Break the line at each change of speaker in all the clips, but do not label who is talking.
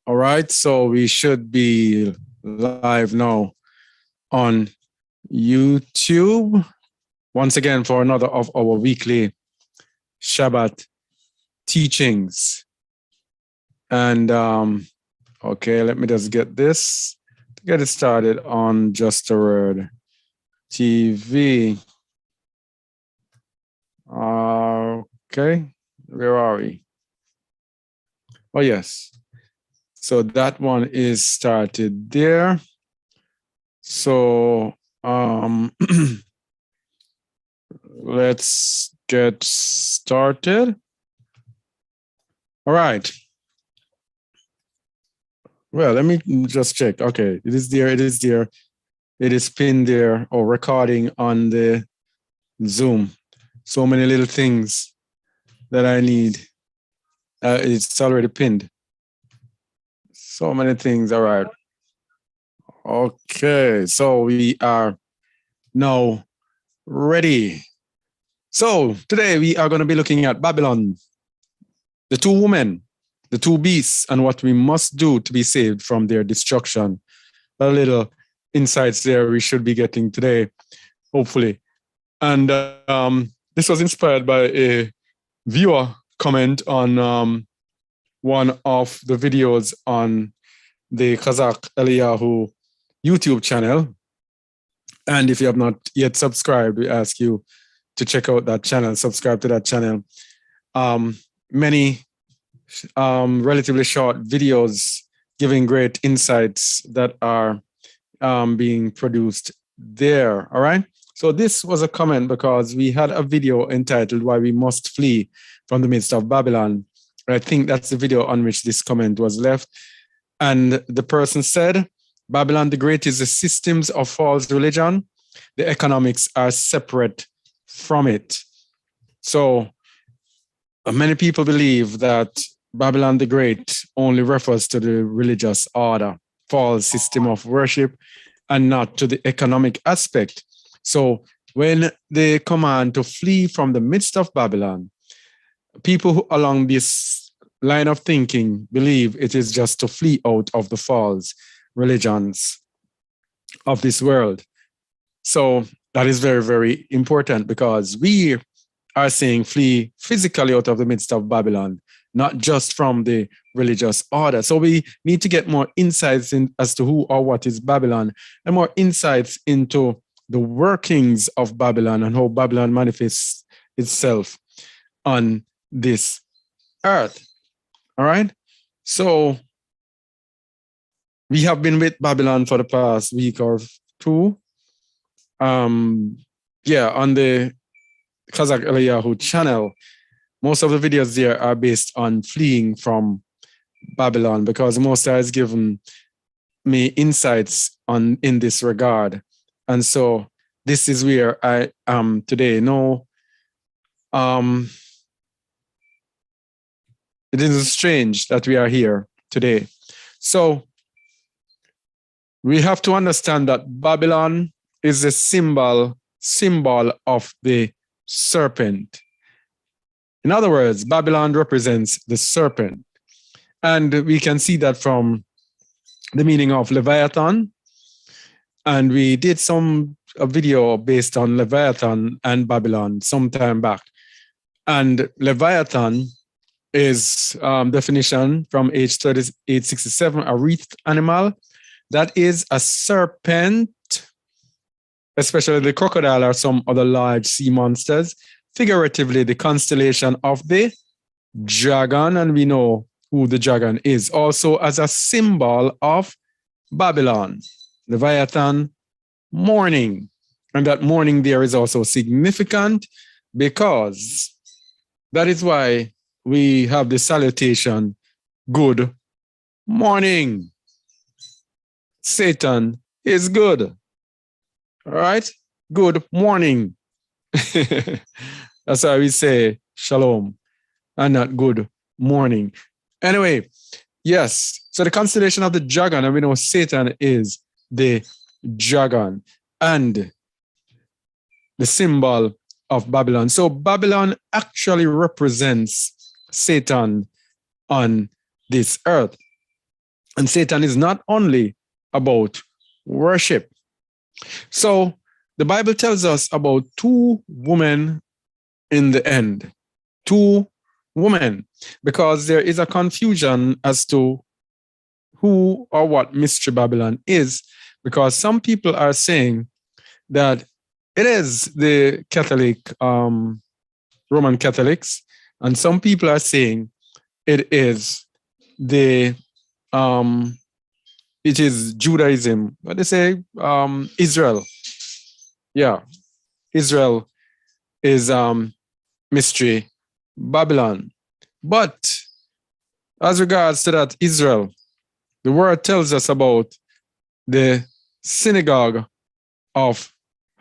All right, so we should be live now on YouTube once again for another of our weekly Shabbat teachings. And okay, let me just get this to get it started on Just a Word TV. Okay, where are we? Oh, yes. So that one is started there. So let's get started. All right. Well, let me just check. Okay, it is there. It is there. It is pinned there or recording on the Zoom. So many little things that I need. It's already pinned. So many things. All right. Okay, so we are now ready. So today we are going to be looking at Babylon, the two women, the two beasts, and what we must do to be saved from their destruction. A little insights there we should be getting today, hopefully. And this was inspired by a viewer comment on one of the videos on the Kazakh Eliyahu YouTube channel. And if you have not yet subscribed, we ask you to check out that channel, subscribe to that channel. Many relatively short videos giving great insights that are being produced there. All right. So this was a comment because we had a video entitled Why We Must Flee from the Midst of Babylon. I think that's the video on which this comment was left. And the person said, Babylon the Great is the systems of false religion. The economics are separate from it. So many people believe that Babylon the Great only refers to the religious order, false system of worship, and not to the economic aspect. So when they command to flee from the midst of Babylon, people who along this line of thinking believe it is just to flee out of the false religions of this world. So that is very, very important because we are saying flee physically out of the midst of Babylon, not just from the religious order. So we need to get more insights as to who or what is Babylon and more insights into the workings of Babylon and how Babylon manifests itself on this earth. All right. So we have been with Babylon for the past week or two. On the Kazakh Eliyahu channel, most of the videos there are based on fleeing from Babylon because Most High has given me insights in this regard. And so this is where I am today. No, it is strange that we are here today. So we have to understand that Babylon is a symbol of the serpent. In other words, Babylon represents the serpent. And we can see that from the meaning of Leviathan. And we did a video based on Leviathan and Babylon some time back. And Leviathan is definition from age 3867, a wreathed animal. That is a serpent, especially the crocodile or some other large sea monsters, figuratively the constellation of the dragon, and we know who the dragon is, also as a symbol of Babylon. Leviathan, morning. And that morning there is also significant because that is why we have the salutation, good morning. Satan is good. All right? Good morning. That's why we say shalom and not good morning. Anyway, yes. So the constellation of the dragon, and we know Satan is the dragon and the symbol of Babylon. So Babylon actually represents Satan on this earth. And Satan is not only about worship. So the Bible tells us about two women in the end. Two women, because there is a confusion as to who or what Mystery Babylon is, because some people are saying that it is the Catholic, Roman Catholics, and some people are saying it is the it is Judaism. What they say, Israel. Yeah, Israel is Mystery Babylon. But as regards to that Israel, the word tells us about the synagogue of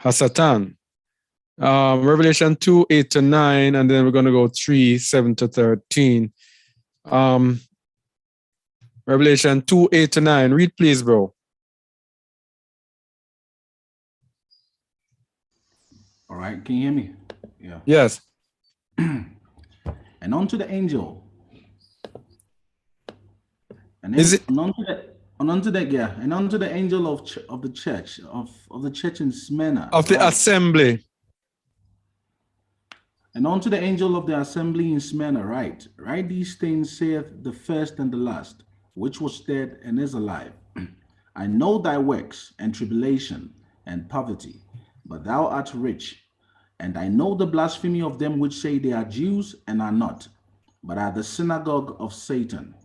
Hasatan. Revelation 2, 8 to 9, and then we're going to go 3, 7 to 13. Revelation 2, 8 to 9. Read, please, bro.
All right, can you hear me? Yeah.
Yes.
And unto the angel. And
Is it?
And unto the angel of the church of the church in Smyrna.
Of the assembly.
And unto the angel of the assembly in Smyrna, write these things, saith the first and the last, which was dead and is alive. I know thy works and tribulation and poverty, but thou art rich. And I know the blasphemy of them which say they are Jews and are not, but are the synagogue of Satan.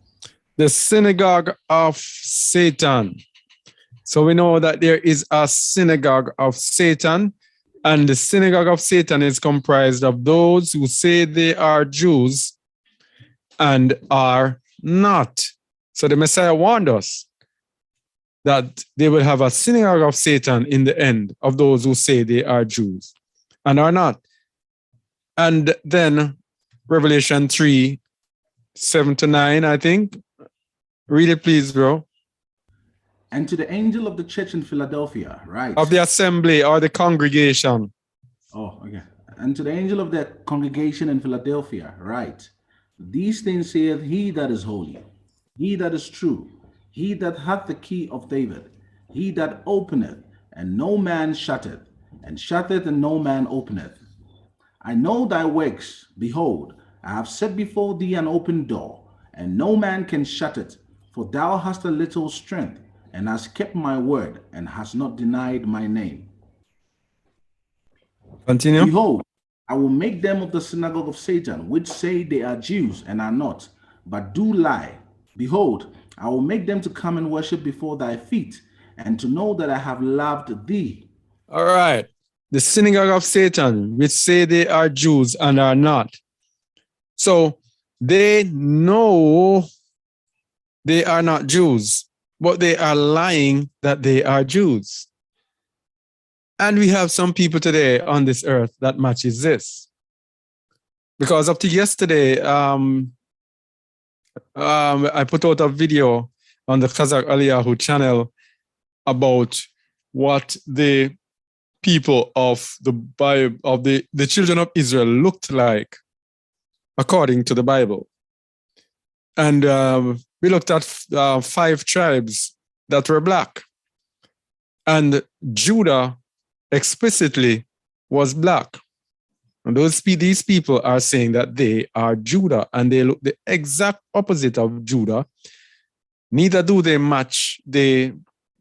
The synagogue of Satan. So we know that there is a synagogue of Satan, and the synagogue of Satan is comprised of those who say they are Jews and are not. So the Messiah warned us that they will have a synagogue of Satan in the end of those who say they are Jews and are not. And then Revelation 3, 7 to 9, I think. Read it, please, bro.
And to the angel of the church in Philadelphia, right?
Of the assembly or the congregation.
Oh, okay. And to the angel of the congregation in Philadelphia, right? These things saith he that is holy, he that is true, he that hath the key of David, he that openeth, and no man shutteth, and shutteth, and no man openeth. I know thy works. Behold, I have set before thee an open door, and no man can shut it. For thou hast a little strength, and hast kept my word, and hast not denied my name.
Continue.
Behold, I will make them of the synagogue of Satan, which say they are Jews and are not, but do lie. Behold, I will make them to come and worship before thy feet, and to know that I have loved thee.
All right. The synagogue of Satan, which say they are Jews and are not. So they know they are not Jews, but they are lying that they are Jews. And we have some people today on this earth that matches this. Because up to yesterday, I put out a video on the Kazakh Aliyahu channel about what the people of the Bible, of the children of Israel looked like according to the Bible. And we looked at 5 tribes that were black. And Judah explicitly was black. And these people are saying that they are Judah, and they look the exact opposite of Judah. Neither do they match the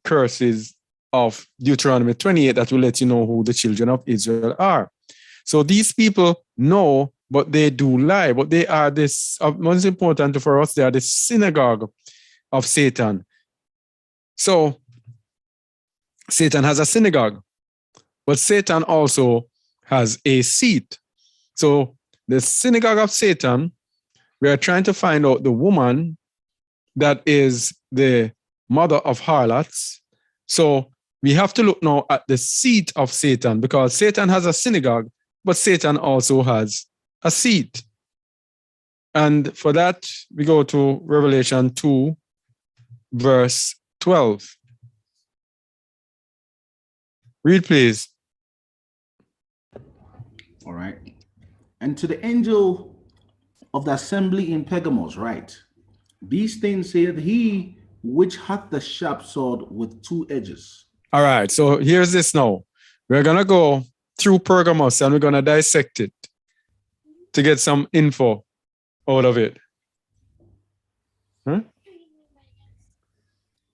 curses of Deuteronomy 28 that will let you know who the children of Israel are. So these people know, but they do lie. But they are this, most important for us, they are the synagogue of Satan. So Satan has a synagogue, but Satan also has a seat. So the synagogue of Satan, we are trying to find out the woman that is the mother of harlots. So we have to look now at the seat of Satan, because Satan has a synagogue, but Satan also has a seat. And for that, we go to Revelation 2, verse 12. Read, please.
All right. And to the angel of the assembly in Pergamos, write, these things saith he which hath the sharp sword with two edges.
All right, so here's this now. We're going to go through Pergamos and we're going to dissect it to get some info out of it. Huh?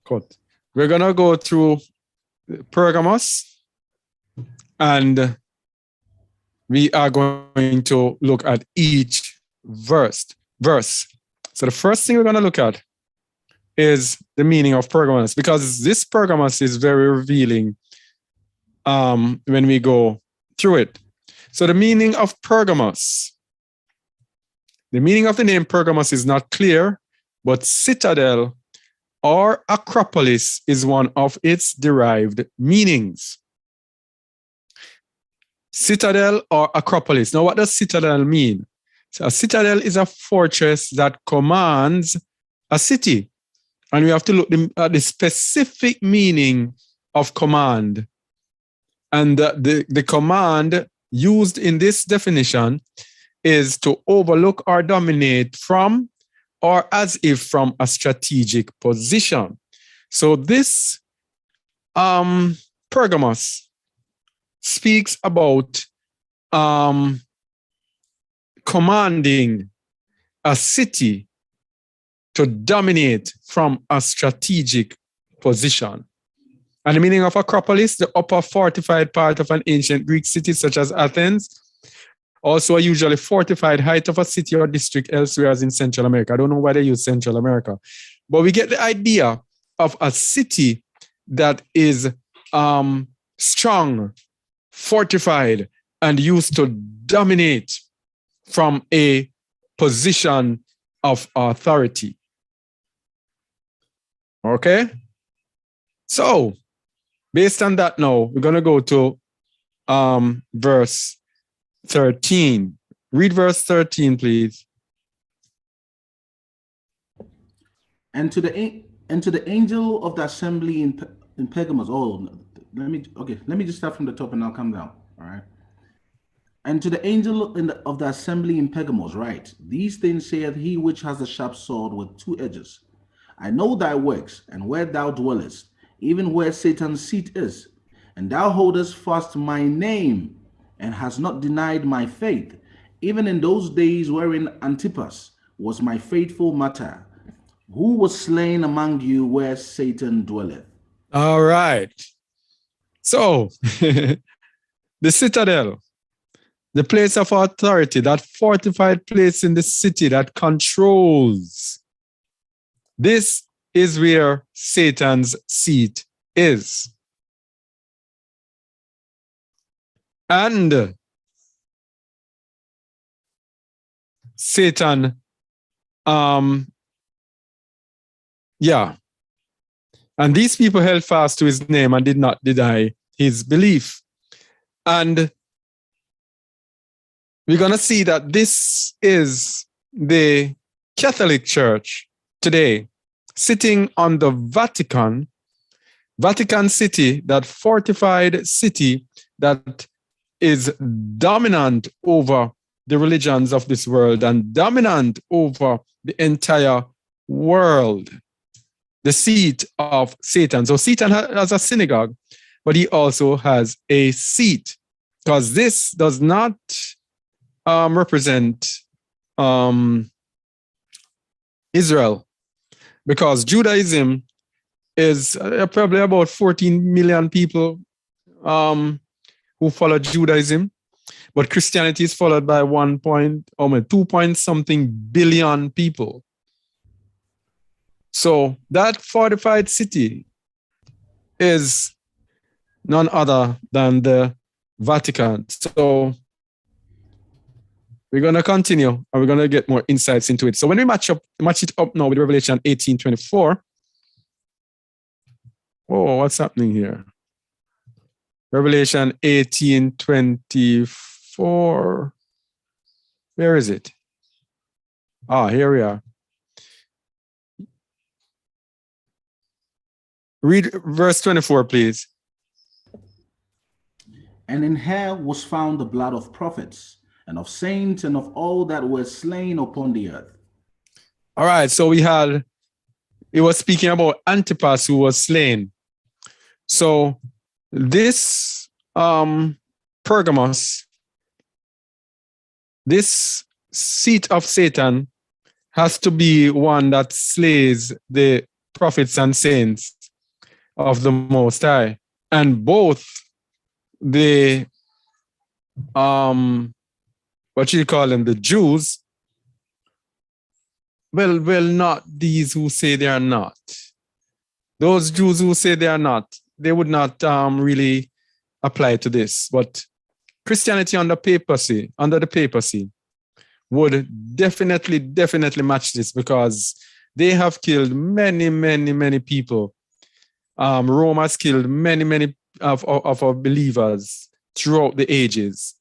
Cut. We're going to go through Pergamos and we are going to look at each verse. So the first thing we're going to look at is the meaning of Pergamos, because this Pergamos is very revealing when we go through it. So the meaning of Pergamos, the meaning of the name Pergamos is not clear, but citadel or acropolis is one of its derived meanings. Citadel or acropolis. Now, what does citadel mean? So a citadel is a fortress that commands a city. And we have to look at the specific meaning of command. And the command used in this definition is to overlook or dominate from, or as if from, a strategic position. So this Pergamos speaks about commanding a city to dominate from a strategic position. And the meaning of Acropolis, the upper fortified part of an ancient Greek city such as Athens, also a usually fortified height of a city or district elsewhere as in Central America. I don't know why they use Central America, but we get the idea of a city that is strong, fortified, and used to dominate from a position of authority. Okay? So, based on that now, we're going to go to verse 13. Read verse 13, please.
And to the angel of the assembly in Pergamos. Oh, let me just start from the top and I'll come down. All right. And to the angel of the assembly in Pergamos, write, these things saith he which has a sharp sword with two edges. I know thy works, and where thou dwellest, even where Satan's seat is. And thou holdest fast my name, and hast not denied my faith, even in those days wherein Antipas was my faithful martyr, who was slain among you where Satan dwelleth.
All right. So, the citadel, the place of authority, that fortified place in the city that controls. This is where Satan's seat is. And Satan, and these people held fast to his name and did not deny his belief. And we're going to see that this is the Catholic Church today, sitting on the Vatican City, that fortified city that is dominant over the religions of this world and dominant over the entire world, the seat of Satan. So Satan has a synagogue, but he also has a seat, because this does not represent Israel, because Judaism is probably about 14 million people who follow Judaism, but Christianity is followed by 2 point something billion people. So that fortified city is none other than the Vatican. So we're going to continue and we're going to get more insights into it. So when we match it up now with Revelation 18:24. Oh, what's happening here? Revelation 18:24. Where is it? Here we are. Read verse 24, please.
And in her was found the blood of prophets and of saints and of all that were slain upon the earth.
All right, so we had It was speaking about Antipas who was slain. So this Pergamos, this seat of Satan, has to be one that slays the prophets and saints of the Most High. And both the what you call them, the Jews, well, not these who say they are not. Those Jews who say they are not, they would not really apply to this. But Christianity under the papacy, would definitely match this, because they have killed many people. Rome has killed many of our believers throughout the ages,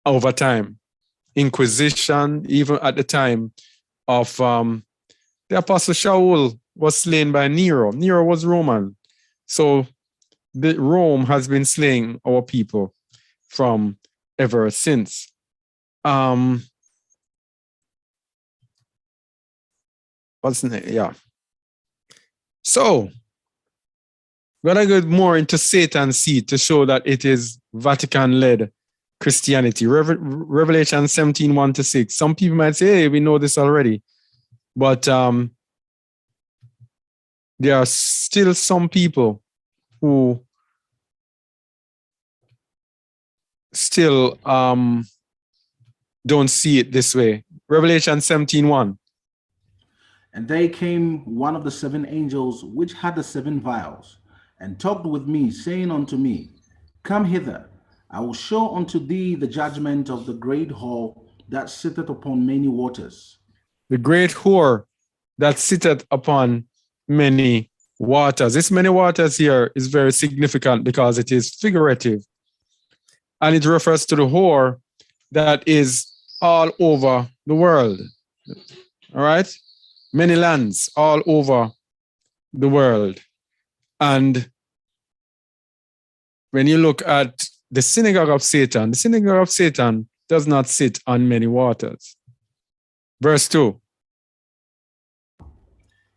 over time. Inquisition, even at the time of the Apostle Shaul was slain by Nero. Nero was Roman. So Rome has been slaying our people from ever since. What's the name? Yeah. So we're gonna go more into Satan's seed to show that it is Vatican-led Christianity. Revelation 17, 1-6. Some people might say, hey, we know this already. But there are still some people who still don't see it this way. Revelation 17:1.
And there came one of the 7 angels which had the 7 vials, and talked with me, saying unto me, Come hither, I will show unto thee the judgment of the great whore that sitteth upon many waters.
The great whore that sitteth upon many waters. This many waters here is very significant because it is figurative. And it refers to the whore that is all over the world. All right? Many lands all over the world. And when you look at the synagogue of Satan does not sit on many waters. Verse 2.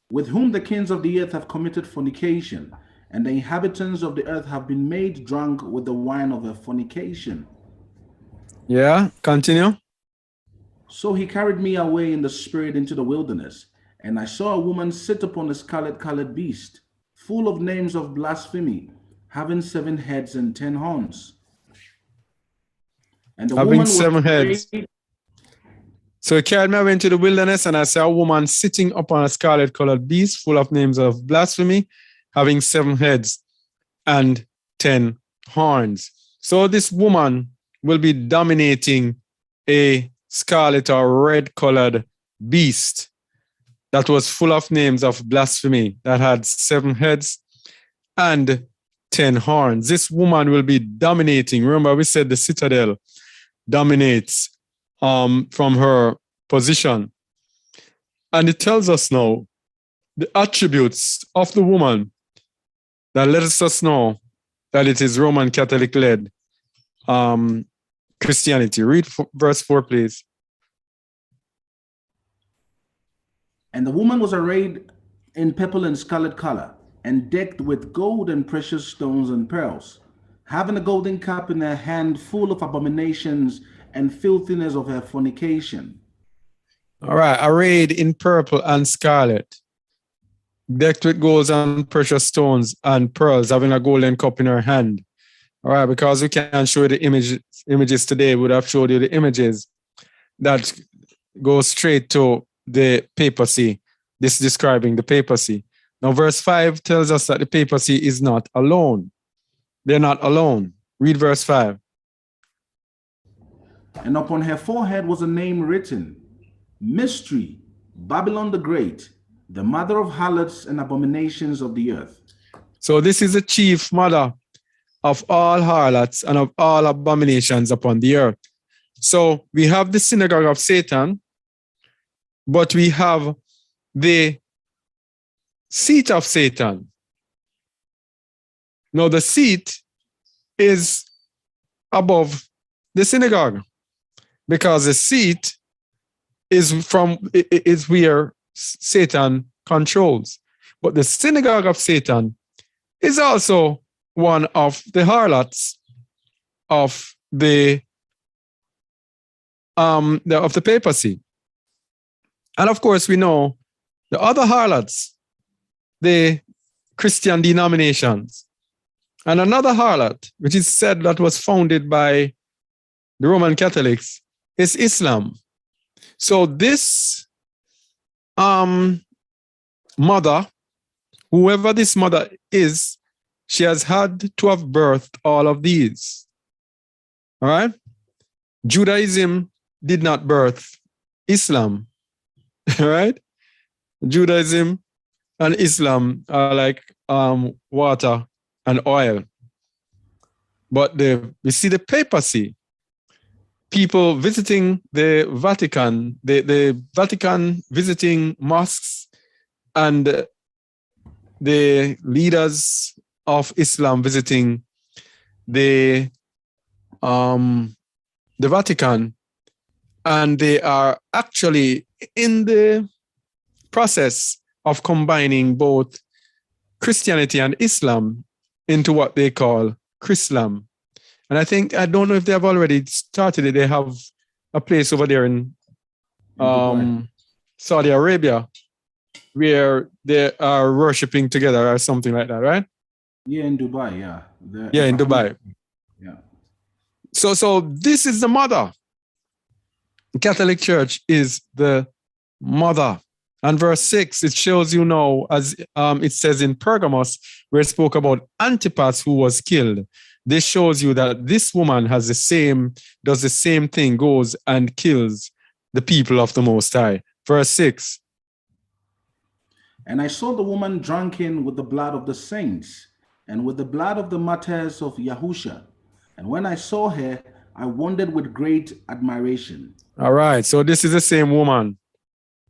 With whom the kings of the earth have committed fornication, and the inhabitants of the earth have been made drunk with the wine of their fornication.
Yeah, continue.
So he carried me away in the spirit into the wilderness, and I saw a woman sit upon a scarlet-colored beast, full of names of blasphemy, having 7 heads and 10 horns. And the
having
woman
7 heads. So he carried me away into the wilderness, and I saw a woman sitting upon a scarlet-colored beast, full of names of blasphemy, having 7 heads and 10 horns. So this woman will be dominating a scarlet or red-colored beast that was full of names of blasphemy, that had 7 heads and 10 horns. This woman will be dominating. Remember, we said the citadel dominates from her position. And it tells us now the attributes of the woman that lets us know that it is Roman Catholic-led Christianity. Read verse 4, please.
And the woman was arrayed in purple and scarlet color, and decked with gold and precious stones and pearls, having a golden cup in her hand full of abominations and filthiness of her fornication.
All right, arrayed in purple and scarlet, decked with gold and precious stones and pearls, having a golden cup in her hand. All right, because we can't show you the images today, we would have showed you the images that go straight to the papacy. This is describing the papacy. Now, verse 5 tells us that the papacy is not alone. They're not alone. Read verse 5.
And upon her forehead was a name written, Mystery, Babylon the Great, the mother of harlots and abominations of the earth.
So this is the chief mother of all harlots and of all abominations upon the earth. So we have the synagogue of Satan, but we have the seat of Satan. Now the seat is above the synagogue, because the seat is where Satan controls. But the synagogue of Satan is also one of the harlots of the papacy. And of course, we know the other harlots, the Christian denominations. And another harlot, which is said that was founded by the Roman Catholics, is Islam. So this mother, whoever this mother is, she has had to have birthed all of these. All right? Judaism did not birth Islam. All right? Judaism and Islam are like water and oil. But we see the papacy, people visiting the Vatican, the Vatican visiting mosques, and the leaders of Islam visiting the Vatican, and they are actually in the process of combining both Christianity and Islam into what they call Chrislam. And I don't know if they have already started it. They have a place over there in Saudi Arabia where they are worshiping together or something like that, right?
Yeah, in Dubai, yeah.
In Dubai.
Yeah.
So this is the mother. The Catholic Church is the mother. And verse 6, it shows you now, as it says in Pergamos, where it spoke about Antipas who was killed. This shows you that this woman does the same thing, goes and kills the people of the Most High. Verse 6.
And I saw the woman drunken with the blood of the saints and with the blood of the martyrs of Yahusha. And when I saw her, I wondered with great admiration.
All right, so this is the same woman.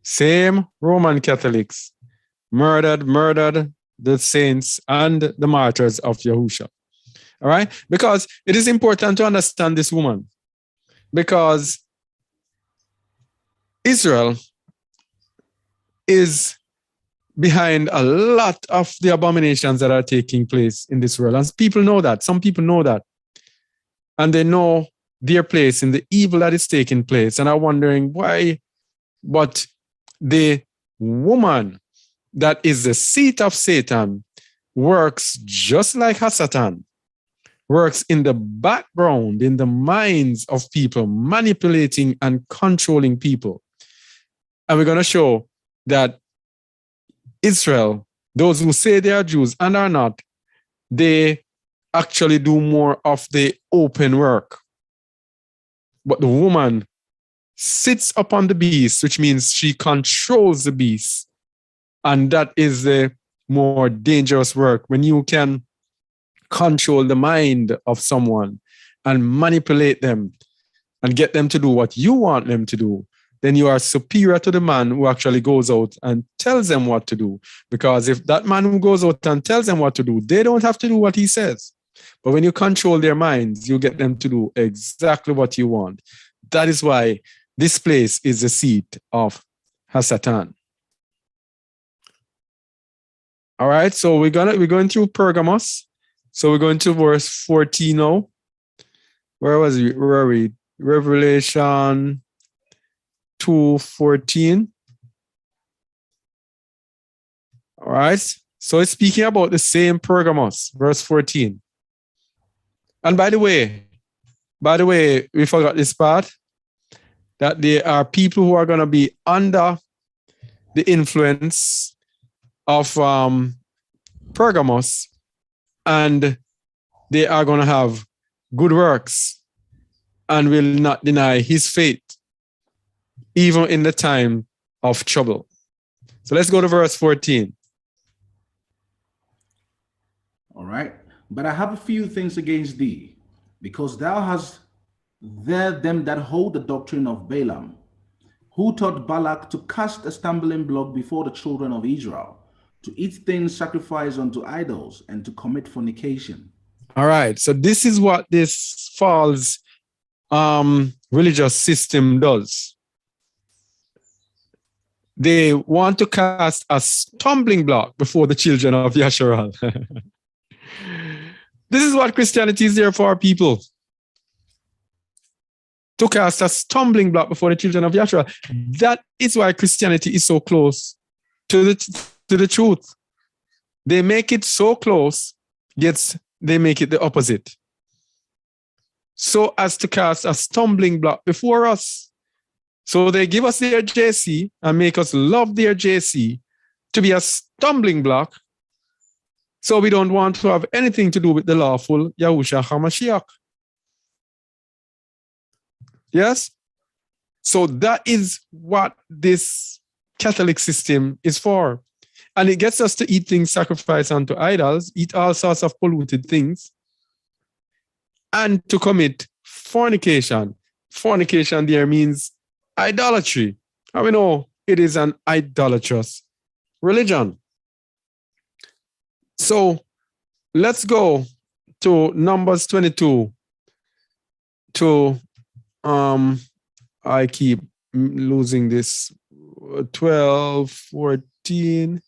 Same Roman Catholics murdered the saints and the martyrs of Yahusha. All right? Because it is important to understand this woman. Because Israel is behind a lot of the abominations that are taking place in this world. And people know that. Some people know that. And they know their place in the evil that is taking place. And are wondering why, but the woman that is the seat of Satan works just like Hasatan, works in the background, in the minds of people, manipulating and controlling people. And we're going to show that Israel, those who say they are Jews and are not, they actually do more of the open work. But the woman sits upon the beast, which means she controls the beast. And that is the more dangerous work, when you can control the mind of someone and manipulate them and get them to do what you want them to do. Then you are superior to the man who actually goes out and tells them what to do. Because if that man who goes out and tells them what to do, they don't have to do what he says. But when you control their minds, you get them to do exactly what you want. That is why this place is the seat of Hasatan. All right, so we're going through Pergamos. So we're going to verse 14 now. Where are we? Revelation 2:14. All right. So it's speaking about the same Pergamos, verse 14. And by the way, we forgot this part, that there are people who are going to be under the influence of Pergamos, and they are going to have good works and will not deny his faith, even in the time of trouble. So let's go to verse 14.
All right. But I have a few things against thee, because thou hast there them that hold the doctrine of Balaam, who taught Balak to cast a stumbling block before the children of Israel, to eat things sacrificed unto idols, and to commit fornication.
All right. So this is what this false religious system does. they want to cast a stumbling block before the children of Yasharal. This is what Christianity is there for, people. To cast a stumbling block before the children of Yasharal. That is why Christianity is so close to the truth. They make it so close, yet they make it the opposite. So as to cast a stumbling block before us. So they give us their JC and make us love their JC to be a stumbling block. So we don't want to have anything to do with the lawful Yahushua HaMashiach. Yes? So that is what this Catholic system is for. And it gets us to eat things sacrificed unto idols, eat all sorts of polluted things, and to commit fornication. Fornication there means idolatry. And we know it is an idolatrous religion. So let's go to Numbers 22 to, I keep losing this, 12, 14,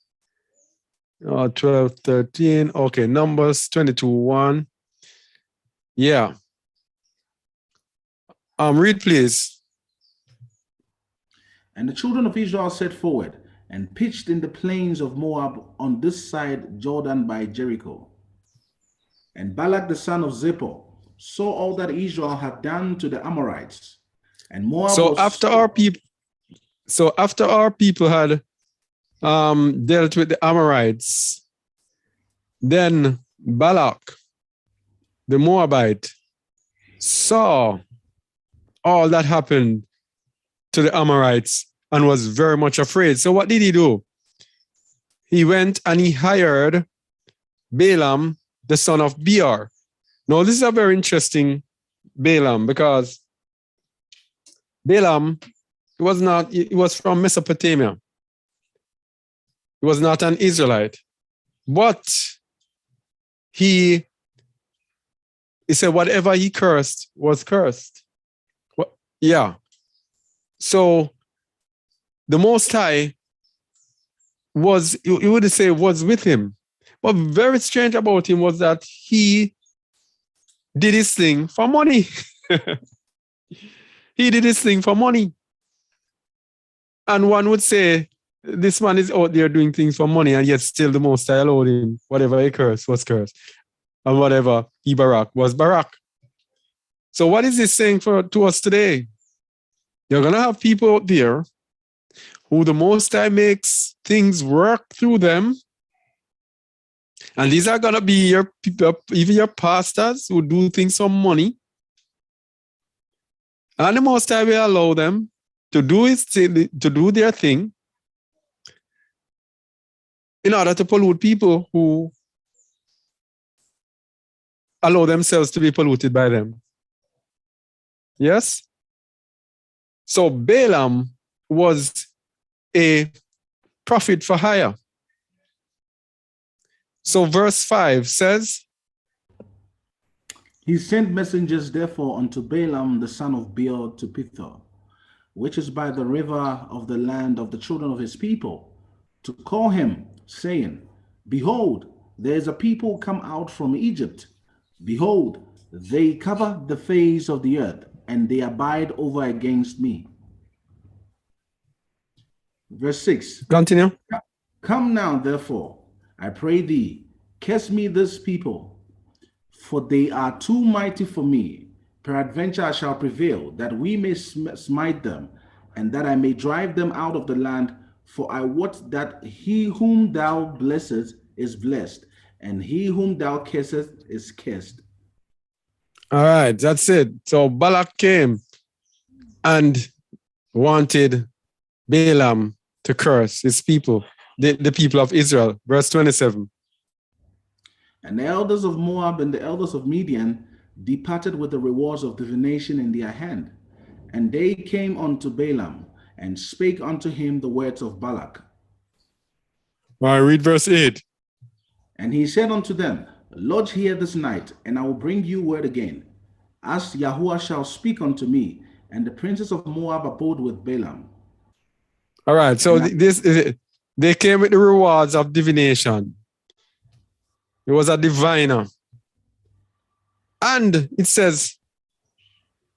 12, 13. Okay, Numbers 22, 1. Yeah. Read, please.
And the children of Israel set forward and pitched in the plains of Moab on this side Jordan by Jericho. And Balak the son of Zippor saw all that Israel had done to the Amorites. And Moab
So after our people had dealt with the Amorites, then Balak, the Moabite, saw all that happened to the Amorites and was very much afraid. So what did he do? He went and he hired Balaam, the son of Beor. Now, this is a very interesting Balaam, because Balaam he was from Mesopotamia. He was not an Israelite. But he said whatever he cursed was cursed. Yeah. So the Most High was, you would say, was with him. But very strange about him was that he did his thing for money. He did his thing for money. And one would say, this man is out there doing things for money, and yet still the Most High allowed him. Whatever he cursed was cursed. And whatever he barak was barak. So what is this saying to us today? You're going to have people out there who the Most High makes things work through them. And these are going to be your people, even your pastors who do things for money. And the Most High will allow them to do their thing in order to pollute people who allow themselves to be polluted by them. Yes? So Balaam was a prophet for hire. So verse 5 says,
he sent messengers therefore unto Balaam the son of Beor to Pithor, which is by the river of the land of the children of his people, to call him, saying, behold, there is a people come out from Egypt. Behold, they cover the face of the earth, and they abide over against me. Verse 6.
Continue.
Come now, therefore, I pray thee, curse me this people, for they are too mighty for me. Peradventure I shall prevail, that we may smite them, and that I may drive them out of the land. For I wot that he whom thou blessest is blessed, and he whom thou cursest is cursed.
All right, that's it. So Balak came and wanted Balaam to curse his people, the people of Israel. Verse 27.
And the elders of Moab and the elders of Midian departed with the rewards of divination in their hand. And they came unto Balaam and spake unto him the words of Balak.
All right, read verse 8.
And he said unto them, lodge here this night, and I will bring you word again, as Yahuwah shall speak unto me. And the princes of Moab abode with Balaam.
All right. So
And
this is it. They came with the rewards of divination. It was a diviner. And it says,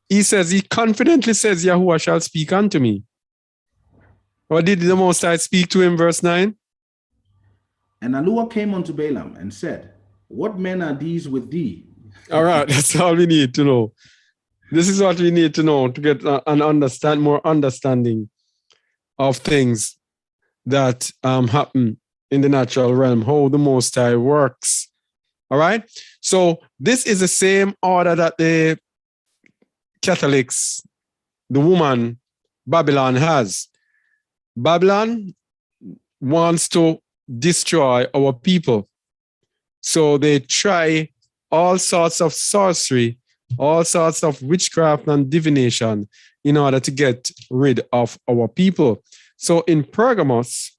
he confidently says, Yahuwah shall speak unto me. Or did the Most High speak to him, verse 9?
Alua came unto Balaam and said, what men are these with thee?
All right, that's all we need to know. This is what we need to know to get more understanding of things that happen in the natural realm, how the Most High works. All right? So this is the same order that the Catholics, the woman, Babylon has. Babylon wants to destroy our people. So they try all sorts of sorcery, all sorts of witchcraft and divination in order to get rid of our people. So in Pergamos,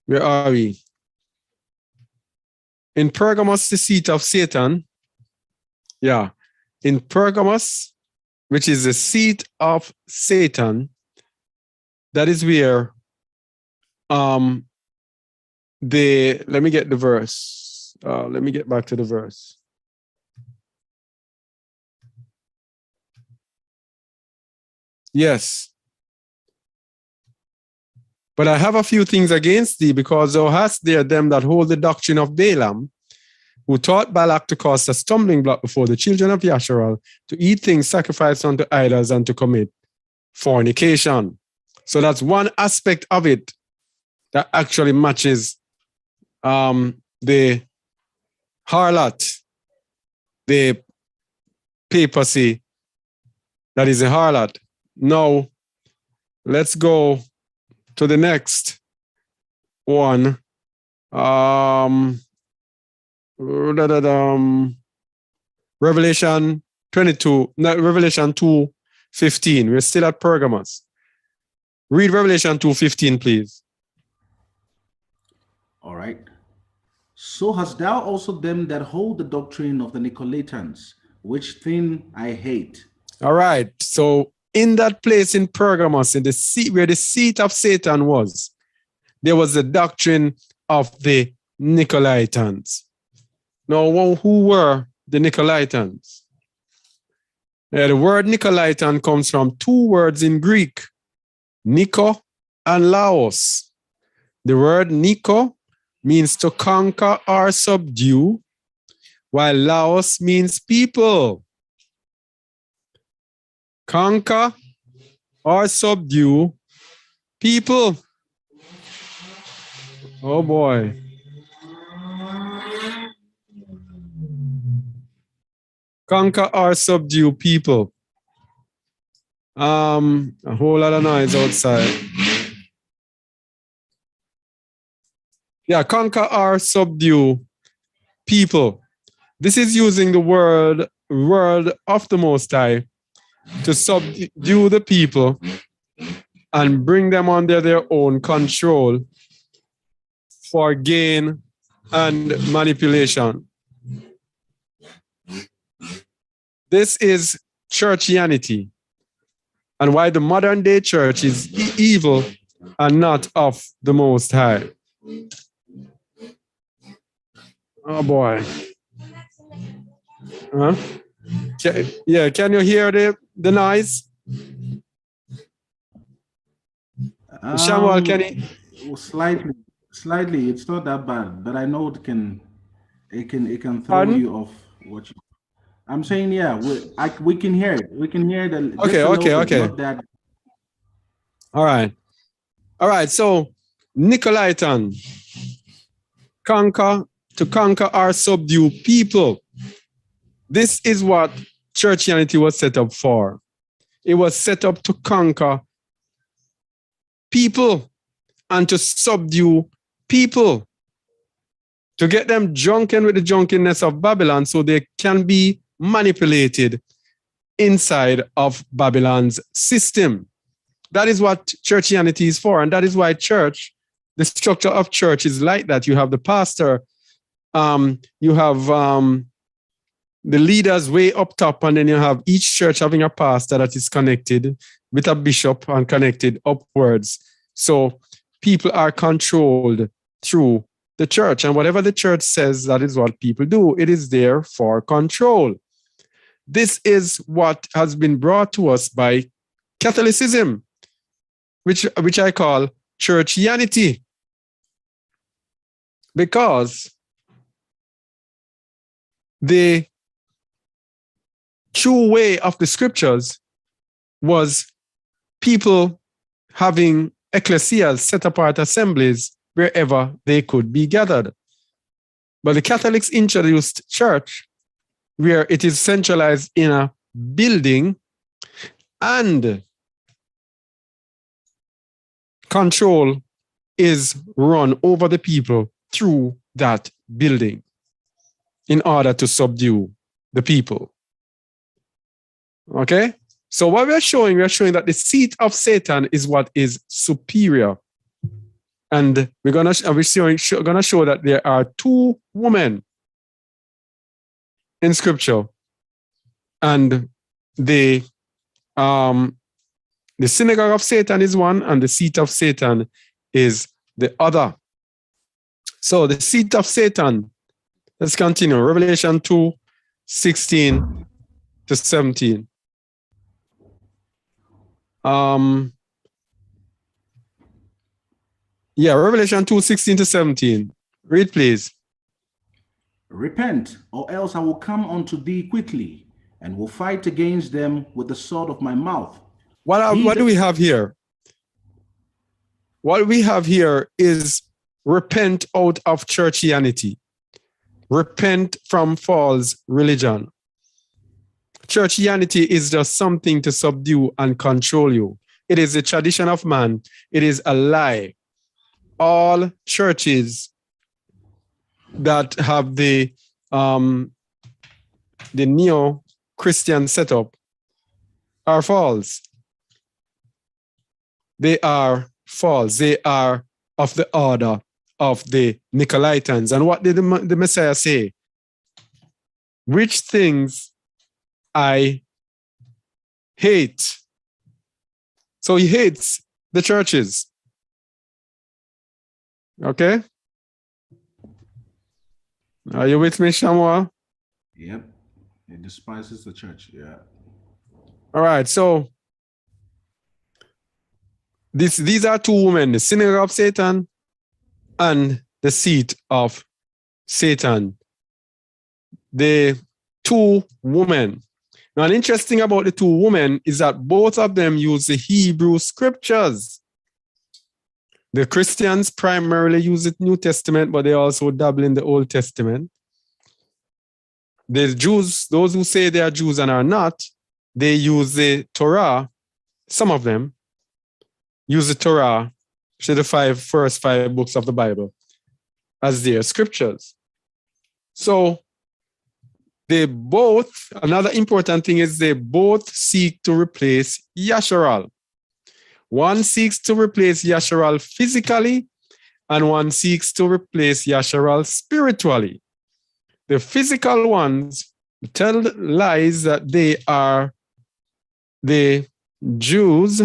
where are we? In Pergamos, the seat of Satan. Yeah. In Pergamos, which is the seat of Satan, that is where let me get the verse. Let me get back to the verse. Yes. But I have a few things against thee, because thou hast there them that hold the doctrine of Balaam, who taught Balak to cause a stumbling block before the children of Yasharal, to eat things sacrificed unto idols and to commit fornication. So that's one aspect of it that actually matches the harlot, the papacy that is a harlot. Now, let's go to the next one. Revelation 22, no, Revelation 2:15. We're still at Pergamos. Read Revelation 2:15, please.
All right. So hast thou also them that hold the doctrine of the Nicolaitans, which thing I hate.
All right. So in that place in Pergamos, in the seat where the seat of Satan was, there was the doctrine of the Nicolaitans. Now, who were the Nicolaitans? The word Nicolaitan comes from two words in Greek, Nico and Laos. The word Nico means to conquer or subdue, while Laos means people. Conquer or subdue people. Oh boy. Conquer or subdue people. A whole lot of noise outside. Yeah, conquer or subdue people. This is using the word of the Most High to subdue the people and bring them under their own control for gain and manipulation. This is churchianity, and why the modern day church is evil and not of the Most High. Oh boy. Huh? Yeah, can you hear the noise? Shamuel, can you?
Slightly. It's not that bad, but I know it can throw
Pardon?
you off what you. I'm saying, yeah, we can hear it. We can hear the
Okay.
not that.
All right. So Nicolaitan, to conquer or subdue people. This is what churchianity was set up for. It was set up to conquer people and to subdue people, to get them drunken with the drunkenness of Babylon so they can be manipulated inside of Babylon's system. That is what churchianity is for. And that is why the structure of church is like that. You have the pastor, you have the leaders way up top, and then you have each church having a pastor that is connected with a bishop and connected upwards. So people are controlled through the church, and whatever the church says, that is what people do. It is there for control. This is what has been brought to us by Catholicism, which I call churchianity, because the true way of the scriptures was people having ecclesias, set apart assemblies wherever they could be gathered. But the Catholics introduced church where it is centralized in a building and control is run over the people through that building in order to subdue the people. Okay? So what we're showing that the seat of Satan is what is superior. And we're gonna show that there are two women in scripture, and the synagogue of Satan is one, and the seat of Satan is the other. So the seat of Satan, let's continue. Revelation 2:16 to 17. Revelation 2:16 to 17. Read, please.
Repent, or else I will come unto thee quickly, and will fight against them with the sword of my mouth.
What do we have here? What we have here is repent out of churchianity. Repent from false religion. Churchianity is just something to subdue and control you. It is a tradition of man. It is a lie. All churches that have the neo-Christian setup are false. They are false. They are of the order of the Nicolaitans. And what did the Messiah say? Which things I hate. So he hates the churches. Okay? Are you with me, Shamwa?
Yep. He despises the church. Yeah.
All right. So these are two women, the synagogue of Satan and the seat of Satan. The two women. Now, an interesting about the two women is that both of them use the Hebrew scriptures. The Christians primarily use the New Testament, but they also dabble in the Old Testament. The Jews, those who say they are Jews and are not, they use the Torah. Some of them use the Torah, which are the first five books of the Bible, as their scriptures. So they both, another important thing is they both seek to replace Yasharal. One seeks to replace Yasharal physically, and one seeks to replace Yasharal spiritually. The physical ones tell lies that they are the Jews,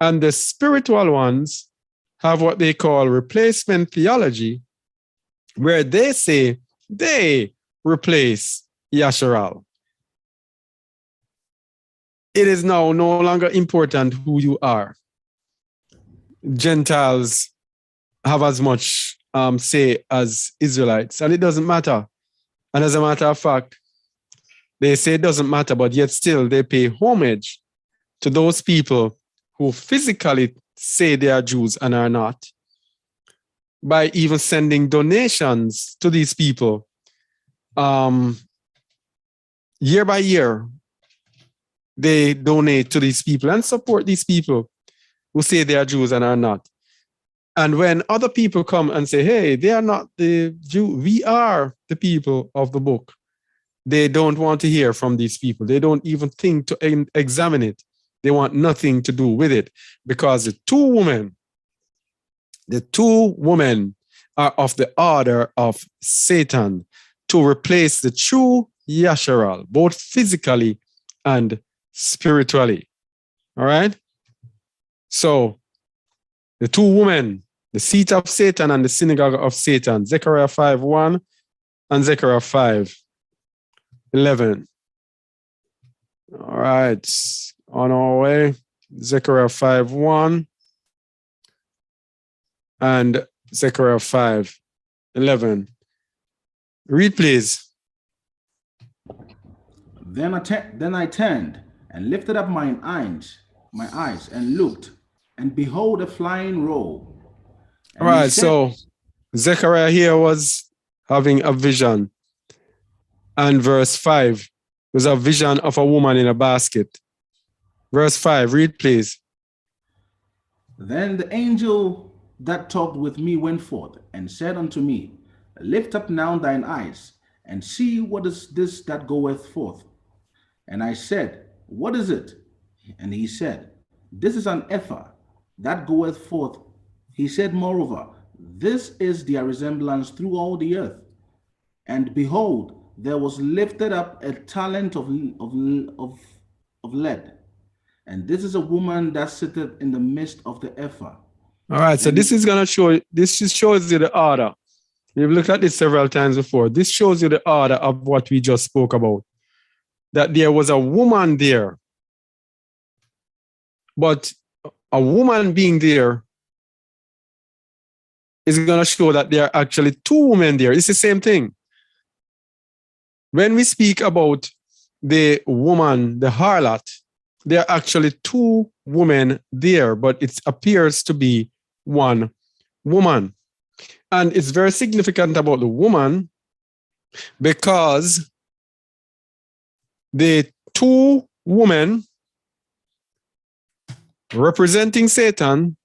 and the spiritual ones have what they call replacement theology, where they say they replace Yasharal. It is now no longer important who you are. Gentiles have as much say as Israelites, and it doesn't matter. And as a matter of fact, they say it doesn't matter, but yet still they pay homage to those people who physically say they are Jews and are not, by even sending donations to these people year by year. They donate to these people and support these people who say they are Jews and are not. And when other people come and say, hey, they are not the Jew, we are the people of the book, they don't want to hear from these people. They don't even think to examine it. They want nothing to do with it, because the two women are of the order of Satan, to replace the true Yasharal, both physically and spiritually. All right? So the two women, the seat of Satan and the synagogue of Satan, Zechariah 5:1 and Zechariah 5:11. All right, on our way, Zechariah 5:1 and Zechariah 5:11. Read, please.
Then I turned and lifted up my eyes, and looked, and behold, a flying roll.
All right, so Zechariah here was having a vision, and verse 5 was a vision of a woman in a basket. Verse 5, read, please.
Then the angel that talked with me went forth and said unto me, Lift up now thine eyes, and see what is this that goeth forth. And I said, What is it? And he said, This is an ephah that goeth forth. He said, Moreover, this is their resemblance through all the earth. And behold, there was lifted up a talent of lead. And this is a woman that sitteth in the midst of the ephah.
All right, so this is going to show, this just shows you the order. We've looked at this several times before. This shows you the order of what we just spoke about. That there was a woman there. But a woman being there is going to show that there are actually two women there. It's the same thing. When we speak about the woman, the harlot, there are actually two women there, but it appears to be one woman. And it's very significant about the woman because the two women representing Satan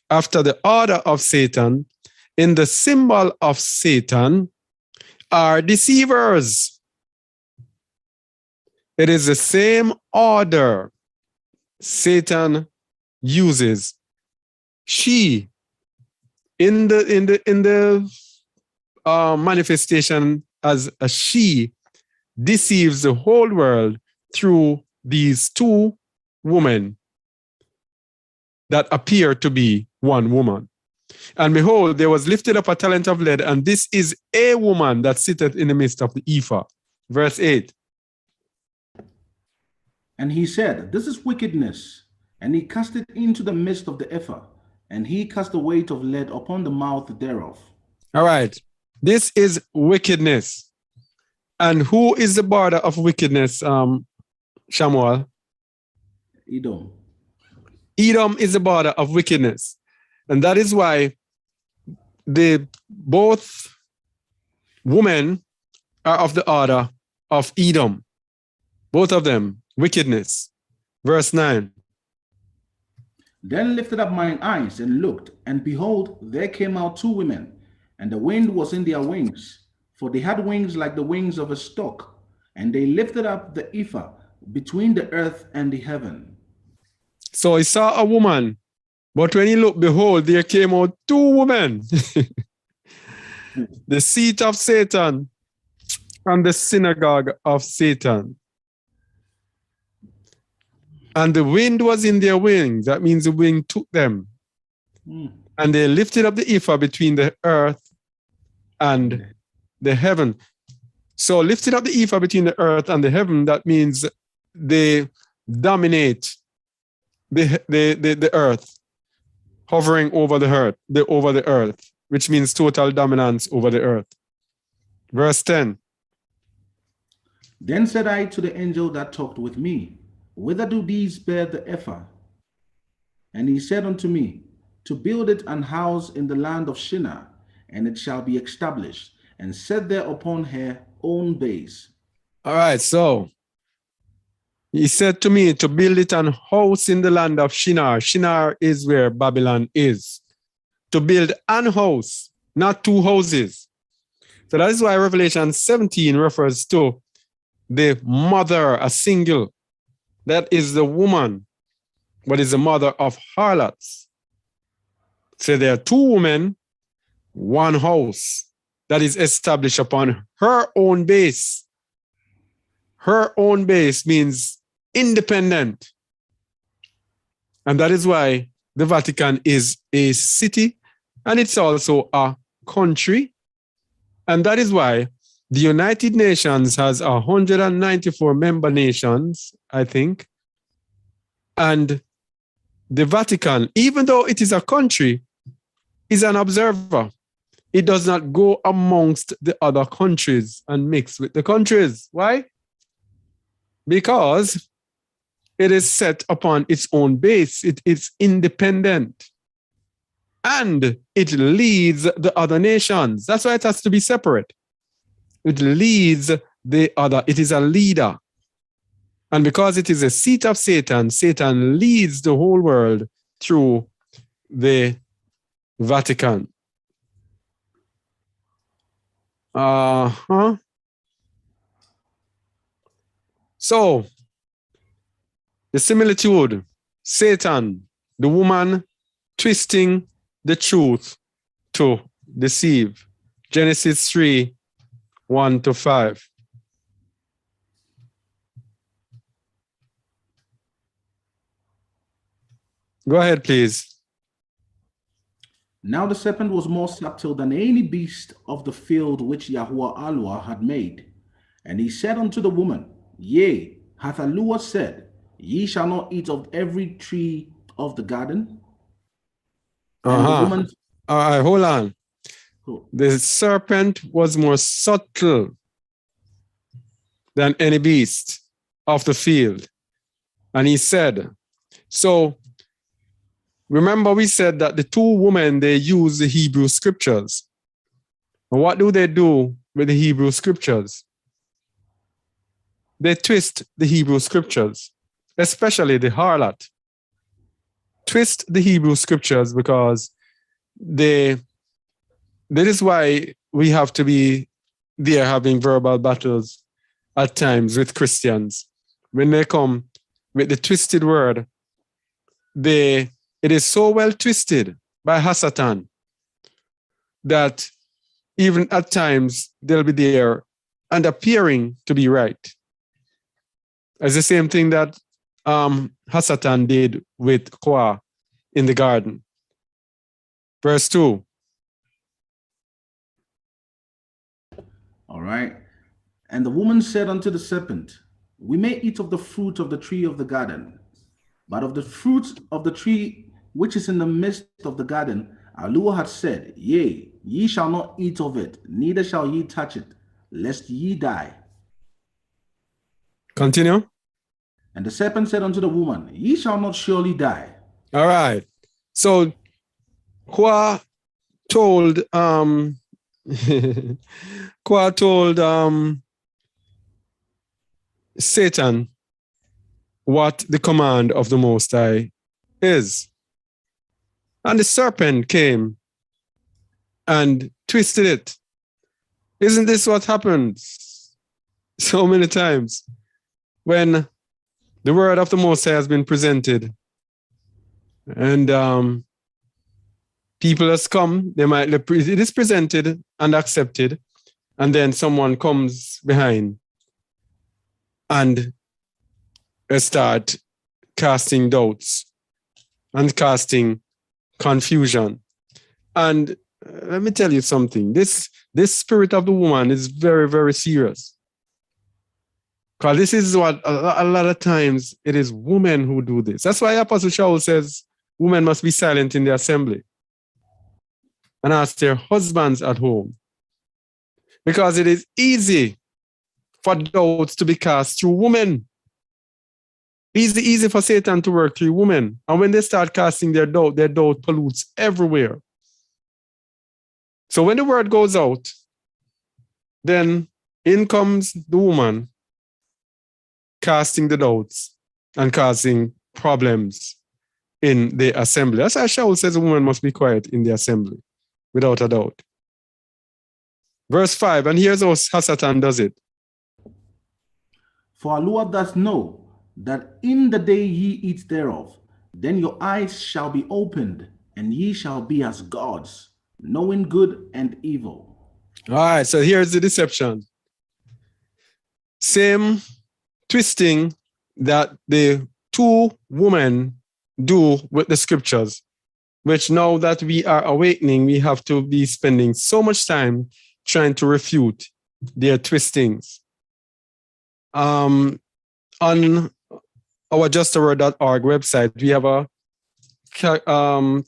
after the order of Satan in the symbol of Satan are deceivers. It is the same order Satan uses. She in the manifestation as a she deceives the whole world through these two women that appear to be one woman. And behold, there was lifted up a talent of lead, and this is a woman that sitteth in the midst of the ephah. Verse 8.
And he said, This is wickedness. And he cast it into the midst of the ephah, and he cast the weight of lead upon the mouth thereof.
All right. This is wickedness. And who is the border of wickedness, Shamuel?
Edom.
Edom is the border of wickedness. And that is why both women are of the order of Edom. Both of them, wickedness. Verse 9.
Then lifted up mine eyes and looked, and behold, there came out two women, and the wind was in their wings, for they had wings like the wings of a stork, and they lifted up the ephah between the earth and the heaven.
So he saw a woman, but when he looked, behold, there came out two women, the seat of Satan and the synagogue of Satan. And the wind was in their wings. That means the wind took them. And they lifted up the ephah between the earth and the heaven. So lifted up the ephah between the earth and the heaven, that means they dominate the earth, hovering over the earth, which means total dominance over the earth. Verse 10.
Then said I to the angel that talked with me, Whither do these bear the ephah? And he said unto me, To build it an house in the land of Shinar, and it shall be established, and set there upon her own base.
All right, so he said to me to build it an house in the land of Shinar. Shinar is where Babylon is. To build an house, not two houses. So that is why Revelation 17 refers to the mother, a single. That is the woman, but is the mother of harlots. So there are two women, one house that is established upon her own base. her own base means independent. And that is why the Vatican is a city and it's also a country. And that is why the United Nations has 194 member nations, I think. And the Vatican, even though it is a country, is an observer. It does not go amongst the other countries and mix with the countries. Why? Because it is set upon its own base. It is independent. And it leads the other nations. That's why it has to be separate. It leads the other. It is a leader. And because it is a seat of Satan, Satan leads the whole world through the Vatican. So, the similitude, Satan, the woman twisting the truth to deceive. Genesis 3, 1-5. Go ahead, please.
Now the serpent was more subtle than any beast of the field which Yahuwah Allah had made. And he said unto the woman, Yea, hath Allah said, Ye shall not eat of every tree of the garden? And the woman...
All right, hold on. The serpent was more subtle than any beast of the field. And he said, so remember we said that the two women, they use the Hebrew scriptures. And what do they do with the Hebrew scriptures? They twist the Hebrew scriptures, especially the harlot. Twist the Hebrew scriptures because that is why we have to be there having verbal battles at times with Christians. When they come with the twisted word, it is so well twisted by Hasatan that even at times they'll be there and appearing to be right. It's the same thing that Hasatan did with Kwa in the garden. Verse 2.
All right. And the woman said unto the serpent, We may eat of the fruit of the tree of the garden, but of the fruit of the tree which is in the midst of the garden, Allah had said, Yea, ye shall not eat of it, neither shall ye touch it, lest ye die.
Continue.
And the serpent said unto the woman, Ye shall not surely die.
All right. So Kwa told Satan what the command of the Most High is. And the serpent came and twisted it. Isn't this what happens so many times when the word of the Most High has been presented and people has come, it is presented and accepted, and then someone comes behind and start casting doubts and casting confusion. And let me tell you something, this spirit of the woman is very, very serious. Because this is what a lot of times it is women who do this. That's why Apostle Shaul says women must be silent in the assembly and ask their husbands at home. Because it is easy for doubts to be cast through women. Easy for Satan to work through women. And when they start casting their doubt pollutes everywhere. So when the word goes out, then in comes the woman casting the doubts and causing problems in the assembly. That's why Shaul says a woman must be quiet in the assembly, without a doubt. Verse 5, and here's how Satan does it.
For Allah doth know that in the day ye eat thereof, then your eyes shall be opened, and ye shall be as gods, knowing good and evil.
All right, so here's the deception. Same twisting that the two women do with the scriptures, which now that we are awakening, we have to be spending so much time trying to refute their twistings. On our justaword.org website, we have a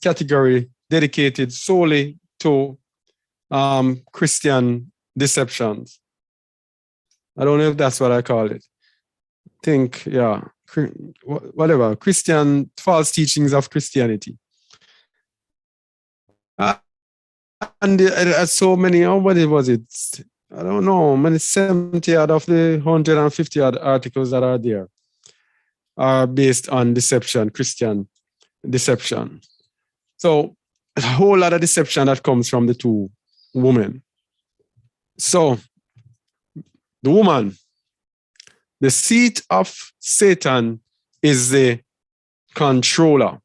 category dedicated solely to Christian deceptions. I don't know if that's what I call it. Whatever, Christian false teachings of Christianity. And so many, what was it? I don't know, many 70 out of the 150 odd articles that are there are based on deception, Christian deception. So a whole lot of deception that comes from the two women. So the woman, the seat of Satan is the controller.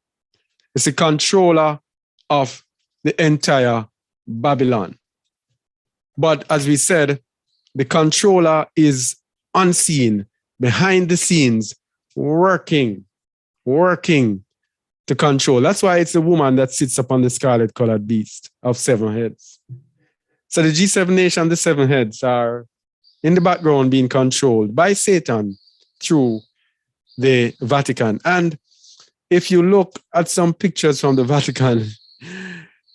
It's the controller of the entire Babylon. But as we said, the controller is unseen, behind the scenes, working to control. That's why it's the woman that sits upon the scarlet colored beast of 7 heads. So the G7 nation, the 7 heads, are in the background being controlled by Satan through the Vatican. And if you look at some pictures from the Vatican,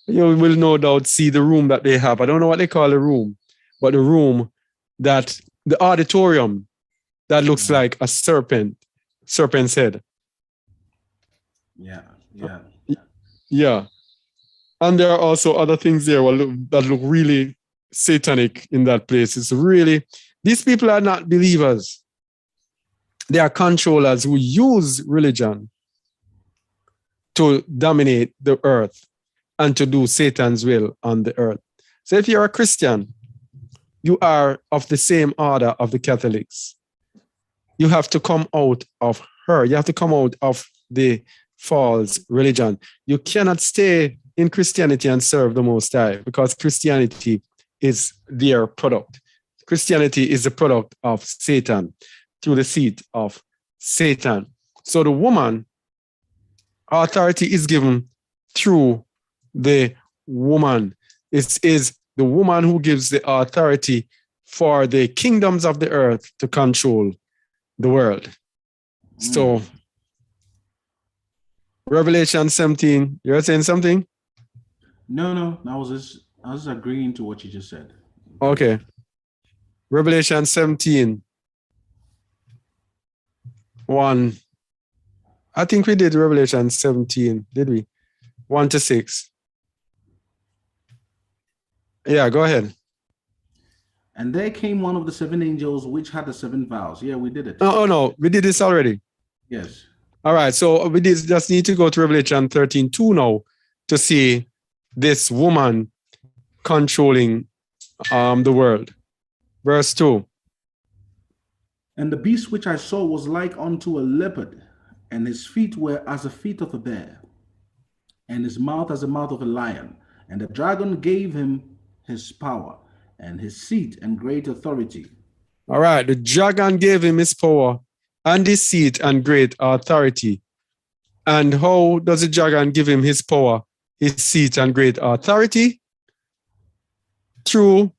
you will no doubt see the room that they have. I don't know what they call the room, but the room that, the auditorium that looks like a serpent's head.
Yeah.
Yeah. And there are also other things there that look really satanic in that place. It's really, these people are not believers. They are controllers who use religion to dominate the earth and to do Satan's will on the earth. So if you're a Christian, you are of the same order of the Catholics. You have to come out of her. You have to come out of the false religion. You cannot stay in Christianity and serve the Most High, because Christianity is their product. Christianity is the product of Satan through the seat of Satan. So the woman, authority is given through the woman. It is the woman who gives the authority for the kingdoms of the earth to control the world. So Revelation 17, you're saying something?
No, I was just agreeing to what you just said.
Okay. Revelation 17, 1. I think we did Revelation 17, did we? 1 to 6. Yeah, go ahead.
And there came one of the 7 angels which had the 7 vials. Yeah, we did it.
Oh, no, we did this already.
Yes.
All right, so we just need to go to Revelation 13:2 now to see this woman controlling the world. Verse 2.
And the beast which I saw was like unto a leopard, and his feet were as the feet of a bear, and his mouth as the mouth of a lion. And the dragon gave him his power, and his seat, and great authority.
All right, the dragon gave him his power and his seat and great authority. And how does the dragon give him his power, his seat, and great authority? Through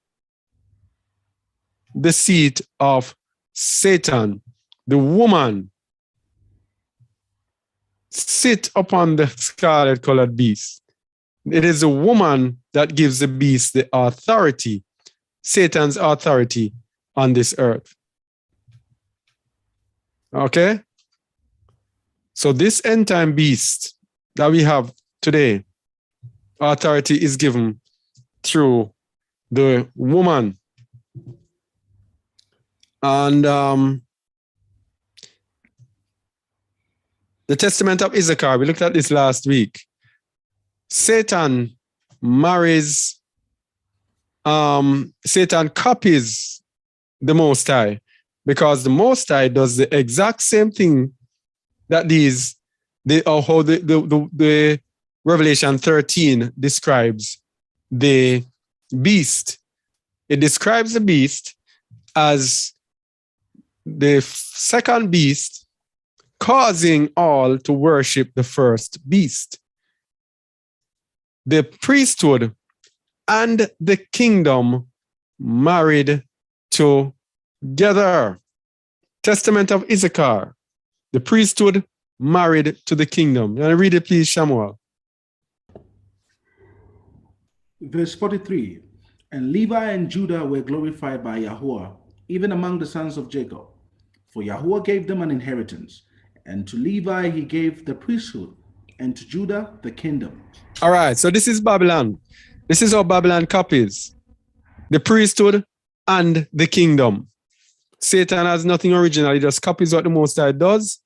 the seat of Satan. The woman sit upon the scarlet colored beast. It is the woman that gives the beast the authority, Satan's authority on this earth. Okay? So this end time beast that we have today, authority is given through the woman. And the testament of Issachar, we looked at this last week. Satan marries, Satan copies the Most High, because the Most High does the exact same thing that the Revelation 13 describes the beast. It describes the beast as the second beast, causing all to worship the first beast. The priesthood and the kingdom married together. Testament of Issachar, the priesthood married to the kingdom. You want to read it, please, Shamuel?
Verse 43. And Levi and Judah were glorified by Yahuwah, even among the sons of Jacob. For Yahuwah gave them an inheritance, and to Levi he gave the priesthood, and to Judah the kingdom.
All right, so this is Babylon. This is how Babylon copies the priesthood and the kingdom. Satan has nothing original. He just copies what the Most High does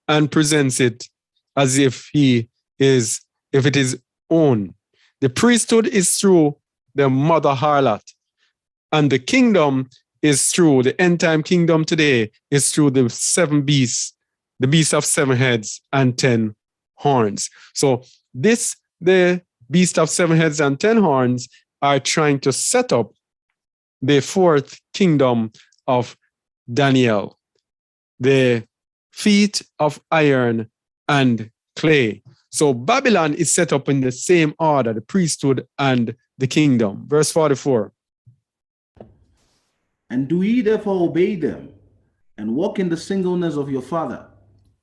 and presents it as if it is own. The priesthood is through the mother harlot, and the kingdom is through the end time kingdom today is through the seven beasts, the beast of 7 heads and 10 horns. So the beast of 7 heads and 10 horns are trying to set up the fourth kingdom of Daniel, the feet of iron and clay. So Babylon is set up in the same order, the priesthood and the kingdom. Verse 44.
And do ye therefore obey them, and walk in the singleness of your father?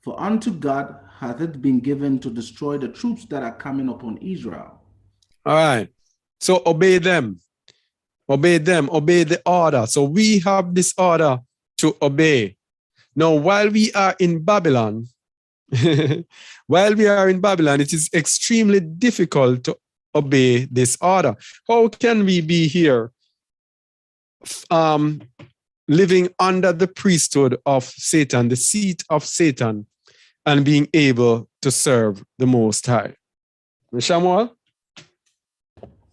For unto God hath it been given to destroy the troops that are coming upon Israel.
All right. So obey them. Obey them. Obey the order. So we have this order to obey. Now, while we are in Babylon, it is extremely difficult to obey this order. How can we be here living under the priesthood of Satan, the seat of Satan, and being able to serve the Most High? Shamuel?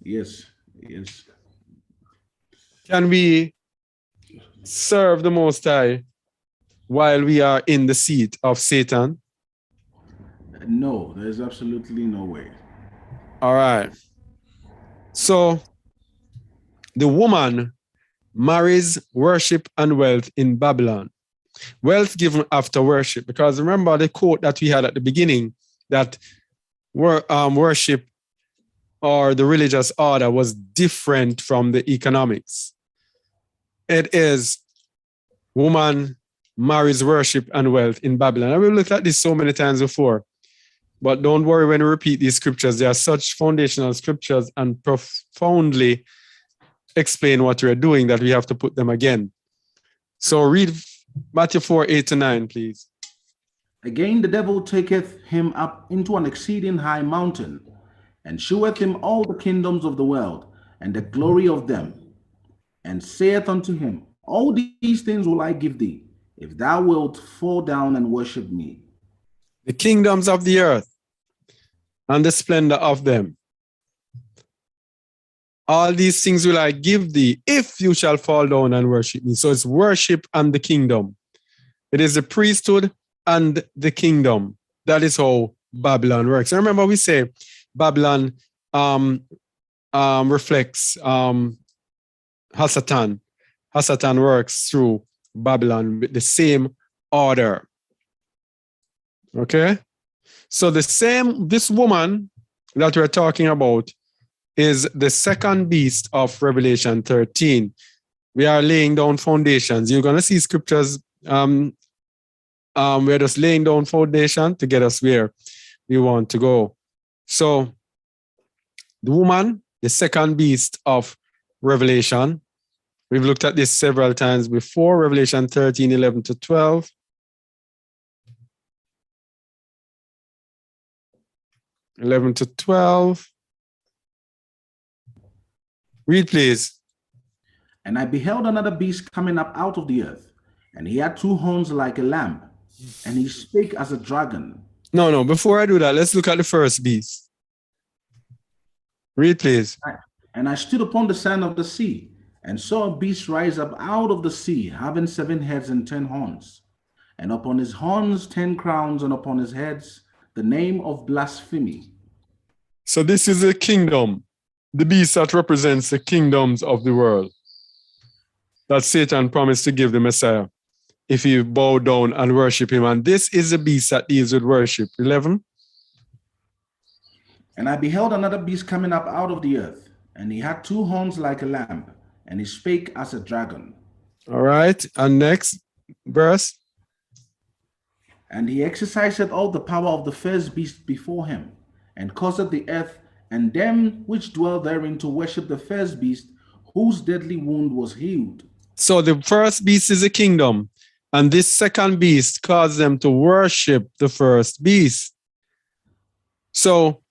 Yes.
Can we serve the Most High while we are in the seat of Satan?
No, there's absolutely no way.
All right. So the woman marries worship and wealth in Babylon. Wealth given after worship, because remember the quote that we had at the beginning that worship or the religious order was different from the economics. It is woman marries worship and wealth in Babylon. And we've looked at this so many times before, but don't worry when we repeat these scriptures. They are such foundational scriptures and profoundly explain what we're doing that we have to put them again. So read Matthew 4:8-9, please.
Again, the devil taketh him up into an exceeding high mountain, and sheweth him all the kingdoms of the world, and the glory of them, and saith unto him, all these things will I give thee, if thou wilt fall down and worship me.
The kingdoms of the earth and the splendor of them. All these things will I give thee, if you shall fall down and worship me. So it's worship and the kingdom. It is the priesthood and the kingdom. That is how Babylon works. And remember, we say Babylon reflects Hasatan. Hasatan works through Babylon with the same order. Okay? So this woman that we're talking about is the second beast of Revelation 13. We are laying down foundations. You're going to see scriptures. We're just laying down foundation to get us where we want to go. So the woman, the second beast of Revelation, we've looked at this several times before. Revelation 13:11-12. Read, please.
And I beheld another beast coming up out of the earth, and he had 2 horns like a lamb, and he spake as a dragon.
No, before I do that, let's look at the first beast. Read, please.
And I stood upon the sand of the sea, and saw a beast rise up out of the sea, having 7 heads and 10 horns, and upon his horns 10 crowns, and upon his heads the name of blasphemy.
So this is a kingdom, the beast that represents the kingdoms of the world that Satan promised to give the Messiah if you bow down and worship him. And this is the beast that deals with worship. 11.
And I beheld another beast coming up out of the earth, and he had 2 horns like a lamb, and he spake as a dragon.
All right. And next verse.
And he exercised all the power of the first beast before him, and caused the earth and them which dwell therein to worship the first beast, whose deadly wound was healed.
So the first beast is a kingdom, and this second beast caused them to worship the first beast. So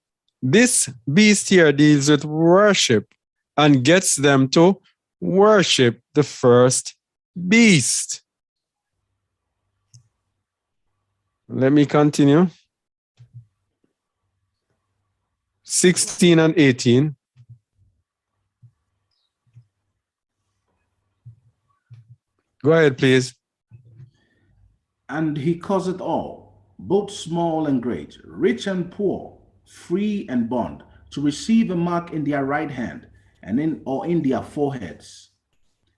this beast here deals with worship and gets them to worship the first beast. Let me continue. 16 and 18. Go ahead, please.
And he caused all, both small and great, rich and poor, free and bond, to receive a mark in their right hand and in their foreheads,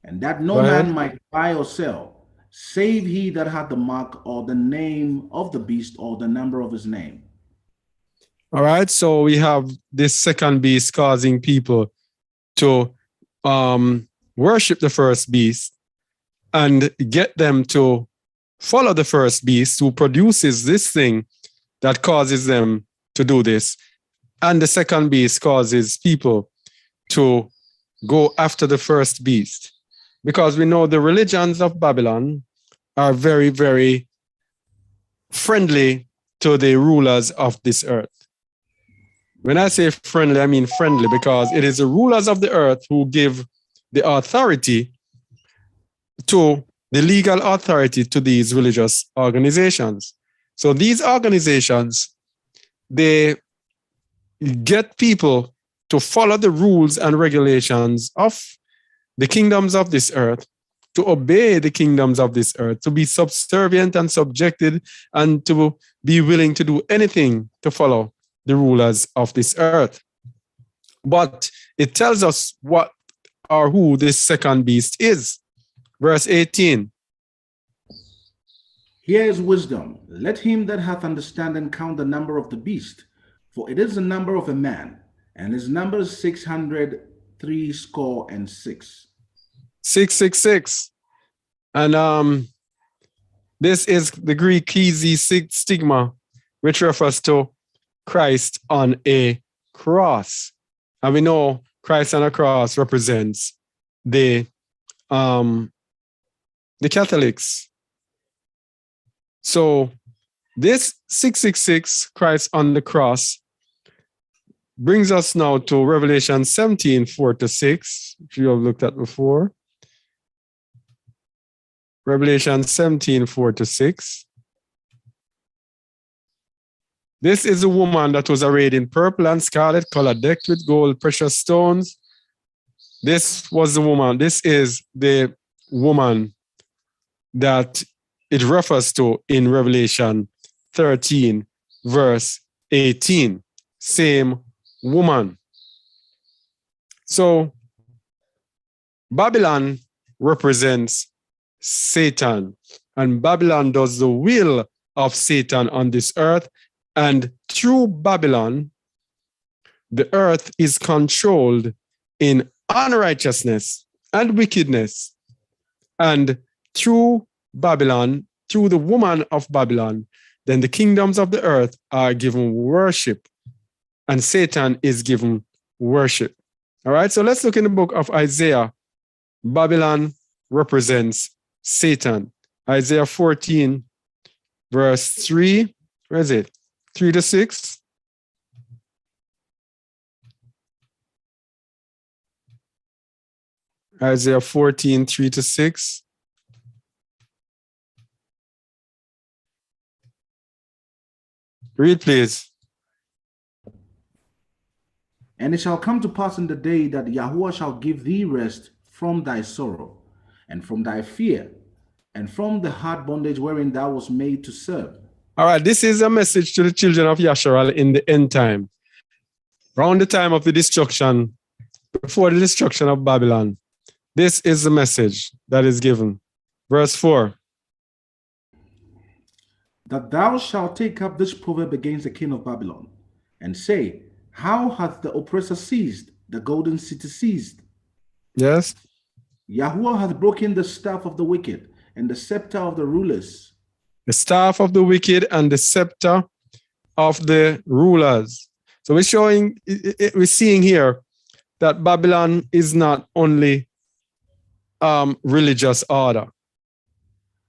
and that no man might buy or sell, save he that had the mark or the name of the beast or the number of his name.
All right, so we have this second beast causing people to worship the first beast and get them to follow the first beast who produces this thing that causes them to do this. And the second beast causes people to go after the first beast. Because we know the religions of Babylon are very, very friendly to the rulers of this earth. When I say friendly, I mean friendly because it is the rulers of the earth who give the authority to the legal authority to these religious organizations. So these organizations, they get people to follow the rules and regulations of the kingdoms of this earth, to obey the kingdoms of this earth, to be subservient and subjected, and to be willing to do anything to follow the rulers of this earth. But it tells us what or who this second beast is. Verse 18.
Here is wisdom. Let him that hath understanding count the number of the beast, for it is the number of a man, and his number is 666.
666. And this is the Greek stigma, which refers to Christ on a cross. And we know Christ on a cross represents the Catholics. So this 666, Christ on the cross, brings us now to Revelation 17, 4-6, which you have looked at before. Revelation 17, 4-6. This is a woman that was arrayed in purple and scarlet color, decked with gold, precious stones. This was the woman. This is the woman that it refers to in Revelation 13, verse 18. Same woman. So Babylon represents Satan, and Babylon does the will of Satan on this earth. And through Babylon, the earth is controlled in unrighteousness and wickedness. And through Babylon, through the woman of Babylon, then the kingdoms of the earth are given worship, and Satan is given worship. All right, so let's look in the book of Isaiah. Babylon represents Satan. Isaiah 14, verse 3. Where is it? 3-6. Isaiah 14, 3-6. Read, please.
And it shall come to pass in the day that Yahuwah shall give thee rest from thy sorrow, and from thy fear, and from the hard bondage wherein thou wast made to serve.
All right, this is a message to the children of Yasharal in the end time. Around the time of the destruction, before the destruction of Babylon, this is the message that is given. Verse 4.
that thou shalt take up this proverb against the king of Babylon, and say, how hath the oppressor seized, the golden city seized?
Yes.
Yahuwah hath broken the staff of the wicked, and the scepter of the rulers.
The staff of the wicked and the scepter of the rulers. So we're seeing here that Babylon is not only religious order.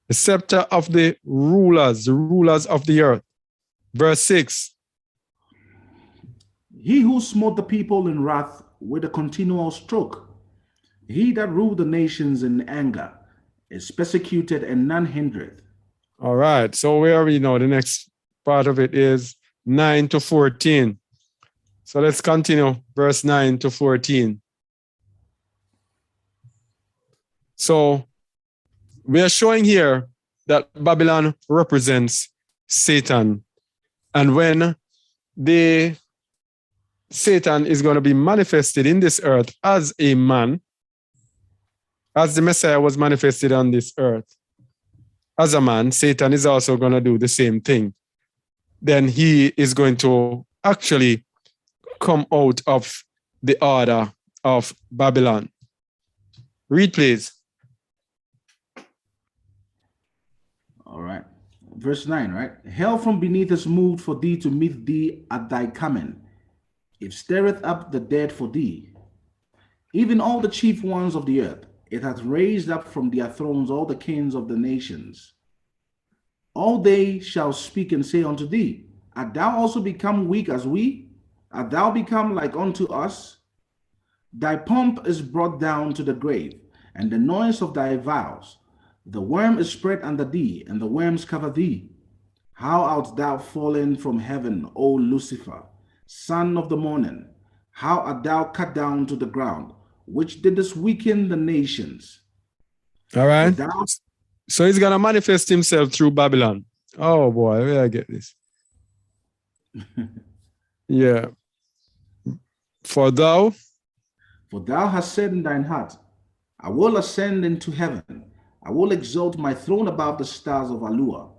The scepter of the rulers of the earth. Verse 6.
He who smote the people in wrath with a continual stroke, he that ruled the nations in anger, is persecuted and none hindereth.
All right. So where are we now? The next part of it is 9 to 14. So let's continue. Verse 9 to 14. So we are showing here that Babylon represents Satan. And when the Satan is going to be manifested in this earth as a man, as the Messiah was manifested on this earth as a man, Satan is also going to do the same thing. Then he is going to actually come out of the order of Babylon. Read, please.
All right. Verse 9, right? Hell from beneath is moved for thee to meet thee at thy coming. It stirreth up the dead for thee. Even all the chief ones of the earth, it hath raised up from their thrones all the kings of the nations. All they shall speak and say unto thee, art thou also become weak as we? Art thou become like unto us? Thy pomp is brought down to the grave, and the noise of thy vows. The worm is spread under thee, and the worms cover thee. How art thou fallen from heaven, O Lucifer, son of the morning? How art thou cut down to the ground, which didst weaken the nations?
All right. So he's going to manifest himself through Babylon. Oh boy, where I get this? Yeah. For thou
hast said in thine heart, I will ascend into heaven. I will exalt my throne above the stars of Alua.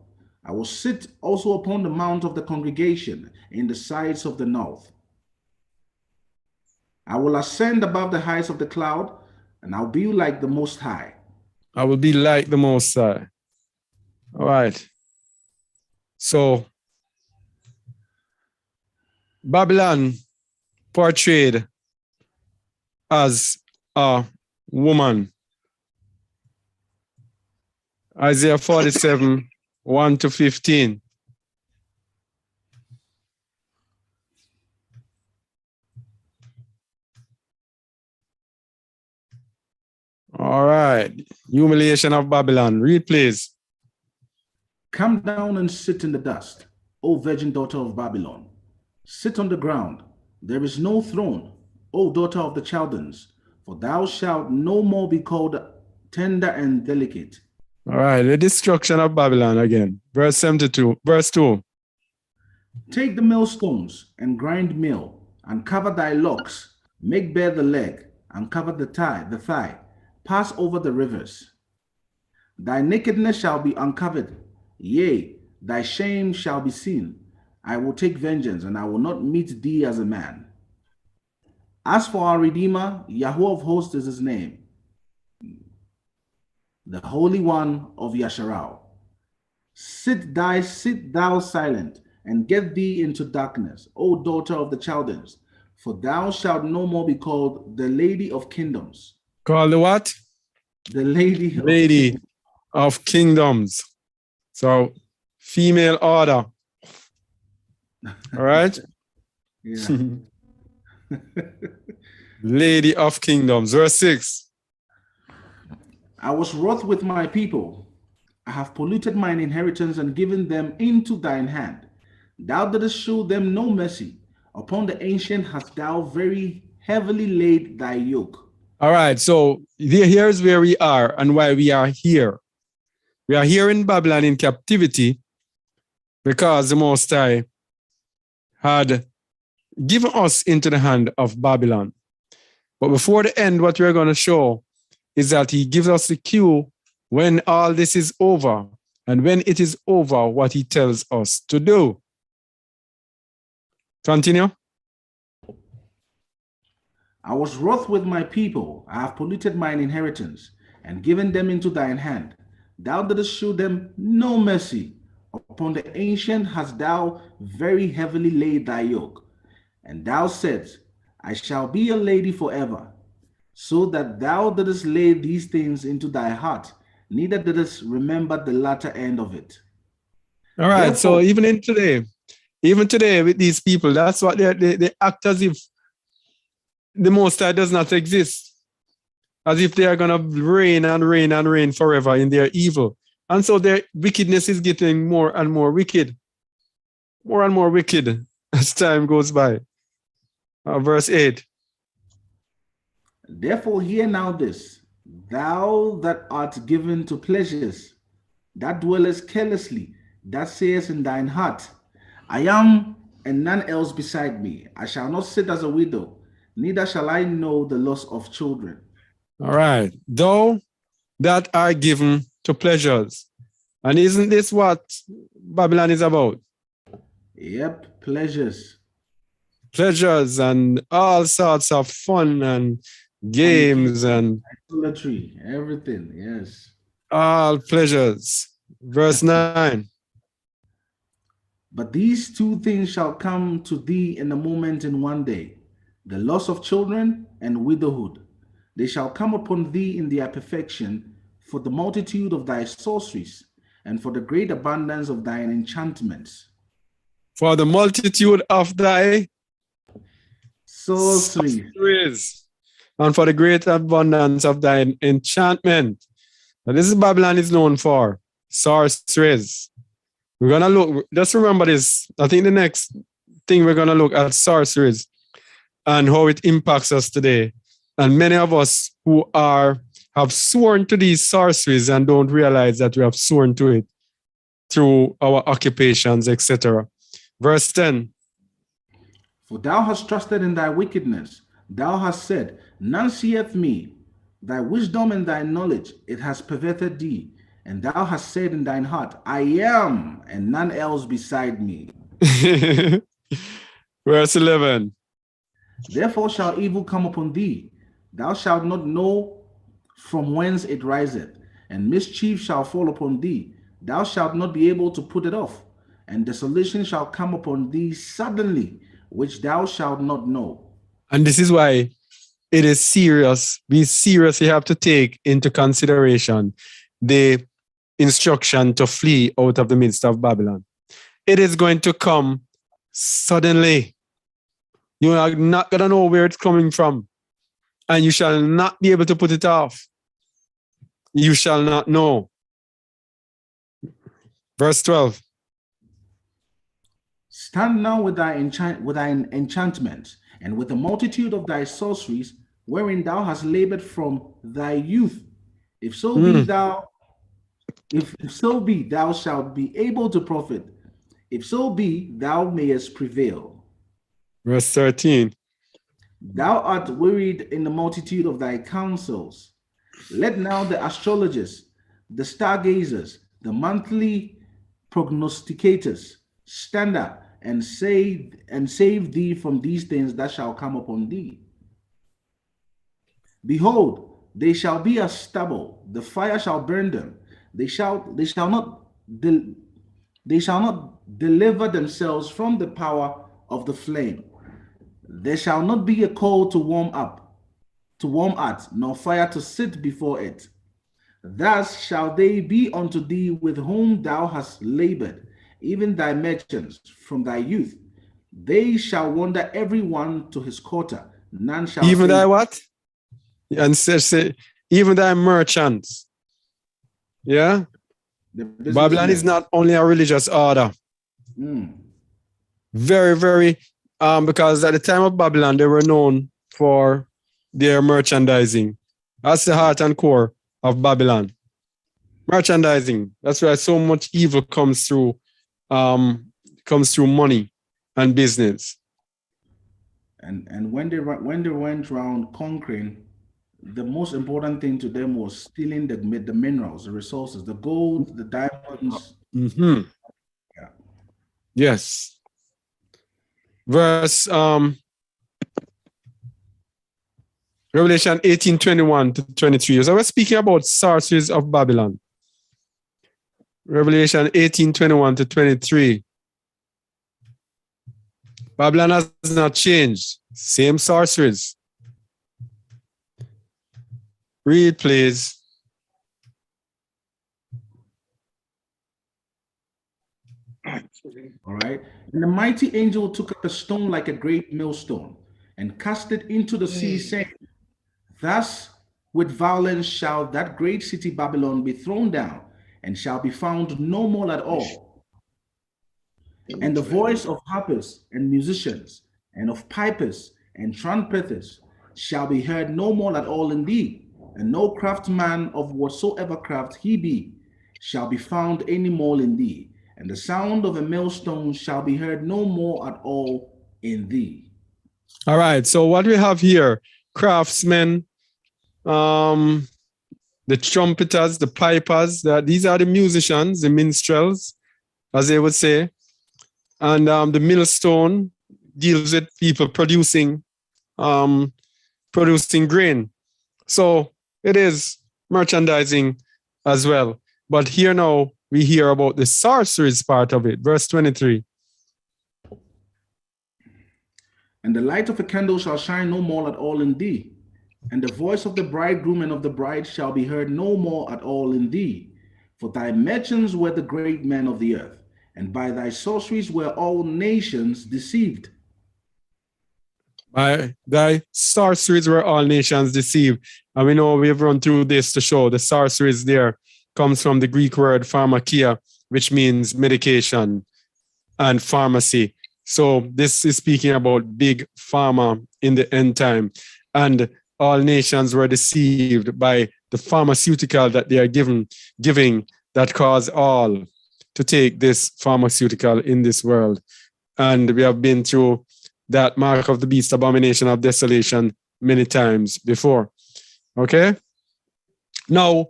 I will sit also upon the mount of the congregation in the sides of the north. I will ascend above the heights of the cloud, and I'll be like the Most High.
I will be like the Most High. All right. So, Babylon portrayed as a woman. Isaiah 47, 1 to 15. All right. Humiliation of Babylon. Read, please.
Come down and sit in the dust, O virgin daughter of Babylon. Sit on the ground. There is no throne, O daughter of the Chaldeans, for thou shalt no more be called tender and delicate.
All right. The destruction of Babylon again. Verse 72. Verse 2.
Take the millstones and grind meal, and cover thy locks. Make bare the leg, and cover the thigh. Pass over the rivers. Thy nakedness shall be uncovered, yea, thy shame shall be seen. I will take vengeance, and I will not meet thee as a man. As for our Redeemer, Yahuwah of hosts is his name, the Holy One of Yasharal. Sit thou silent, and get thee into darkness, O daughter of the Chaldeans, for thou shalt no more be called the Lady of Kingdoms.
Called the what?
The Lady
of Kingdoms. So, female order. All right?
Yeah.
Lady of Kingdoms. Verse 6.
I was wroth with my people. I have polluted mine inheritance and given them into thine hand. Thou didst show them no mercy. Upon the ancient hast thou very heavily laid thy yoke.
All right, so here's where we are and why we are here. We are here in Babylon in captivity because the Most High had given us into the hand of Babylon. But before the end, what we're going to show is that he gives us the cue when all this is over, and when it is over, what he tells us to do. Continue.
I was wroth with my people. I have polluted mine inheritance and given them into thine hand. Thou didst shew them no mercy. Upon the ancient hast thou very heavily laid thy yoke. And thou saidst, I shall be a lady forever. So that thou didst lay these things into thy heart, neither didst remember the latter end of it.
All right.
Therefore,
So even today with these people, that's what they act as if the Most High does not exist, as if they are going to reign and reign and reign forever in their evil. And so their wickedness is getting more and more wicked as time goes by. Verse 8.
Therefore, hear now this, thou that art given to pleasures, that dwellest carelessly, that sayest in thine heart, I am and none else beside me. I shall not sit as a widow, neither shall I know the loss of children.
All right. Thou that are given to pleasures. And isn't this what Babylon is about?
Yep, pleasures.
Pleasures and all sorts of fun and games and
Idolatry, everything, yes.
all pleasures. Verse 9.
But these two things shall come to thee in a moment in one day, the loss of children and widowhood. They shall come upon thee in their perfection, for the multitude of thy sorceries, and for the great abundance of thine enchantments.
For the multitude of thy
sorceries,
and for the great abundance of thine enchantment. Now, this is Babylon is known for sorceries. We're going to look, just remember this. I think the next thing we're going to look at sorceries and how it impacts us today. And many of us who have sworn to these sorceries and don't realize that we have sworn to it through our occupations, etc. Verse 10.
For thou hast trusted in thy wickedness. Thou hast said, none seeth me. Thy wisdom and thy knowledge, it has perverted thee. And thou hast said in thine heart, I am, and none else beside me.
Verse 11.
Therefore shall evil come upon thee. Thou shalt not know from whence it riseth, and mischief shall fall upon thee. Thou shalt not be able to put it off, and desolation shall come upon thee suddenly, which thou shalt not know.
And this is why it is serious. We seriously have to take into consideration the instruction to flee out of the midst of Babylon. It is going to come suddenly. You are not going to know where it's coming from, and you shall not be able to put it off. You shall not know. Verse 12.
Stand now with thine enchantments, and with the multitude of thy sorceries, wherein thou hast labored from thy youth. If so be, thou shalt be able to profit. If so be, thou mayest prevail.
Verse 13.
Thou art wearied in the multitude of thy counsels. Let now the astrologers, the stargazers, the monthly prognosticators stand up and save thee from these things that shall come upon thee. Behold, they shall be as stubble, the fire shall burn them. They shall not deliver themselves from the power of the flame. There shall not be a coal to warm at, nor fire to sit before it. Thus shall they be unto thee with whom thou hast labored, even thy merchants from thy youth. They shall wander every one to his quarter. None shall
even
say,
thy what? And say, even thy merchants. Yeah? Babylon is not only a religious order. Very, very, because at the time of Babylon, they were known for their merchandising. That's the heart and core of Babylon. Merchandising. That's why so much evil comes through money and business.
And when they went around conquering, the most important thing to them was stealing the minerals, the resources, the gold, the diamonds.
Mm-hmm.
Yeah.
Yes. Verse Revelation 18:21 to 23. So we're speaking about sorceries of Babylon. Revelation 18:21 to 23. Babylon has not changed. Same sorceries. Read, please.
All right. And the mighty angel took up a stone like a great millstone and cast it into the sea, saying, thus with violence shall that great city Babylon be thrown down, and shall be found no more at all. And the voice of harpers and musicians, and of pipers and trumpeters shall be heard no more at all in thee, and no craftsman of whatsoever craft he be shall be found any more in thee, and the sound of a millstone shall be heard no more at all in thee.
All right. So what we have here, craftsmen, the trumpeters, the pipers, these are the musicians, the minstrels, as they would say. And the millstone deals with people producing grain. So it is merchandising as well. But here now we hear about the sorceries part of it. Verse 23.
And the light of a candle shall shine no more at all in thee, and the voice of the bridegroom and of the bride shall be heard no more at all in thee. For thy merchants were the great men of the earth, and by thy sorceries were all nations deceived.
By thy sorceries were all nations deceived. And we know we've run through this to show the sorceries there comes from the Greek word pharmakia, which means medication and pharmacy. So this is speaking about big pharma in the end time. And all nations were deceived by the pharmaceutical that they are giving that cause all to take this pharmaceutical in this world. And we have been through that mark of the beast, abomination of desolation, many times before. Okay? Now,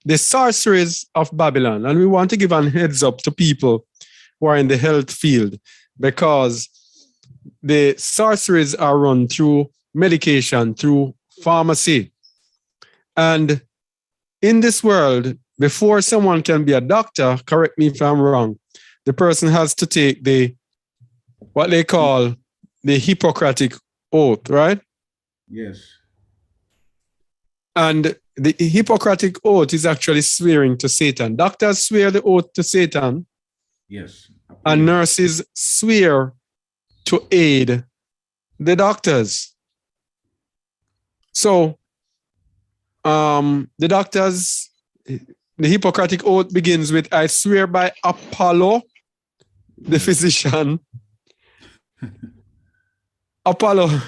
the sorceries of Babylon, and we want to give a heads up to people who are in the health field, because the sorceries are run through medication, through pharmacy. And in this world, before someone can be a doctor, correct me if I'm wrong, the person has to take what they call the Hippocratic Oath, right?
Yes.
And the Hippocratic Oath is actually swearing to Satan. Doctors swear the oath to Satan.
Yes.
And nurses swear to aid the doctors. So the doctors, the Hippocratic Oath begins with, I swear by Apollo, the physician. Apollo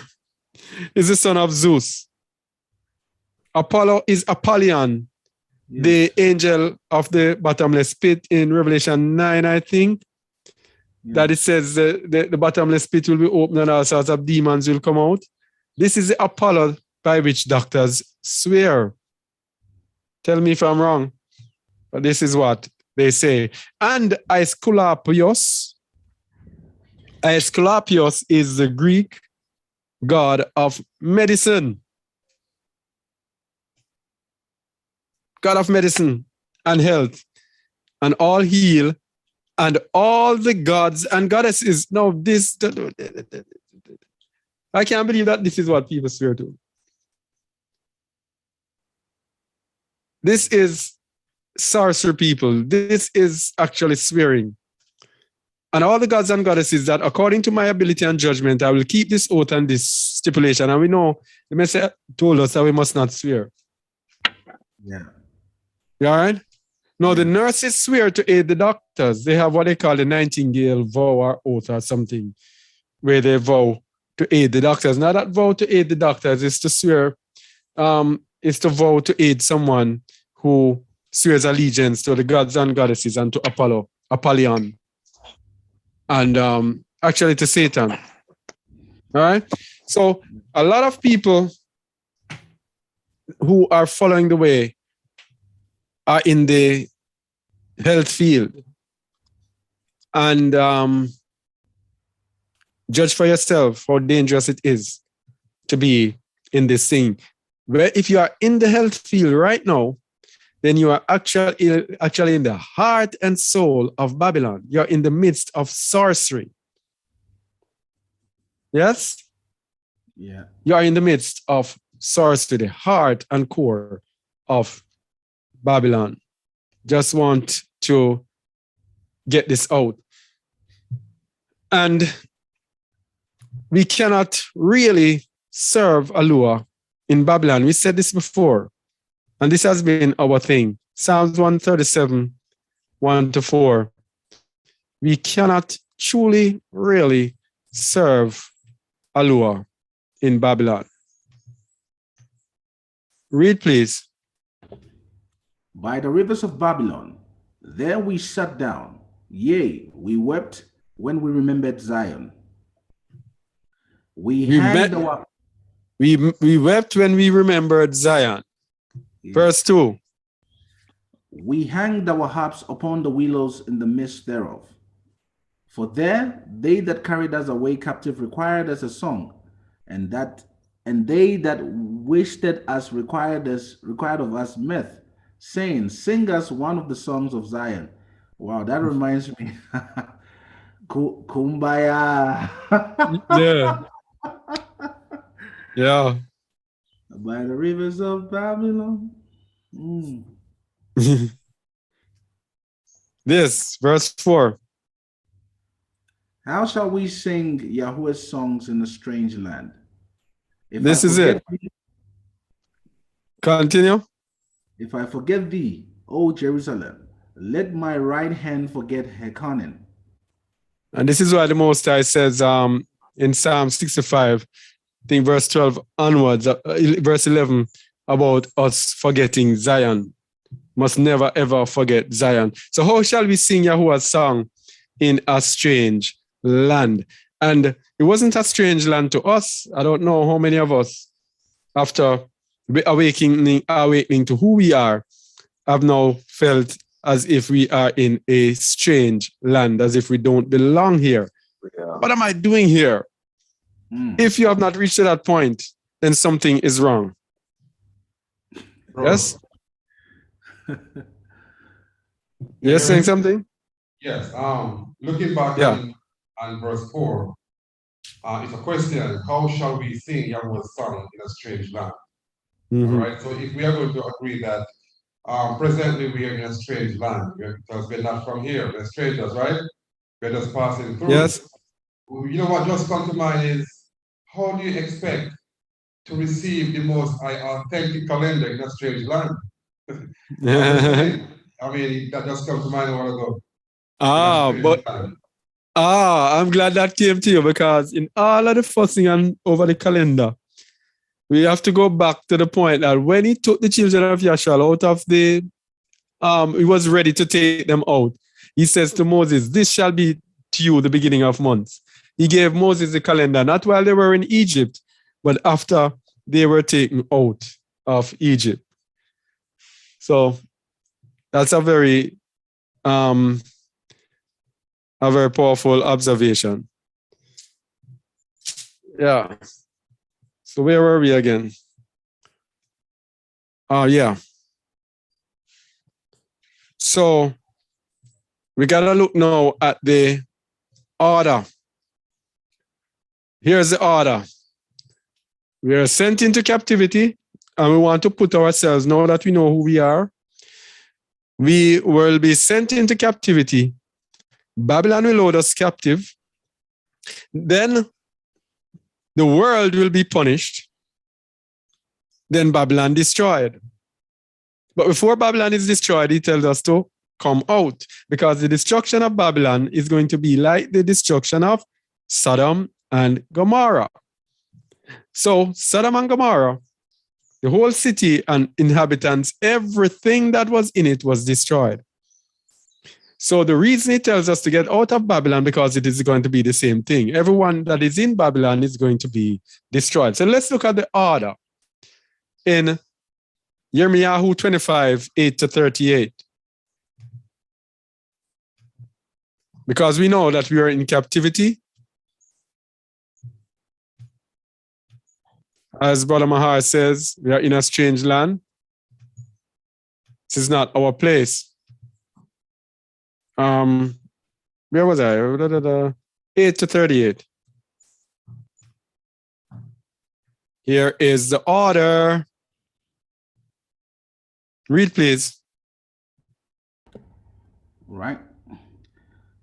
is the son of Zeus. Apollo is Apollyon, yes, the angel of the bottomless pit in Revelation 9, I think. Yes. That it says the bottomless pit will be opened and all sorts of demons will come out. This is the Apollo by which doctors swear. Tell me if I'm wrong, but this is what they say. And Aesculapius is the Greek god of medicine. God of medicine and health, and all heal, and all the gods and goddesses. Now, I can't believe that this is what people swear to. This is sorcerer people. This is actually swearing. And all the gods and goddesses that, according to my ability and judgment, I will keep this oath and this stipulation. And we know the Messiah told us that we must not swear.
Yeah.
You all right? No, the nurses swear to aid the doctors. They have what they call the Nightingale vow or oath or something, where they vow to aid the doctors. Now that vow to aid the doctors is to swear, is to vow to aid someone who swears allegiance to the gods and goddesses and to Apollyon, and actually to Satan. All right? So a lot of people, who are following the way are in the health field. And judge for yourself how dangerous it is to be in this thing. Where if you are in the health field right now, then you are actually in the heart and soul of Babylon. You're in the midst of sorcery. Yes?
Yeah.
You are in the midst of sorcery, the heart and core of Babylon. Just want to get this out. And we cannot really serve Alua in Babylon. We said this before, and this has been our thing. Psalms 137, 1-4. We cannot truly, really serve Alua in Babylon. Read, please.
By the rivers of Babylon, there we sat down. Yea, we wept when we remembered Zion. We
wept when we remembered Zion.
Yeah.
Verse 2.
We hanged our harps upon the willows in the midst thereof. For there they that carried us away captive required us a song, and they that wasted us required of us mirth, saying, sing us one of the songs of Zion. Wow, that reminds me. Kumbaya.
Yeah. Yeah.
By the rivers of Babylon.
This, verse 4.
How shall we sing Yahweh's songs in a strange land?
This is it. Continue.
If I forget thee, O Jerusalem, let my right hand forget Hekanim.
And this is why the Most High says in Psalm 65, I think verse 12 onwards, verse 11, about us forgetting Zion. Must never ever forget Zion. So how shall we sing Yahuwah's song in a strange land? And it wasn't a strange land to us. I don't know how many of us, after awakening to who we are, have now felt as if we are in a strange land, as if we don't belong here. Yeah. What am I doing here? If you have not reached to that point, then something is wrong. Yes? You're saying something?
Yes. Looking back on verse 4, it's a question: how shall we sing Yahweh's song in a strange land?
Mm-hmm.
All right. So if we are going to agree that presently we are in a strange land, because we're not from here, we're strangers, right? We're just passing through.
Yes.
You know what just come to mind is, how do you expect to receive the most authentic calendar in a strange land? I mean, that just comes to mind a while ago.
I'm glad that came to you, because in all of the fussing and over the calendar, we have to go back to the point that when he took the children of Yashal out of the, he was ready to take them out. He says to Moses, this shall be to you the beginning of months. He gave Moses the calendar, not while they were in Egypt, but after they were taken out of Egypt. So that's a very powerful observation. Yeah. So where were we again? Oh, yeah. So we got to look now at the order. Here's the order. We are sent into captivity, and we want to put ourselves, now that we know who we are, we will be sent into captivity. Babylon will hold us captive. Then the world will be punished. Then Babylon destroyed. But before Babylon is destroyed, he tells us to come out, because the destruction of Babylon is going to be like the destruction of Sodom and Gomorrah. So Sodom and Gomorrah, the whole city and inhabitants, everything that was in it was destroyed. So the reason he tells us to get out of Babylon, because it is going to be the same thing. Everyone that is in Babylon is going to be destroyed. So let's look at the order in Yirmiyahu 25, 8 to 38. Because we know that we are in captivity. As Brother Mahar says, we are in a strange land. This is not our place. Where was I? 8 to 38. Here is the order. Read, please.
Right.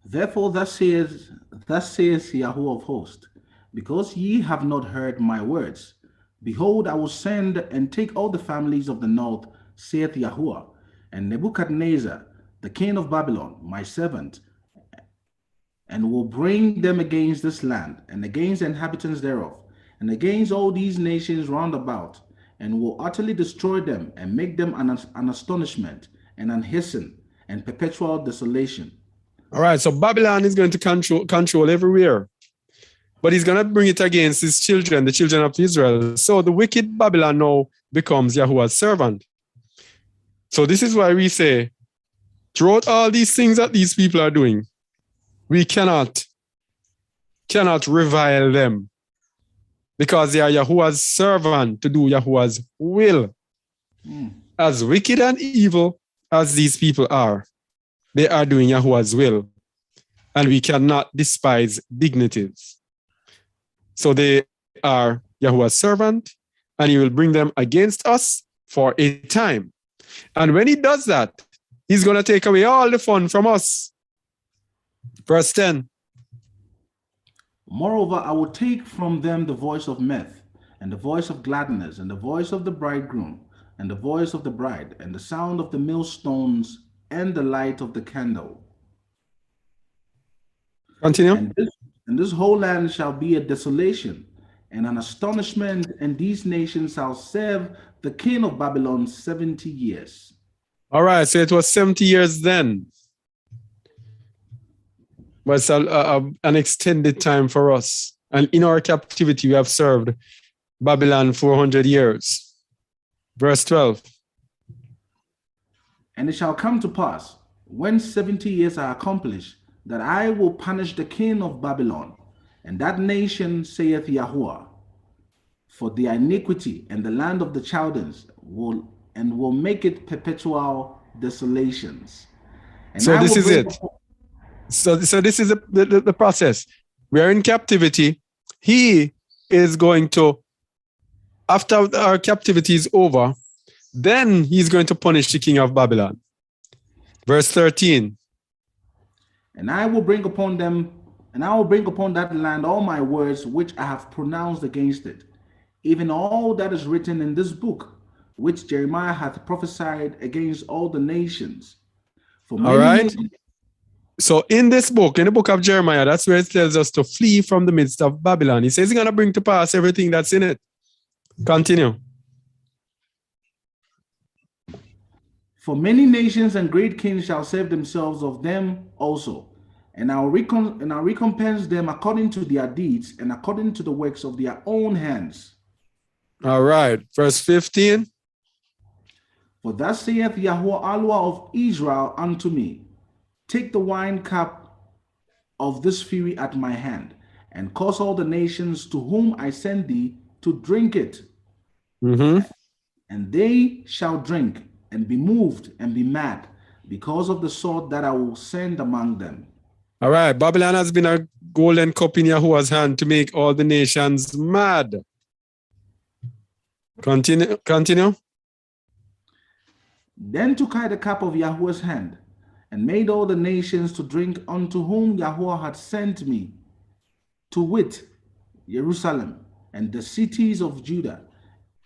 Therefore, thus says Yahweh of hosts, because ye have not heard my words, behold, I will send and take all the families of the north, saith Yahweh, and Nebuchadnezzar, the king of Babylon, my servant, and will bring them against this land, and against the inhabitants thereof, and against all these nations round about, and will utterly destroy them, and make them an astonishment, and an hasten, and perpetual desolation.
All right, so Babylon is going to control everywhere. But he's going to bring it against his children, the children of Israel. So the wicked Babylon now becomes Yahuwah's servant. So this is why we say, throughout all these things that these people are doing, we cannot revile them, because they are Yahuwah's servant to do Yahuwah's will. As wicked and evil as these people are, they are doing Yahuwah's will, and we cannot despise dignities. So they are Yahuwah's servant, and he will bring them against us for a time. And when he does that, he's going to take away all the fun from us. Verse 10.
Moreover, I will take from them the voice of mirth, and the voice of gladness, and the voice of the bridegroom, and the voice of the bride, and the sound of the millstones, and the light of the candle.
Continue.
And this whole land shall be a desolation and an astonishment, and these nations shall serve the king of Babylon 70 years.
All right, so it was 70 years then. But it's an extended time for us. And in our captivity, we have served Babylon 400 years. Verse 12.
And it shall come to pass, when 70 years are accomplished, that I will punish the king of Babylon, and that nation, saith Yahuwah, for their iniquity, and the land of the Chaldeans will make it perpetual desolations. And
so this is it. So this is the process. We are in captivity. He is going to, after our captivity is over, then he's going to punish the king of Babylon. Verse 13.
And I will bring upon that land all my words which I have pronounced against it, even all that is written in this book, which Jeremiah hath prophesied against all the nations.
All right. So in this book, in the book of Jeremiah, that's where it tells us to flee from the midst of Babylon. He says he's going to bring to pass everything that's in it. Continue.
For many nations and great kings shall serve themselves of them also, and I'll recompense them according to their deeds and according to the works of their own hands.
All right. Verse 15.
For thus saith Yahuwah Allah of Israel unto me, take the wine cup of this fury at my hand, and cause all the nations to whom I send thee to drink it. And they shall drink and be moved and be mad because of the sword that I will send among them.
All right. Babylon has been a golden cup in Yahuwah's hand to make all the nations mad. Continue.
Then took I the cup of Yahuwah's hand, and made all the nations to drink unto whom Yahuwah had sent me, to wit, Jerusalem, and the cities of Judah,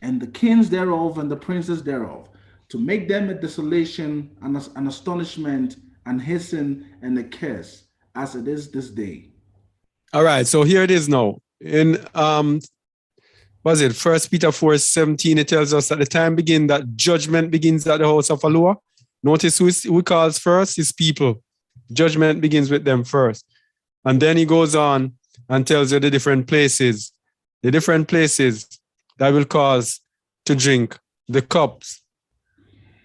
and the kings thereof, and the princes thereof, to make them a desolation, and an astonishment, and hasten, and a curse, as it is this day.
All right, so here it is now. In was it 1 Peter 4:17, it tells us that the time begins, that judgment begins at the house of Alua. Notice who he calls first, his people. Judgment begins with them first. And then he goes on and tells you the different places that will cause to drink the cups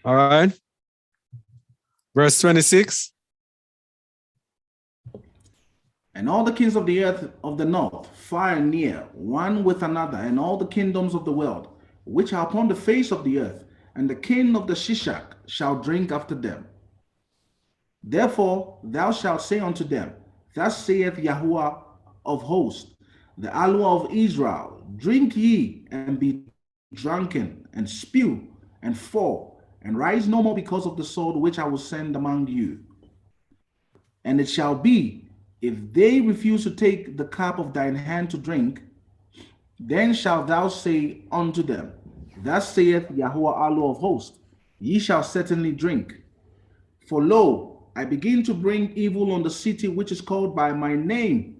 All right. Verse 26.
And all the kings of the earth of the north, far and near, one with another, and all the kingdoms of the world, which are upon the face of the earth, and the king of the Shishak shall drink after them. Therefore thou shalt say unto them, Thus saith Yahuwah of hosts, the Allah of Israel, drink ye and be drunken, and spew, and fall, and rise no more because of the sword which I will send among you. And it shall be, if they refuse to take the cup of thine hand to drink, then shalt thou say unto them, Thus saith Yahuwah Allah of hosts, ye shall certainly drink. For lo, I begin to bring evil on the city which is called by my name.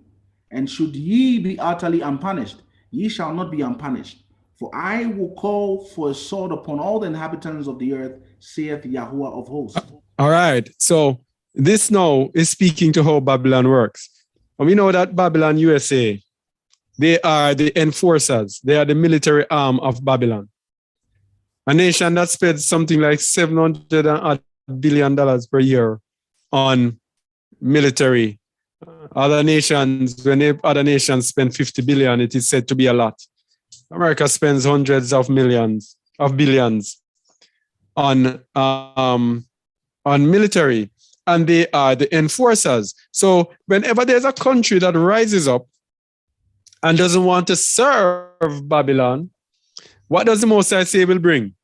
And should ye be utterly unpunished, ye shall not be unpunished. For I will call for a sword upon all the inhabitants of the earth, saith Yahuwah of hosts.
All right. So this now is speaking to how Babylon works. And we know that Babylon USA, they are the enforcers. They are the military arm of Babylon. A nation that spends something like $700 billion per year on military. Other nations, when other nations spend 50 billion, it is said to be a lot. America spends hundreds of millions of billions on military, and they are the enforcers. So whenever there's a country that rises up and doesn't want to serve Babylon, what does the Most High say will bring?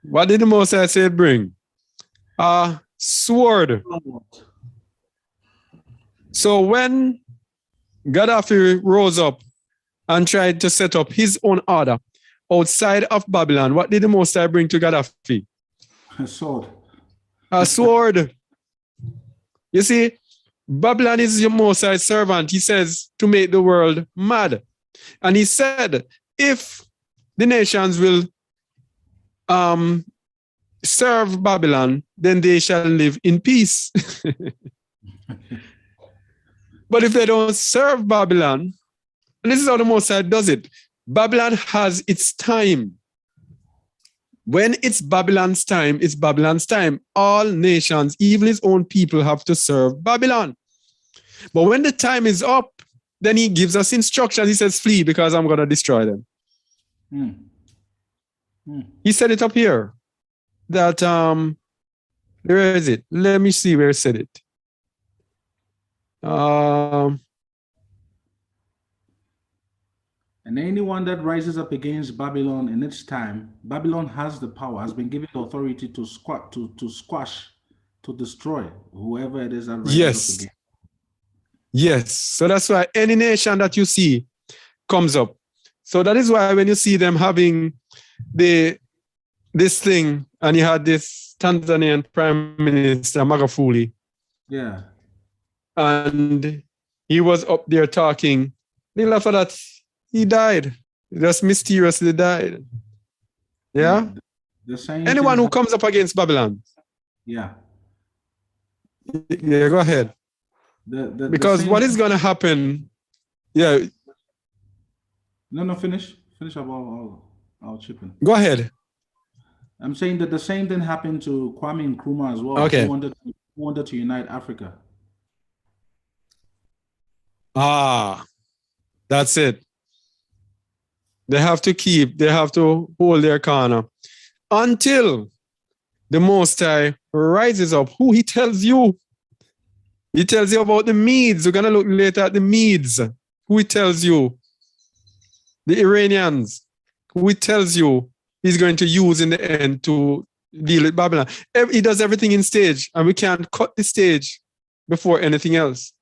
What did the Most High say bring? A sword. So when Gaddafi rose up and tried to set up his own order outside of Babylon, what did the Most High bring to Gaddafi?
A sword.
A sword. You see, Babylon is your Most High servant. He says to make the world mad. And he said, if the nations will serve Babylon, then they shall live in peace. But if they don't serve Babylon, and this is how the Most High does it, Babylon has its time. When it's Babylon's time, it's Babylon's time. All nations, even his own people, have to serve Babylon. But when the time is up, then he gives us instructions. He says, flee because I'm going to destroy them. He said it up here that, where is it? Let me see where he said it.
And anyone that rises up against Babylon in its time, Babylon has the power, has been given the authority to squash, to destroy whoever it is that rises up against.
Yes. So that's why any nation that you see comes up. So that is why when you see them having this thing, and you had this Tanzanian Prime Minister Magufuli.
Yeah.
And he was up there talking. Little after that, he died. He just mysteriously died. Yeah?
The same
anyone who comes up against Babylon.
Yeah.
Yeah, go ahead. Because what is going to happen? Yeah.
No, finish. Finish up. I'll chip in.
Go ahead.
I'm saying that the same thing happened to Kwame Nkrumah as well.
Okay.
Who wanted to unite Africa.
That's it. They have to hold their corner until the Most High rises up. Who he tells you? He tells you about the Medes. We're going to look later at the Medes. Who he tells you? The Iranians. Who he tells you he's going to use in the end to deal with Babylon. He does everything in stage, and we can't cut the stage before anything else.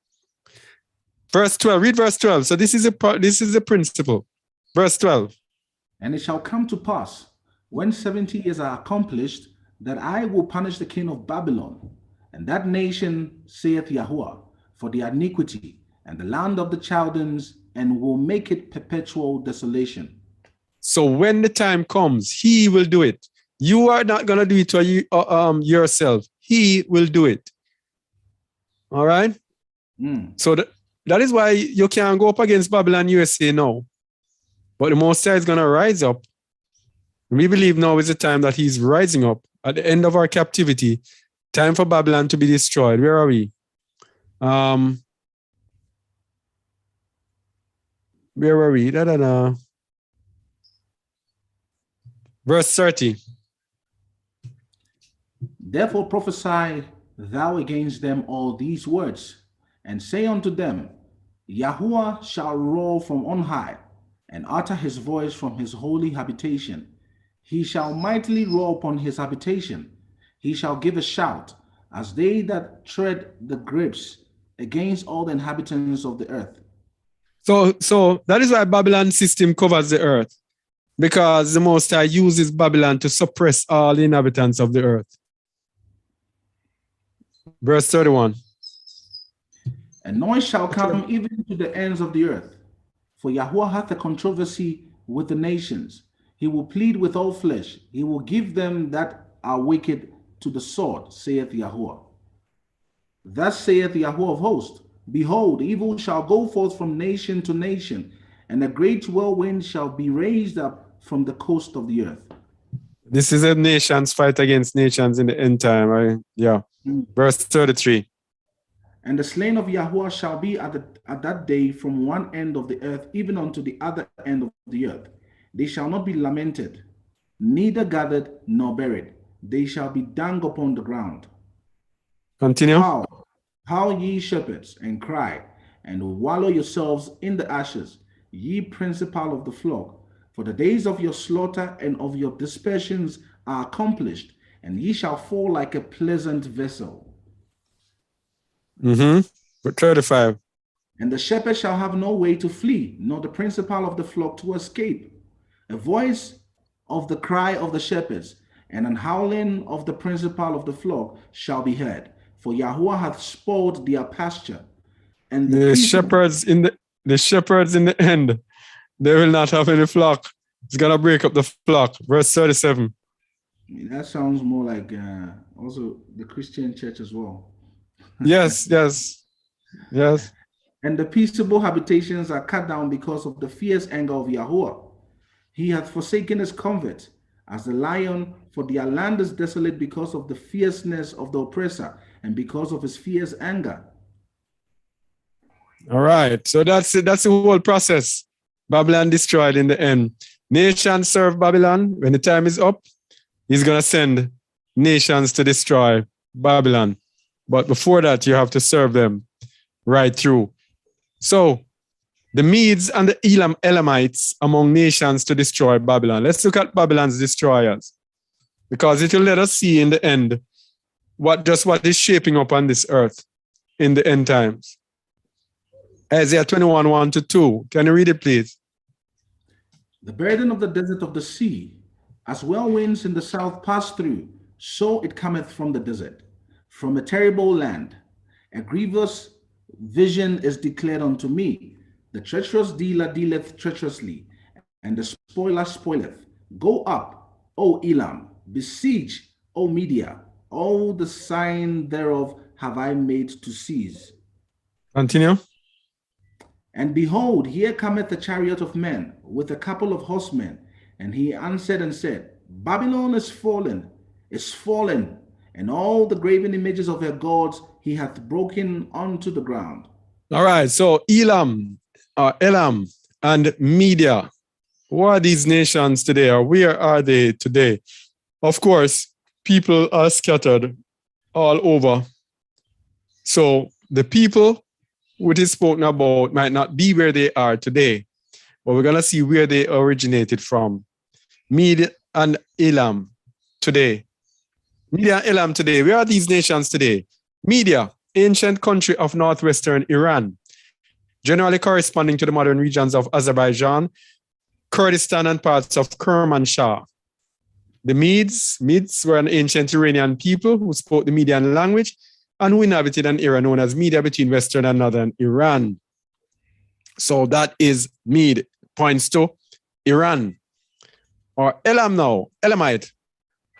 Verse 12, read verse 12. So this is a principle. Verse 12.
And it shall come to pass, when 70 years are accomplished, that I will punish the king of Babylon, and that nation, saith Yahuwah, for the iniquity, and the land of the Chaldeans, and will make it perpetual desolation.
So when the time comes, he will do it. You are not going to do it to yourself. He will do it. All right? So that is why you can't go up against Babylon USA now. But the Most High is going to rise up We believe now is the time that he's rising up at the end of our captivity. Time for Babylon to be destroyed. Where are we? Where were we? Verse 30.
Therefore prophesy thou against them all these words, and say unto them, Yahuwah shall roar from on high, and utter his voice from his holy habitation. He shall mightily roar upon his habitation. He shall give a shout, as they that tread the grapes, against all the inhabitants of the earth.
So that is why Babylon system covers the earth, because the Most High uses Babylon to suppress all the inhabitants of the earth. Verse 31.
And noise shall come even to the ends of the earth. For Yahuwah hath a controversy with the nations. He will plead with all flesh. He will give them that are wicked to the sword, saith Yahuwah. Thus saith Yahuwah of hosts, Behold, evil shall go forth from nation to nation, and a great whirlwind shall be raised up from the coast of the earth.
This is a nations fight against nations in the end time, right? Yeah. Verse 33.
And the slain of Yahuwah shall be at that day from one end of the earth even unto the other end of the earth. They shall not be lamented, neither gathered nor buried. They shall be dung upon the ground.
Continue.
Howl ye shepherds, and cry, and wallow yourselves in the ashes, ye principal of the flock. For the days of your slaughter and of your dispersions are accomplished, and ye shall fall like a pleasant vessel.
35.
And the shepherd shall have no way to flee, nor the principal of the flock to escape. A voice of the cry of the shepherds, and an howling of the principal of the flock shall be heard. For Yahuwah hath spoiled their pasture. And
the shepherds in the end, they will not have any flock. It's gonna break up the flock. Verse 37.
That sounds more like also the Christian church as well.
Yes.
And the peaceable habitations are cut down because of the fierce anger of Yahuwah. He hath forsaken his convert as the lion, for their land is desolate because of the fierceness of the oppressor and because of his fierce anger.
All right. So that's it. That's the whole process. Babylon destroyed in the end. Nations serve Babylon. When the time is up, he's going to send nations to destroy Babylon. But before that, you have to serve them right through. So the Medes and the Elamites among nations to destroy Babylon. Let's look at Babylon's destroyers, because it will let us see in the end what is shaping up on this earth in the end times. Isaiah 21, 1-2. Can you read it, please?
The burden of the desert of the sea, as well winds in the south pass through, so it cometh from the desert, from a terrible land. A grievous vision is declared unto me. The treacherous dealer dealeth treacherously, and the spoiler spoileth. Go up, O Elam, besiege, O Media. All the sign thereof have I made to cease.
Continue.
And behold, here cometh the chariot of men with a couple of horsemen. And he answered and said, Babylon is fallen, and all the graven images of her gods he hath broken unto the ground.
All right, so Elam, and Media. Who are these nations today, or where are they today? Of course, people are scattered all over. So the people which is spoken about might not be where they are today, but we're going to see where they originated from. Media and Elam today. Media and Elam today. Where are these nations today? Media, ancient country of northwestern Iran, generally corresponding to the modern regions of Azerbaijan, Kurdistan, and parts of Kermanshah. The Medes were an ancient Iranian people who spoke the Median language and who inhabited an area known as Media between western and northern Iran. So that is Mede, points to Iran. Or Elam now, Elamite,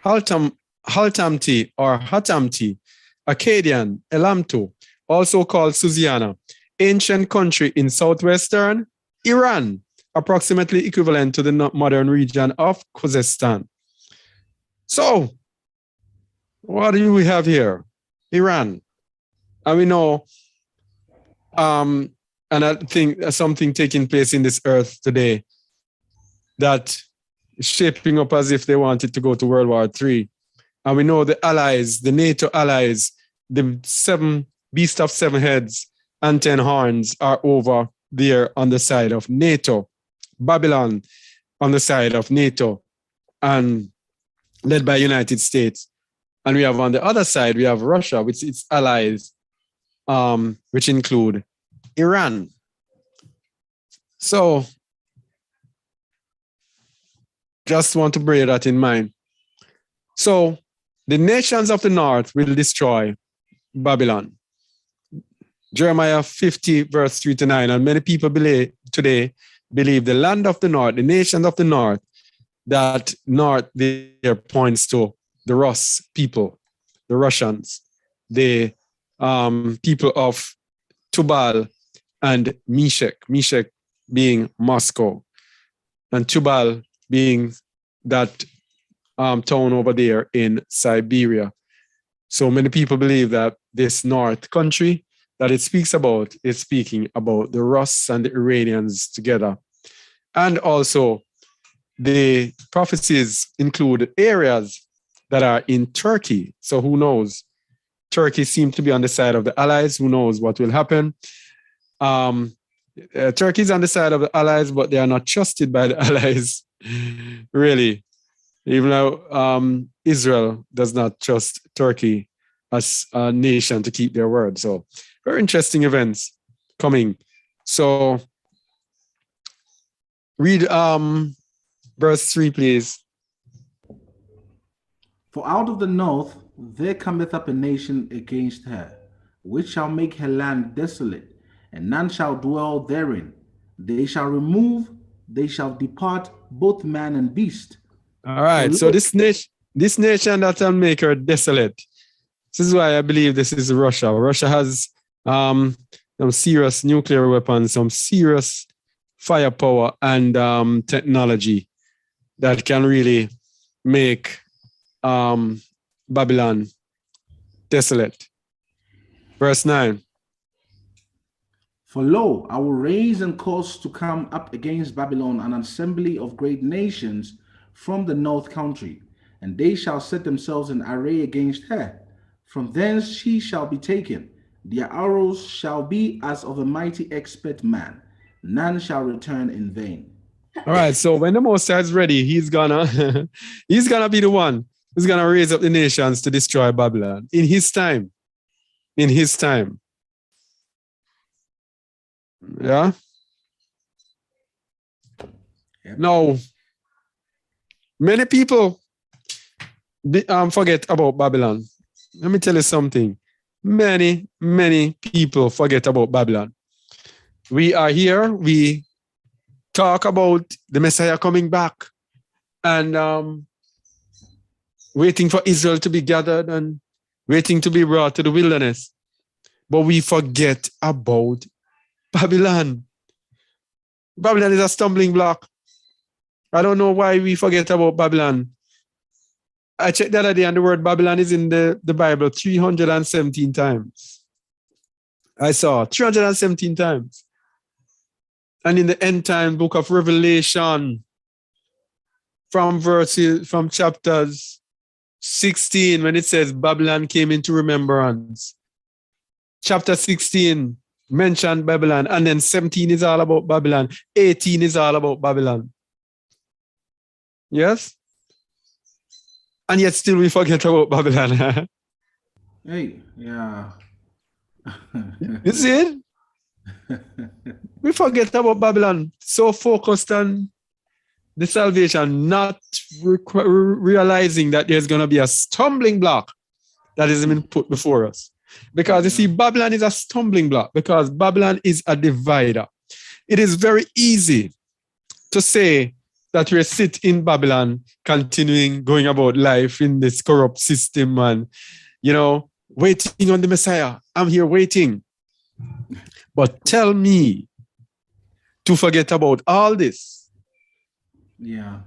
Haltamti or Hatamti, Akkadian, Elamtu, also called Susiana, ancient country in southwestern Iran, approximately equivalent to the modern region of Khuzestan. So, what do we have here? Iran. And we know, and I think something taking place in this earth today that is shaping up as if they wanted to go to World War III. And we know the allies, the NATO allies, the 7 beast of 7 heads and 10 horns are over there on the side of NATO. Babylon on the side of NATO and led by United States. And we have on the other side, we have Russia with its allies, which include Iran. So just want to bear that in mind. So the nations of the north will destroy Babylon. Jeremiah 50, verse 3 to 9. And many people believe the land of the north, the nations of the north, that north there points to the Rus people, the Russians, the people of Tubal and Meshech, Meshech being Moscow, and Tubal being that town over there in Siberia. So many people believe that this north country that it speaks about is speaking about the Rus and the Iranians together. And also the prophecies include areas that are in Turkey. So who knows? Turkey seems to be on the side of the Allies. Who knows what will happen? Turkey is on the side of the Allies, but they are not trusted by the Allies, really. Even though Israel does not trust Turkey as a nation to keep their word. So very interesting events coming. So read verse 3, please.
For out of the north there cometh up a nation against her, which shall make her land desolate, and none shall dwell therein. They shall remove, they shall depart, both man and beast.
All right, so this nation that will make her desolate. This is why I believe this is Russia. Russia has some serious nuclear weapons, some serious firepower and technology that can really make Babylon desolate. Verse 9.
For lo, I will raise and cause to come up against Babylon an assembly of great nations from the north country, and they shall set themselves in array against her. From thence she shall be taken. Their arrows shall be as of a mighty expert man. None shall return in vain.
All right, so when the Most High is ready, he's gonna be the one who's gonna raise up the nations to destroy Babylon in his time. In his time. Yeah.
Yep.
Now, many people forget about Babylon. Let me tell you something. Many people forget about Babylon. We are here. We talk about the Messiah coming back and waiting for Israel to be gathered and waiting to be brought to the wilderness. But we forget about Babylon. Babylon is a stumbling block. I don't know why we forget about Babylon. I checked the other day and the word Babylon is in the Bible 317 times. I saw 317 times. And in the end time book of Revelation, from chapters 16, when it says Babylon came into remembrance. Chapter 16 mentioned Babylon, and then 17 is all about Babylon. 18 is all about Babylon. Yes? And yet still we forget about Babylon.
Hey, yeah.
You see it? We forget about Babylon. So focused on the salvation, not realizing that there's going to be a stumbling block that has been put before us. Because you see, Babylon is a stumbling block because Babylon is a divider. It is very easy to say that we sit in Babylon, continuing going about life in this corrupt system and, waiting on the Messiah. I'm here waiting. But tell me, to forget about all this
Yeah.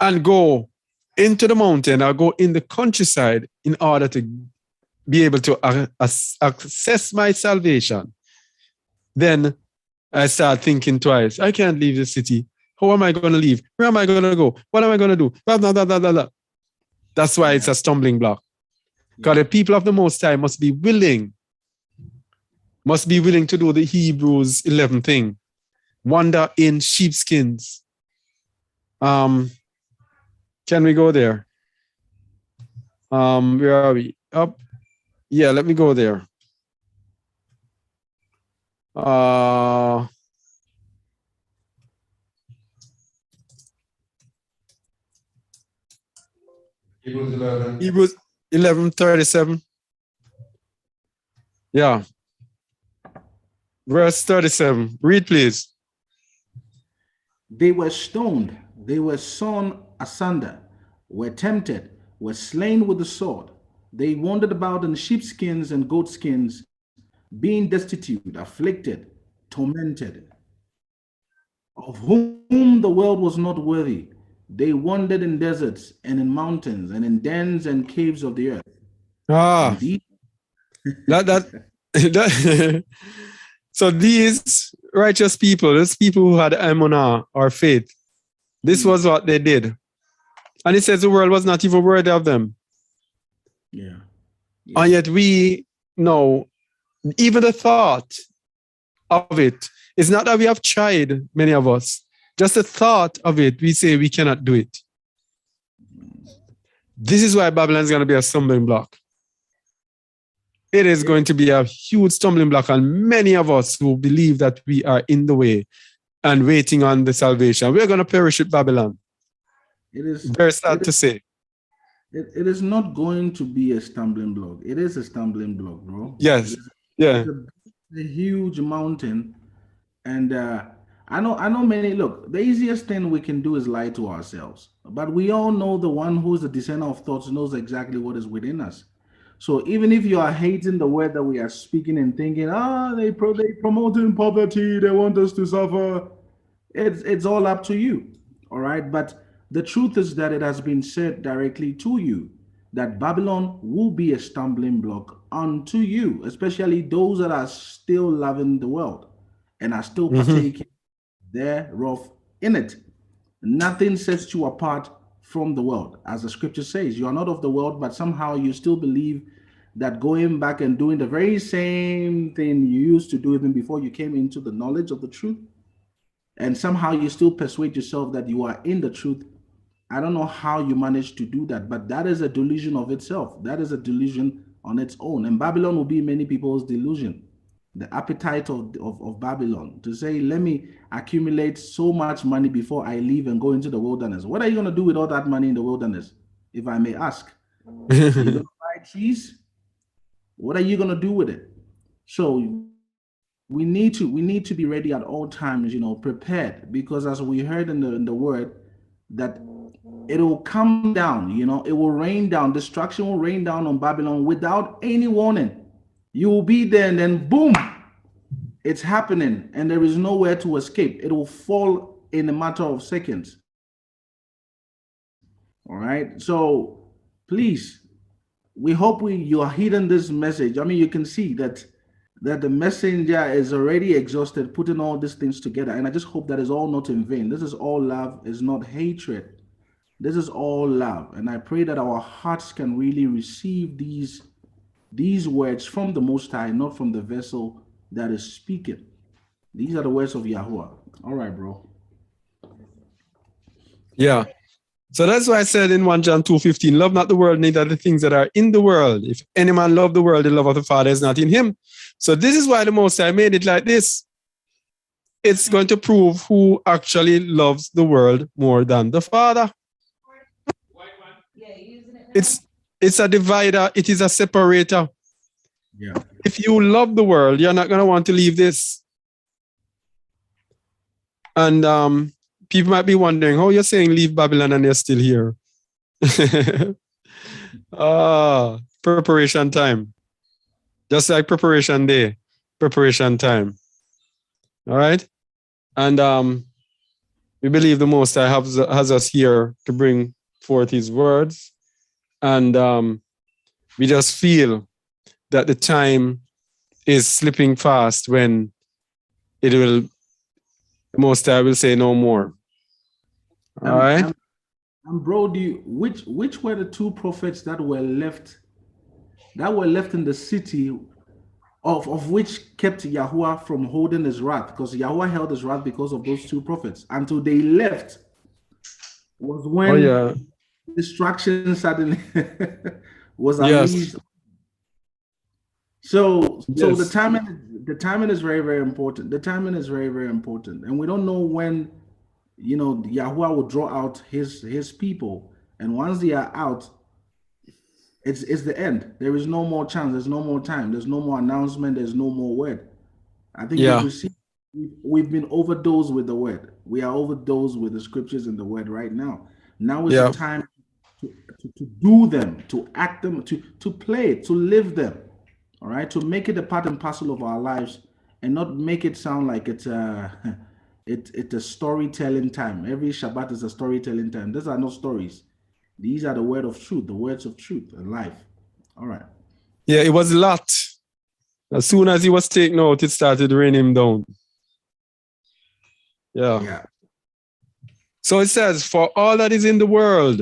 and go into the mountain or go in the countryside in order to be able to access my salvation, then I start thinking twice. I can't leave the city. How am I going to leave? Where am I going to go? What am I going to do? Blah, blah, blah, blah, blah, blah. That's why it's a stumbling block. Because the people of the Most High must be willing to do the Hebrews 11 thing. Wander in sheepskins. Can we go there? Where are we? Up. Yeah, let me go there.
Hebrews 11.
Hebrews 11:37. Yeah. Verse 37. Read, please.
They were stoned, they were sawn asunder, were tempted, were slain with the sword. They wandered about in sheepskins and goatskins, being destitute, afflicted, tormented, of whom the world was not worthy. They wandered in deserts and in mountains and in dens and caves of the earth.
Ah,
Indeed,
that so these righteous people, these people who had emunah or faith, this was what they did. And it says the world was not even worthy of them.
yeah.
And yet we know, even the thought of it, it's not that we have tried, many of us. Just the thought of it, we say we cannot do it. This is why Babylon is going to be a stumbling block. It is going to be a huge stumbling block on many of us who believe that we are in the way and waiting on the salvation. We're going to perish with Babylon.
It is
Very sad to say.
it is not going to be a stumbling block. It is a stumbling block, bro.
Yes. Yeah.
It's a huge mountain. And I know many. Look, the easiest thing we can do is lie to ourselves. But we all know the one who's the discerner of thoughts knows exactly what is within us. So even if you are hating the word that we are speaking and thinking, they promoting poverty, they want us to suffer, it's all up to you. All right. But the truth is that it has been said directly to you that Babylon will be a stumbling block unto you, especially those that are still loving the world and are still partaking thereof in it. Nothing sets you apart from the world. As the scripture says, you are not of the world, but somehow you still believe that going back and doing the very same thing you used to do even before you came into the knowledge of the truth, and somehow you still persuade yourself that you are in the truth. I don't know how you managed to do that, but that is a delusion of itself. That is a delusion on its own. And Babylon will be many people's delusion. The appetite of Babylon to say, let me accumulate so much money before I leave and go into the wilderness. What are you going to do with all that money in the wilderness, if I may ask? Are you going to buy trees? What are you going to do with it? So we need to be ready at all times, prepared, because as we heard in the word, that it will come down, it will rain down. Destruction will rain down on Babylon without any warning. You will be there and then boom, it's happening and there is nowhere to escape. It will fall in a matter of seconds. All right. So please, we hope you are heeding this message. I mean, you can see that the messenger is already exhausted putting all these things together. And I just hope that is all not in vain. This is all love, is not hatred. This is all love. And I pray that our hearts can really receive these words from the Most High, not from the vessel that is speaking. These are the words of Yahuwah. All right, bro.
Yeah. So that's why I said in 1 John 2:15, love not the world, neither the things that are in the world. If any man love the world, the love of the Father is not in him. So this is why the Most High made it like this. It's going to prove who actually loves the world more than the Father. It's a divider. It is a separator.
Yeah.
If you love the world, you're not going to want to leave this. And people might be wondering, how you're saying leave Babylon and you're still here. Preparation time. Just like preparation day, preparation time. All right? And we believe the Most High has us here to bring forth His words. And we just feel that the time is slipping fast when the Most High will say no more. All right?
And bro, which were the two prophets that were left in the city of which kept Yahuwah from holding his wrath? Because Yahuwah held his wrath because of those two prophets. Until they left was when destruction suddenly was unleashed.
Yes.
So the timing is very, very important. The timing is very, very important. And we don't know when, Yahuwah will draw out his people. And once they are out, it's the end. There is no more chance. There's no more time. There's no more announcement. There's no more word. I think we've been overdosed with the word. We are overdosed with the scriptures and the word right now. Now is the time to do them, to act them, to play, to live them. All right, to make it a part and parcel of our lives, and not make it sound like it's a storytelling time. Every Shabbat is a storytelling time. These are no stories. These are the words of truth and life. All right.
Yeah, it was a lot. As soon as he was taken out, it started raining him down. Yeah. So it says, for all that is in the world,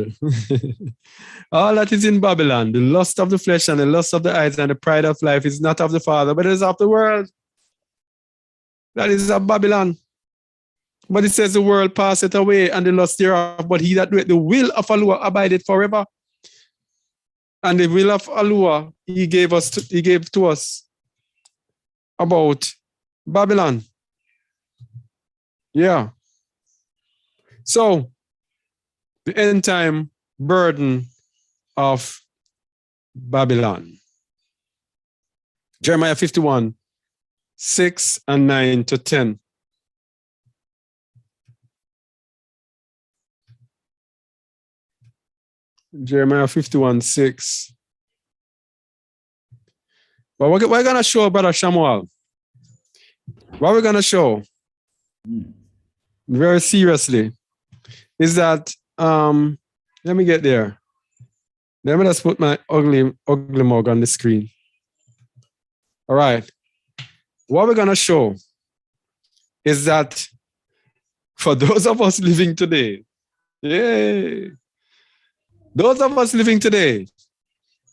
all that is in Babylon, the lust of the flesh and the lust of the eyes and the pride of life is not of the Father, but it is of the world. That is of Babylon. But it says the world passeth away and the lust thereof, but he that doeth the will of Allah abideth forever. And the will of Allah he gave to us about Babylon. Yeah. So the end time burden of Babylon. Jeremiah 51, 6 and 9 to 10. Jeremiah 51, 6. But we're going to show, Brother Shamuel. What we're going to show very seriously is that, let me get there. Let me just put my ugly mug on the screen. All right. What we're going to show is that for those of us living today, those of us living today,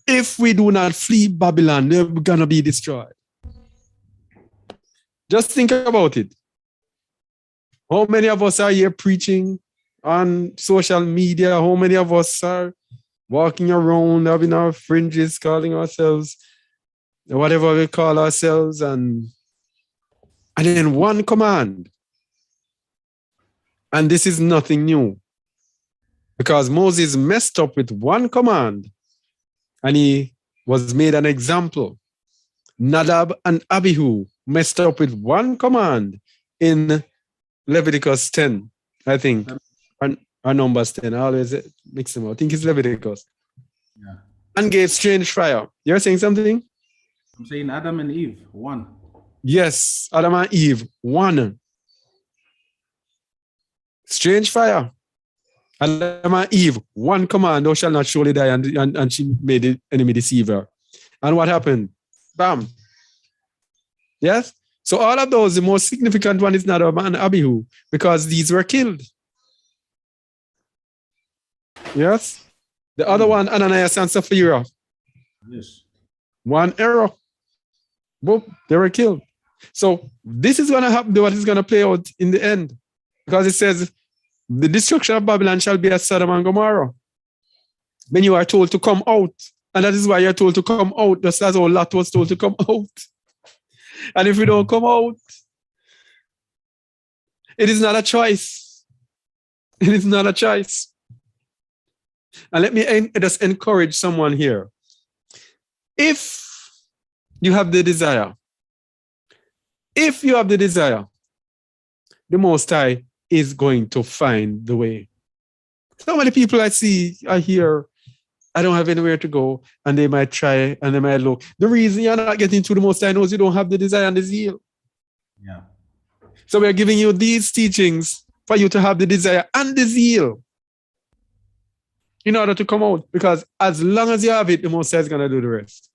if we do not flee Babylon, they're going to be destroyed. Just think about it. How many of us are here preaching on social media? How many of us are walking around, having our fringes, calling ourselves whatever we call ourselves, and then one command. And this is nothing new, because Moses messed up with one command and he was made an example. Nadab and Abihu messed up with one command in Leviticus 10, I think, or Numbers 10. I always mix them up. I think it's Leviticus.
Yeah.
And gave strange fire. You're saying something?
I'm saying Adam and Eve, one.
Yes, Adam and Eve, one. Strange fire. Adam and Eve, one command, thou shalt not surely die, and she made the enemy deceive her. And what happened? Bam. Yes? So all of those, the most significant one is Nadab and Abihu, because these were killed. Yes? The other one, Ananias and Sapphira.
Yes.
One error. Boom, they were killed. So this is going to happen, what is going to play out in the end. Because it says, the destruction of Babylon shall be as Sodom and Gomorrah. Then you are told to come out. And that is why you're told to come out, just as how Lot was told to come out. And if we don't come out, it is not a choice. It is not a choice. And let me just encourage someone here. If you have the desire, the Most High is going to find the way. So many people I hear, I don't have anywhere to go, and they might try and they might look. The reason you're not getting to the Most High knows you don't have the desire and the zeal.
Yeah.
So we are giving you these teachings for you to have the desire and the zeal in order to come out. Because as long as you have it, the Most High is going to do the rest.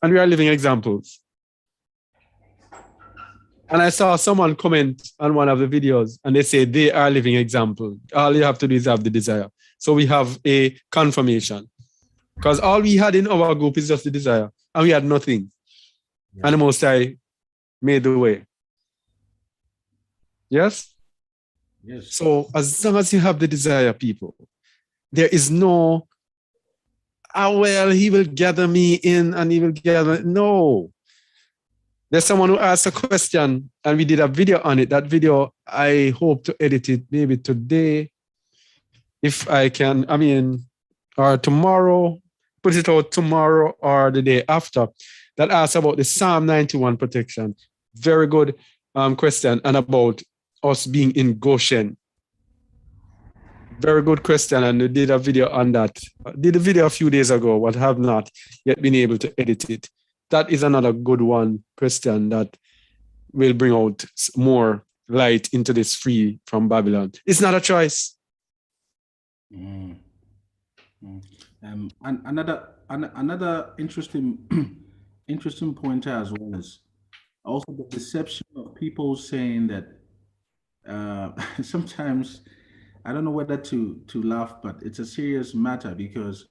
And we are living examples. And I saw someone comment on one of the videos and they say they are living example. All you have to do is have the desire. So we have a confirmation. Because all we had in our group is just the desire. And we had nothing. Yeah. And the Most High made the way. Yes?
Yes.
So as long as you have the desire, people, there is no, well, he will gather me in and he will gather. No. There's someone who asked a question and we did a video on it. That video, I hope to edit it maybe today. If I can, or tomorrow, put it out tomorrow or the day after. That asks about the Psalm 91 protection. Very good question. And about us being in Goshen. Very good question. And we did a video on that. I did a video a few days ago, but have not yet been able to edit it. That is another good one, question that will bring out more light into this free from Babylon. It's not a choice.
And another interesting pointer as well is also the deception of people saying that sometimes, I don't know whether to laugh, but it's a serious matter because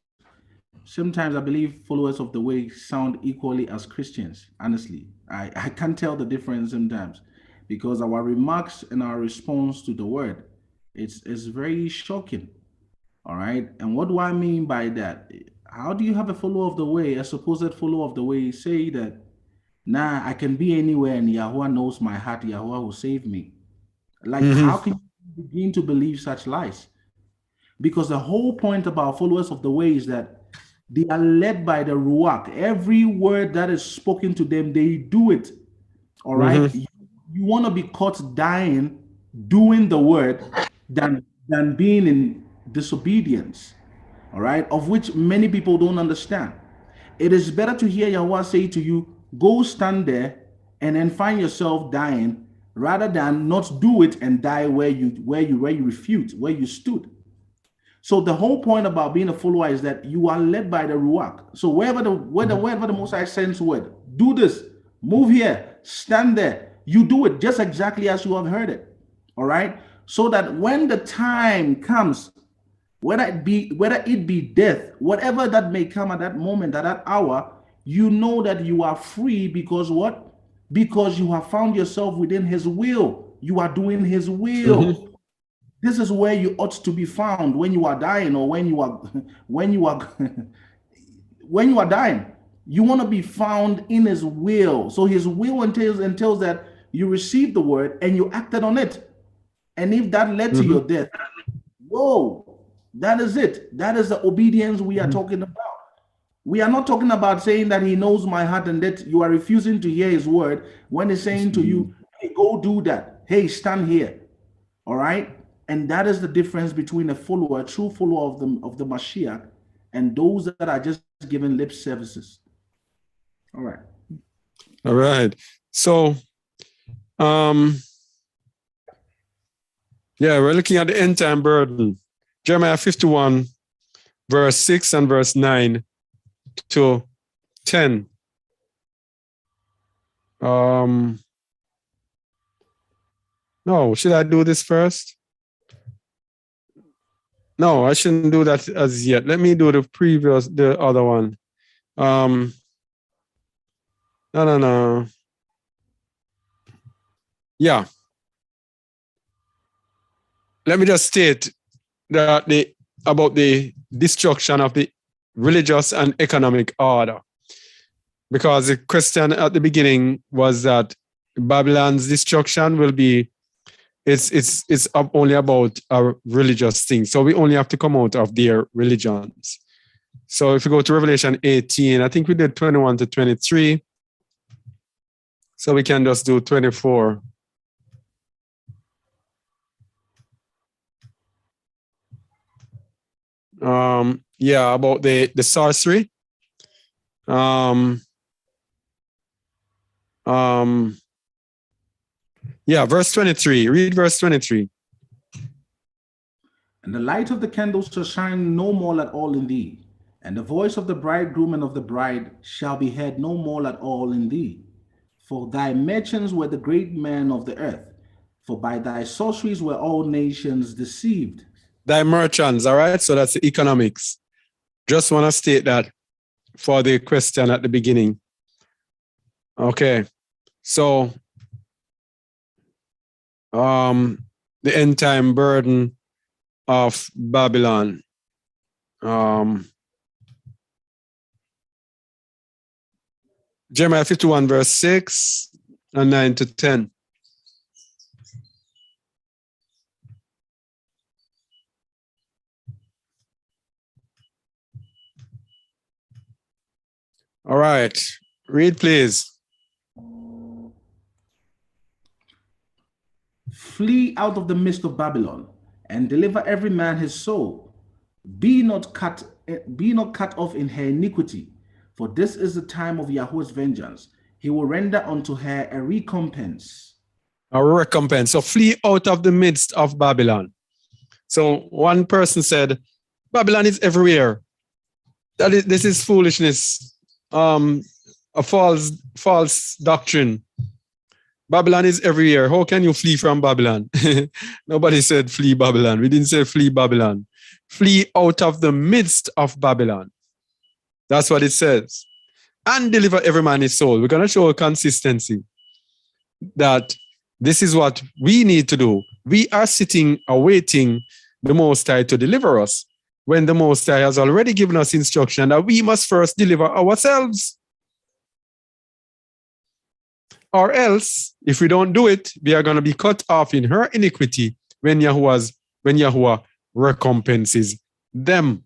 sometimes I believe followers of the way sound equally as Christians. Honestly, I can't tell the difference sometimes because our remarks and our response to the word, it's very shocking. All right. And what do I mean by that? How do you have a follower of the way, a supposed follower of the way, say that, nah, I can be anywhere and Yahuwah knows my heart, Yahuwah will save me? Like, how can you begin to believe such lies? Because the whole point about followers of the way is that they are led by the Ruach. Every word that is spoken to them, they do it. All right. You want to be caught dying doing the word than being in disobedience. All right. Of which many people don't understand. It is better to hear Yahweh say to you, go stand there and then find yourself dying rather than not do it and die where you refute, where you stood. So the whole point about being a follower is that you are led by the Ruach. So wherever the Most High sends word, do this, move here, stand there. You do it just exactly as you have heard it. All right. So that when the time comes, whether it be death, whatever that may come at that moment, at that hour, you know that you are free because what? Because you have found yourself within His will. You are doing His will. This is where you ought to be found when you are dying, or when you are dying. You want to be found in His will. So His will entails that you received the word and you acted on it. And if that led to your death, whoa, that is it. That is the obedience we are talking about. We are not talking about saying that He knows my heart and that you are refusing to hear His word when He's saying to you, hey, go do that. Hey, stand here. All right. And that is the difference between a true follower of the Mashiach, and those that are just giving lip services. All right.
All right. So, we're looking at the end time burden. Jeremiah 51, verse 6 and verse 9 to 10. No, should I do this first? No, I shouldn't do that as yet. Let me do the other one. No. Yeah. Let me just state that about the destruction of the religious and economic order. Because the question at the beginning was that Babylon's destruction will be it's only about a religious thing. So we only have to come out of their religions. So if you go to Revelation 18, I think we did 21 to 23. So we can just do 24. About the sorcery. Yeah, verse 23. Read verse 23.
And the light of the candle shall shine no more at all in thee, and the voice of the bridegroom and of the bride shall be heard no more at all in thee. For thy merchants were the great men of the earth, for by thy sorceries were all nations deceived.
Thy merchants, all right? So that's the economics. Just want to state that for the question at the beginning. Okay. So the end time burden of Babylon. Jeremiah 51, verse 6 and 9 to 10. All right. Read, please.
Flee out of the midst of Babylon, and deliver every man his soul. Be not cut off in her iniquity, for this is the time of Yahweh's vengeance. He will render unto her a recompense.
A recompense. So flee out of the midst of Babylon. So one person said, Babylon is everywhere. This is foolishness. A false doctrine. Babylon is everywhere. How can you flee from Babylon? Nobody said flee Babylon. We didn't say flee Babylon. Flee out of the midst of Babylon. That's what it says. And deliver every man his soul. We're going to show a consistency that this is what we need to do. We are sitting awaiting the Most High to deliver us when the Most High has already given us instruction that we must first deliver ourselves. Or else, if we don't do it, we are going to be cut off in her iniquity when Yahuwah recompenses them.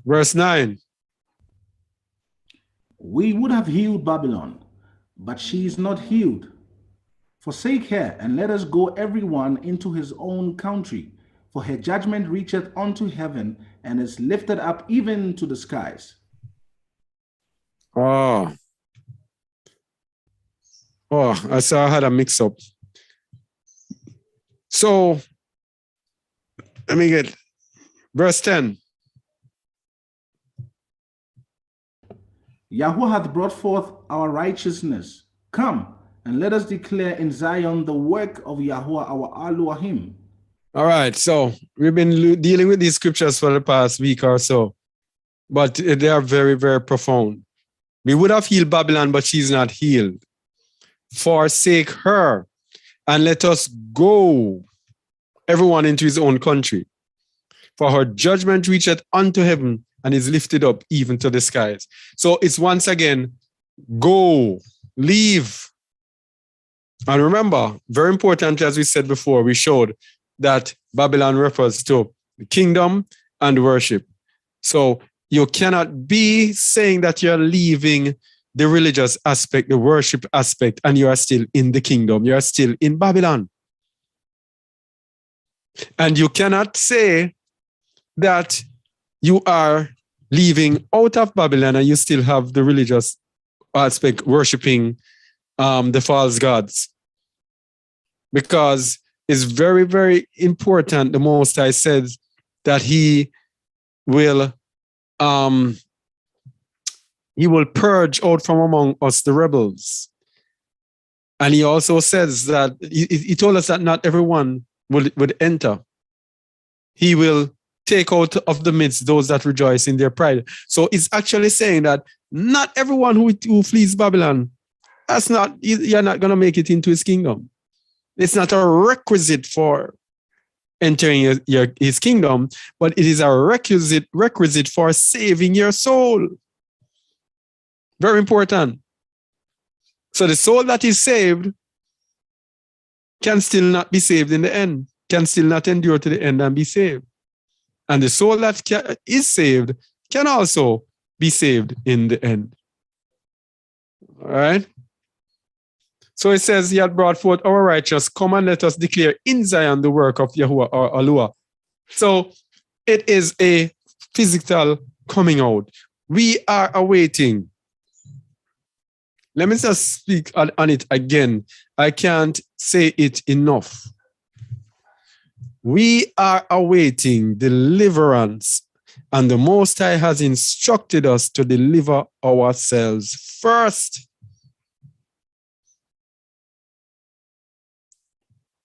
Verse 9.
We would have healed Babylon, but she is not healed. Forsake her, and let us go every one into his own country. For her judgment reacheth unto heaven, and is lifted up even to the skies.
Oh, I saw I had a mix-up. So, let me get verse 10.
Yahweh hath brought forth our righteousness. Come, and let us declare in Zion the work of Yahweh our Elohim.
All right, so we've been dealing with these scriptures for the past week or so, but they are very, very profound. We would have healed Babylon, but she's not healed. Forsake her, and let us go, everyone into his own country. For her judgment reacheth unto heaven, and is lifted up even to the skies. So it's once again, go, leave. And remember, very important, as we said before, we showed that Babylon refers to the kingdom and worship. So you cannot be saying that you're leaving the religious aspect, the worship aspect, and you are still in the kingdom. You are still in Babylon. And you cannot say that you are leaving out of Babylon and you still have the religious aspect, worshiping the false gods. Because it's very, very important. The Most High says that he will purge out from among us the rebels. And he also says that he told us that not everyone would enter. He will take out of the midst those that rejoice in their pride. So it's actually saying that not everyone who flees Babylon, you're not going to make it into his kingdom. It's not a requisite for entering his kingdom, but it is a requisite for saving your soul. Very important. So the soul that is saved can still not be saved in the end, can still not endure to the end and be saved. And the soul that is saved can also be saved in the end. All right? So it says, he had brought forth our righteous. Come and let us declare in Zion the work of Yahuwah or Alua. So it is a physical coming out. We are awaiting Let me just speak on it again. I can't say it enough. We are awaiting deliverance, and the Most High has instructed us to deliver ourselves first.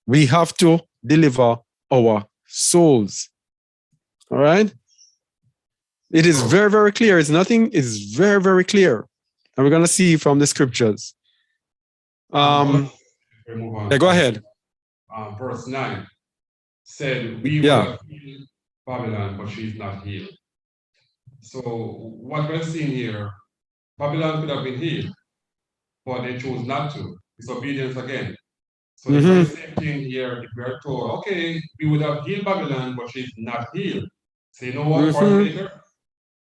We have to deliver our souls. All right? It is very, very clear. It's nothing, it's very, very clear. And we're going to see from the scriptures.
We move on.
Yeah, go ahead.
Verse 9 said, we
Yeah.
will heal Babylon, but she's not healed. So what we're seeing here, Babylon could have been healed, but they chose not to. Disobedience again. So the very same thing here, if we're told, okay, we would have healed Babylon, but she's not healed. So you know what, fornicator?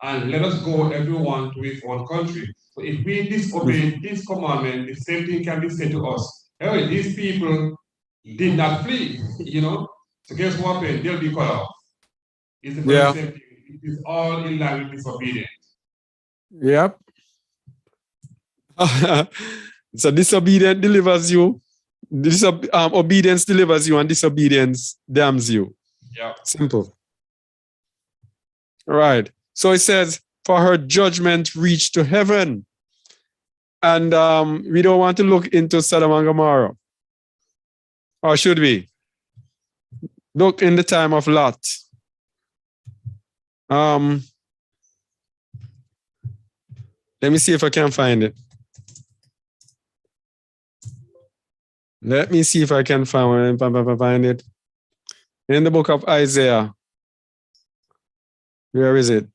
And let us go everyone to his own country. So if we disobey this commandment, the same thing can be said to us. Hey, these people did not flee, you know? So guess what happened? They'll be cut off. It's the very same thing. It is all in line with disobedience.
Yep. So disobedience delivers you. Obedience delivers you, and disobedience damns you.
Yeah.
Simple. All right. So it says, for her judgment reached to heaven. And we don't want to look into Sodom and Gomorrah. Or should we? Look in the time of Lot. Let me see if I can find it. Let me see if I can find it. In the book of Isaiah. Where is it?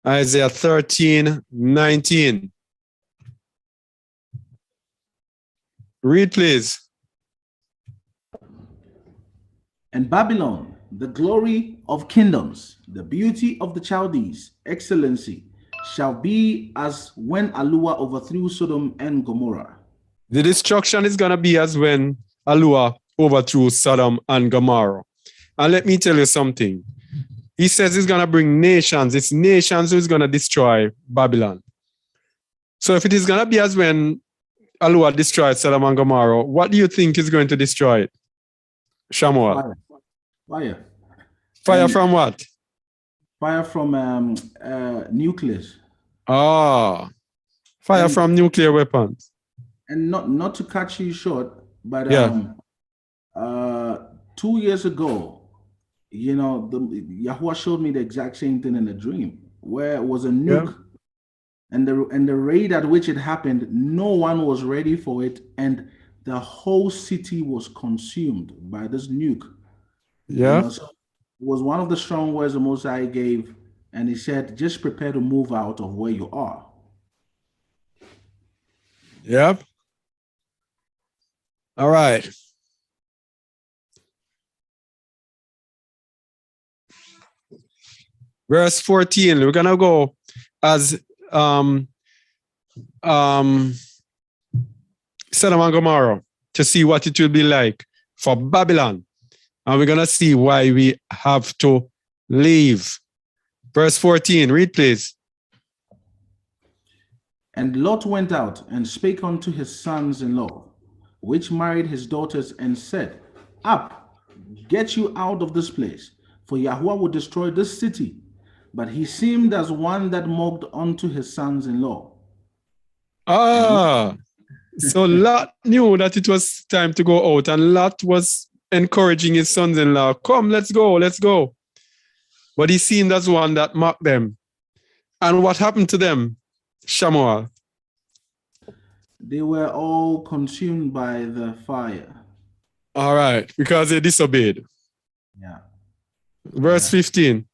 Isaiah 13:19. Read, please.
And Babylon, the glory of kingdoms, the beauty of the Chaldees, excellency, shall be as when Alua overthrew Sodom and Gomorrah.
The destruction is going to be as when Alua overthrew Sodom and Gomorrah. And let me tell you something. He says he's going to bring nations. It's nations who's going to destroy Babylon. So if it is going to be as when Alua destroyed Sodom and Gomorrah, what do you think is going to destroy it? Shamuel.
Fire.
Fire from what?
Fire from nucleus.
Ah, fire from nuclear weapons.
And not to cut you short, but
Yeah.
2 years ago, you know, Yahuwah showed me the exact same thing in a dream, where it was a nuke, and the rate at which it happened, no one was ready for it, and the whole city was consumed by this nuke.
Yeah.
You know, so it was one of the strong words the Most High gave, and he said, just prepare to move out of where you are.
Yep. All right. Verse 14, we're gonna go as Sodom and Gomorrah to see what it will be like for Babylon. And we're gonna see why we have to leave. Verse 14, read please.
And Lot went out and spake unto his sons-in-law, which married his daughters, and said, Up, get you out of this place, for Yahuwah will destroy this city. But he seemed as one that mocked unto his sons-in-law.
So Lot knew that it was time to go out, and Lot was encouraging his sons-in-law, come, let's go, let's go. But he seemed as one that mocked them. And what happened to them, Shamuel?
They were all consumed by the fire.
All right, because they disobeyed.
Yeah.
Verse 15.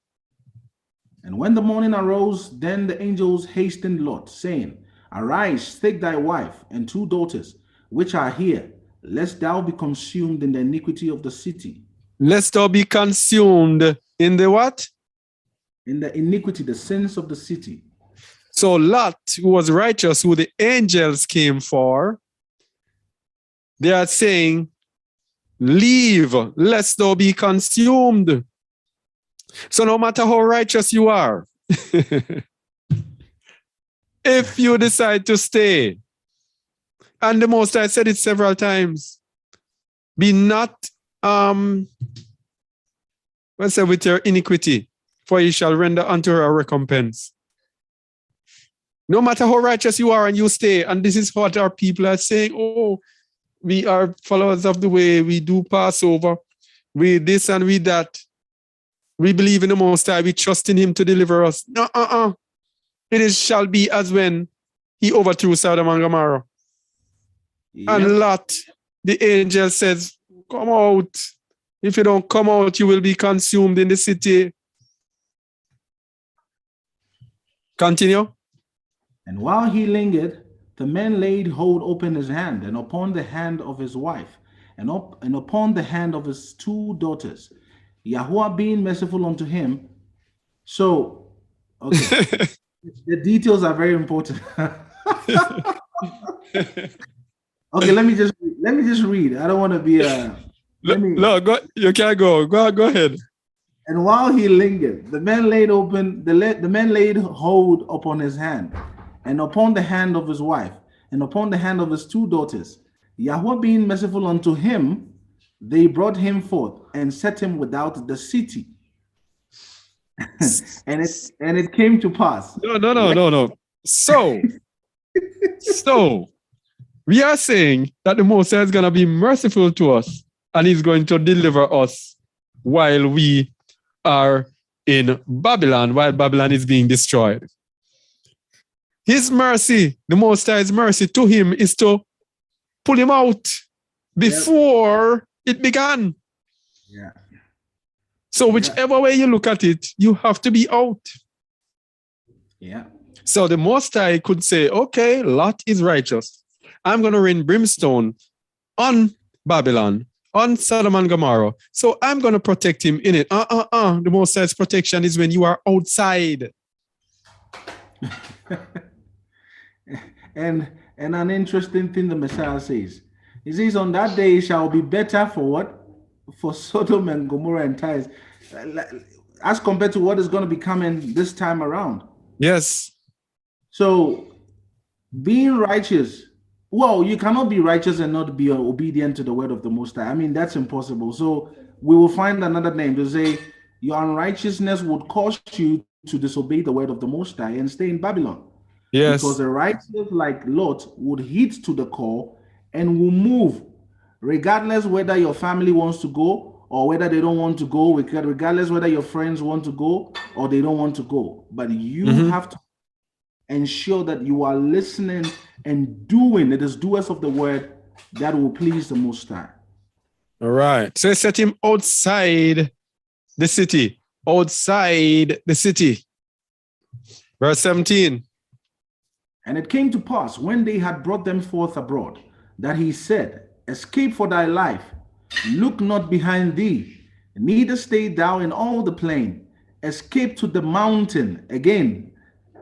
And when the morning arose, then the angels hastened Lot, saying, Arise, take thy wife and 2 daughters, which are here, lest thou be consumed in the iniquity of the city.
Lest thou be consumed in the what?
In the iniquity, the sins of the city.
So Lot, who was righteous, who the angels came for, they are saying, leave, lest thou be consumed. So no matter how righteous you are, if you decide to stay, and the Most High said it several times, be not let's say with your iniquity, for you shall render unto her a recompense. No matter how righteous you are and you stay, and this is what our people are saying, oh, we are followers of the way, we do Passover, we this and we that. We believe in the Most High, we trust in him to deliver us. No, shall be as when he overthrew Sodom and Gomorrah.
Yep.
And Lot, the angel says, come out. If you don't come out, you will be consumed in the city. Continue.
And while he lingered, the man laid hold upon his hand, and upon the hand of his wife, and upon the hand of his 2 daughters. Yahweh being merciful unto him. So, okay, the details are very important. Okay, let me just read. I don't want to be
No, go, you can't go. Go ahead.
And while he lingered, the man laid hold upon his hand, and upon the hand of his wife, and upon the hand of his 2 daughters. Yahweh being merciful unto him, they brought him forth and set him without the city. and it came to pass.
No. So we are saying that the Most High is going to be merciful to us, and he's going to deliver us while we are in Babylon, while Babylon is being destroyed. His mercy, the Most High's mercy to him, is to pull him out before it began.
Yeah.
So whichever way you look at it, you have to be out.
Yeah.
So the Most High could say, okay, Lot is righteous. I'm going to rain brimstone on Babylon, on Sodom and Gomorrah. So I'm going to protect him in it. The Most High's protection is when you are outside.
And an interesting thing the Messiah says. He says, on that day it shall be better for what? For Sodom and Gomorrah and Tyre, as compared to what is going to be coming this time around.
Yes.
So being righteous, well, you cannot be righteous and not be obedient to the word of the Most High. I mean, that's impossible. So we will find another name to say your unrighteousness would cause you to disobey the word of the Most High and stay in Babylon.
Yes.
Because the righteous like Lot would heed to the call and will move, regardless whether your family wants to go or whether they don't want to go, regardless whether your friends want to go or they don't want to go. But you have to ensure that you are listening and doing. It is doers of the word that will please the Most High.
All right. So set him outside the city. Outside the city. Verse 17.
And it came to pass when they had brought them forth abroad, that he said, escape for thy life, look not behind thee, neither stay thou in all the plain, escape to the mountain again,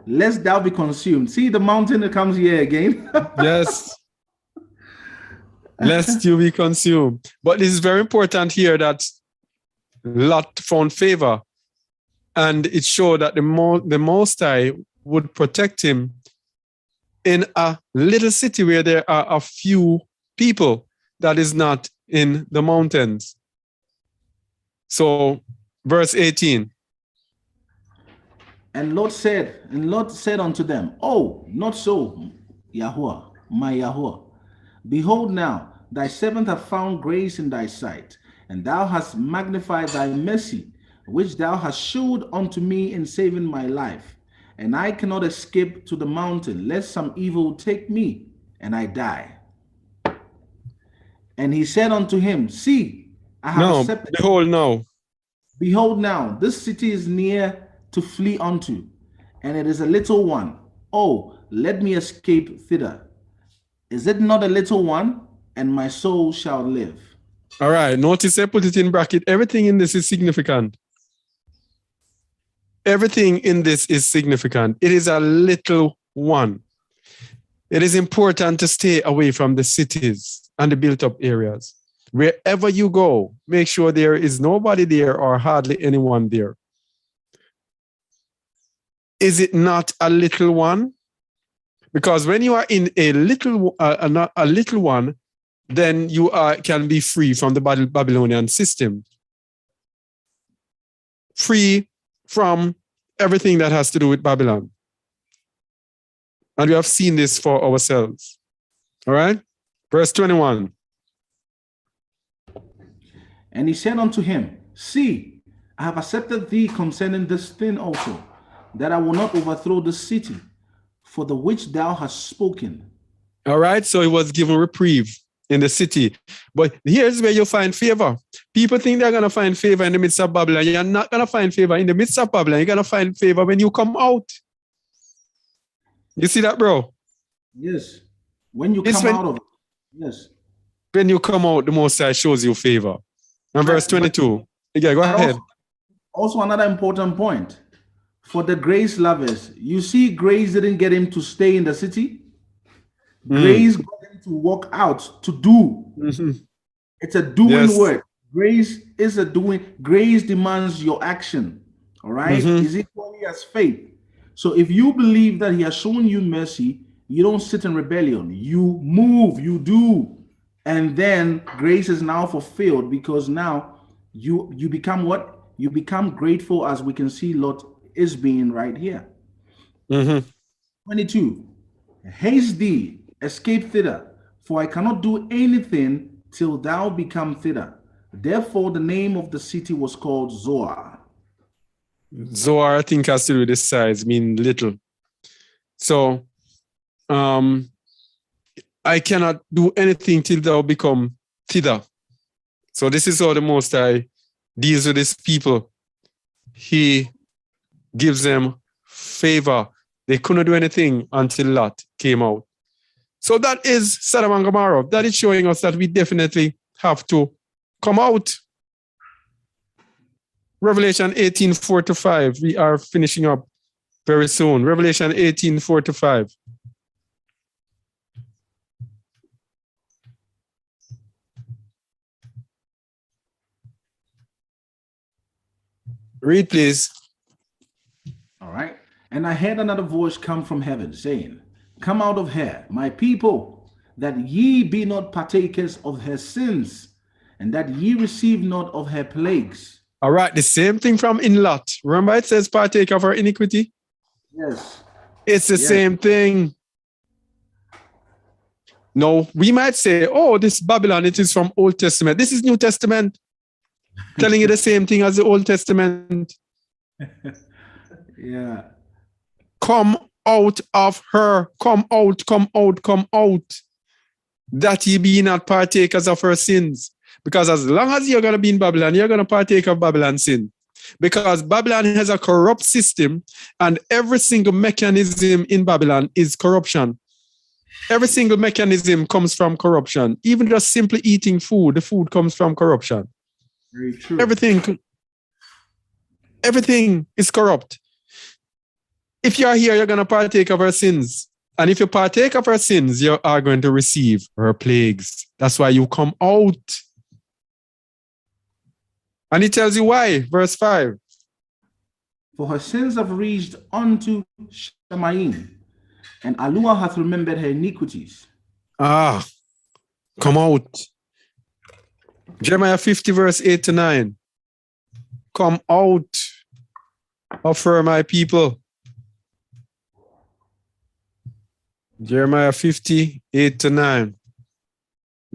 lest thou be consumed. See the mountain that comes here again.
Yes. Lest you be consumed. But this is very important here that Lot found favor, and it showed that the Most High would protect him in a little city where there are a few people that is not in the mountains. So, verse 18.
And Lot said unto them, oh, not so, Yahweh, my Yahweh. Behold now, thy servant hath found grace in thy sight, and thou hast magnified thy mercy, which thou hast shewed unto me in saving my life. And I cannot escape to the mountain, lest some evil take me, and I die. And he said unto him, see, I have accepted. Behold now, this city is near to flee unto, and it is a little one. Oh, let me escape thither. Is it not a little one? And my soul shall live.
All right, notice I put it in bracket. Everything in this is significant. Everything in this is significant. It is a little one. It is important to stay away from the cities and the built-up areas. Wherever you go, make sure there is nobody there or hardly anyone there. Is it not a little one? Because when you are in a little one, then you can be free from the Babylonian system. Free from everything that has to do with Babylon. And we have seen this for ourselves. All right? Verse 21.
And he said unto him, See, I have accepted thee concerning this thing also, that I will not overthrow the city, for the which thou hast spoken.
All right, so he was given reprieve in the city. But here's where you find favor. People think they're going to find favor in the midst of Babylon. You're not going to find favor in the midst of Babylon. You're going to find favor when you come out. You see that, bro?
Yes. When you
It's
come
when-
out of it. Yes.
When you come out, the Most High shows you favor. And verse 22. Yeah, go ahead.
Also, another important point for the grace lovers. You see, grace didn't get him to stay in the city. Grace got him to walk out, to do.
Mhm.
It's a doing
Yes.
work. Grace is a doing. Grace demands your action. All right?
Mhm.
Is equally as faith. So if you believe that he has shown you mercy, you don't sit in rebellion. You move, you do. And then grace is now fulfilled because now you become what? You become grateful, as we can see Lot is being right here.
Mhm.
22. Haste thee, escape thither, for I cannot do anything till thou become thither. Therefore the name of the city was called Zoar.
Zoar, I think, has to do with the size, mean little. So, I cannot do anything till thou become thither. So this is how the Most High deals with his people. He gives them favor. They couldn't do anything until Lot came out. So that is Sodom and Gomorrah. That is showing us that we definitely have to come out. Revelation 18:4-5. We are finishing up very soon. Revelation 18:4-5. Read, please.
All right. And I heard another voice come from heaven, saying, Come out of her, my people, that ye be not partakers of her sins, and that ye receive not of her plagues.
All right, the same thing from in Lot. Remember it says partake of our iniquity?
Yes.
It's the
Yes.
same thing. No, we might say, oh, this Babylon, it is from Old Testament. This is New Testament. Telling you the same thing as the Old Testament.
Yeah.
Come out of her. Come out, come out, come out. That ye be not partakers of her sins. Because as long as you're going to be in Babylon, you're going to partake of Babylon's sin. Because Babylon has a corrupt system, and every single mechanism in Babylon is corruption. Every single mechanism comes from corruption. Even just simply eating food, the food comes from corruption.
Very true.
Everything is corrupt. If you are here, you're going to partake of her sins. And if you partake of her sins, you are going to receive her plagues. That's why you come out. And he tells you why. Verse 5.
For her sins have reached unto Shemaim, and Alua hath remembered her iniquities.
Come out. Jeremiah 50, verse 8-9. Come out of her, my people. Jeremiah 50, 8-9.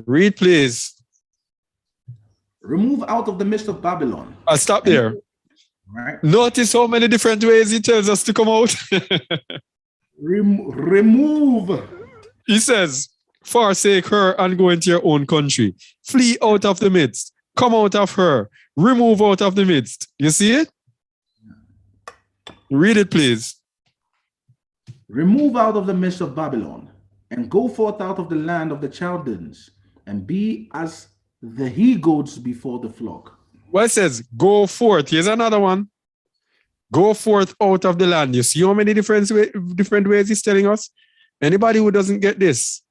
Read, please.
Remove out of the midst of Babylon.
I'll stop there.
Right?
Notice how many different ways he tells us to come out.
Remove.
He says, forsake her and go into your own country. Flee out of the midst. Come out of her. Remove out of the midst. You see it? Read it, please.
Remove out of the midst of Babylon, and go forth out of the land of the Chaldeans, and be as the he-goats before the flock.
Well, it says, go forth. Here's another one. Go forth out of the land. You see how many different ways he's telling us? Anybody who doesn't get this,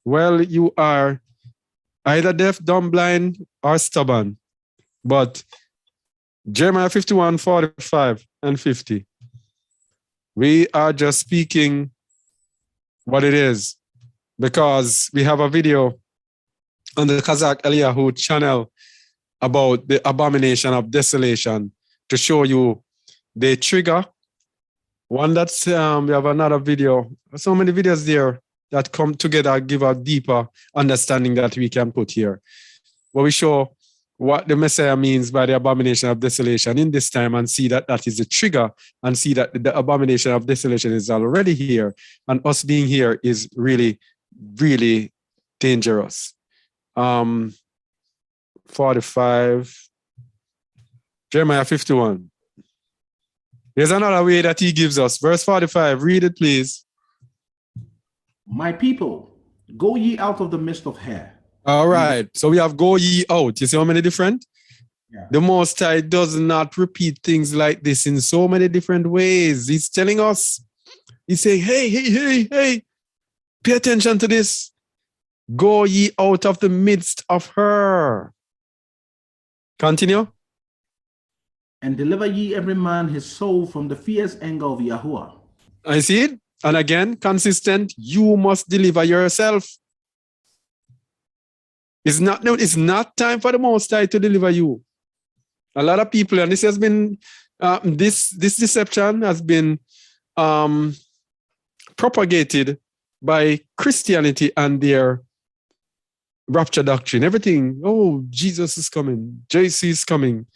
well, you are either deaf, dumb, blind, or stubborn. But Jeremiah 51, 45 and 50. We are just speaking what it is, because we have a video on the Kazakh Eliyahu channel about the abomination of desolation to show you the trigger. One that's, we have another video, so many videos there that come together, give a deeper understanding that we can put here. Where we show what the Messiah means by the abomination of desolation in this time, and see that that is the trigger, and see that the abomination of desolation is already here, and us being here is really, really dangerous. 45, Jeremiah 51. Here's another way that he gives us. Verse 45, read it, please.
My people, go ye out of the midst of her.
All right. So we have go ye out. You see how many different?
Yeah.
The Most High does not repeat things like this in so many different ways. He's telling us, he's saying, hey, pay attention to this. Go ye out of the midst of her. Continue.
And deliver ye every man his soul from the fierce anger of Yahuwah.
I see it. And again, consistent, you must deliver yourself. It's not time for the Most High to deliver you. A lot of people, and this has been, this deception has been propagated by Christianity and their rapture doctrine. Everything, oh, Jesus is coming, JC is coming.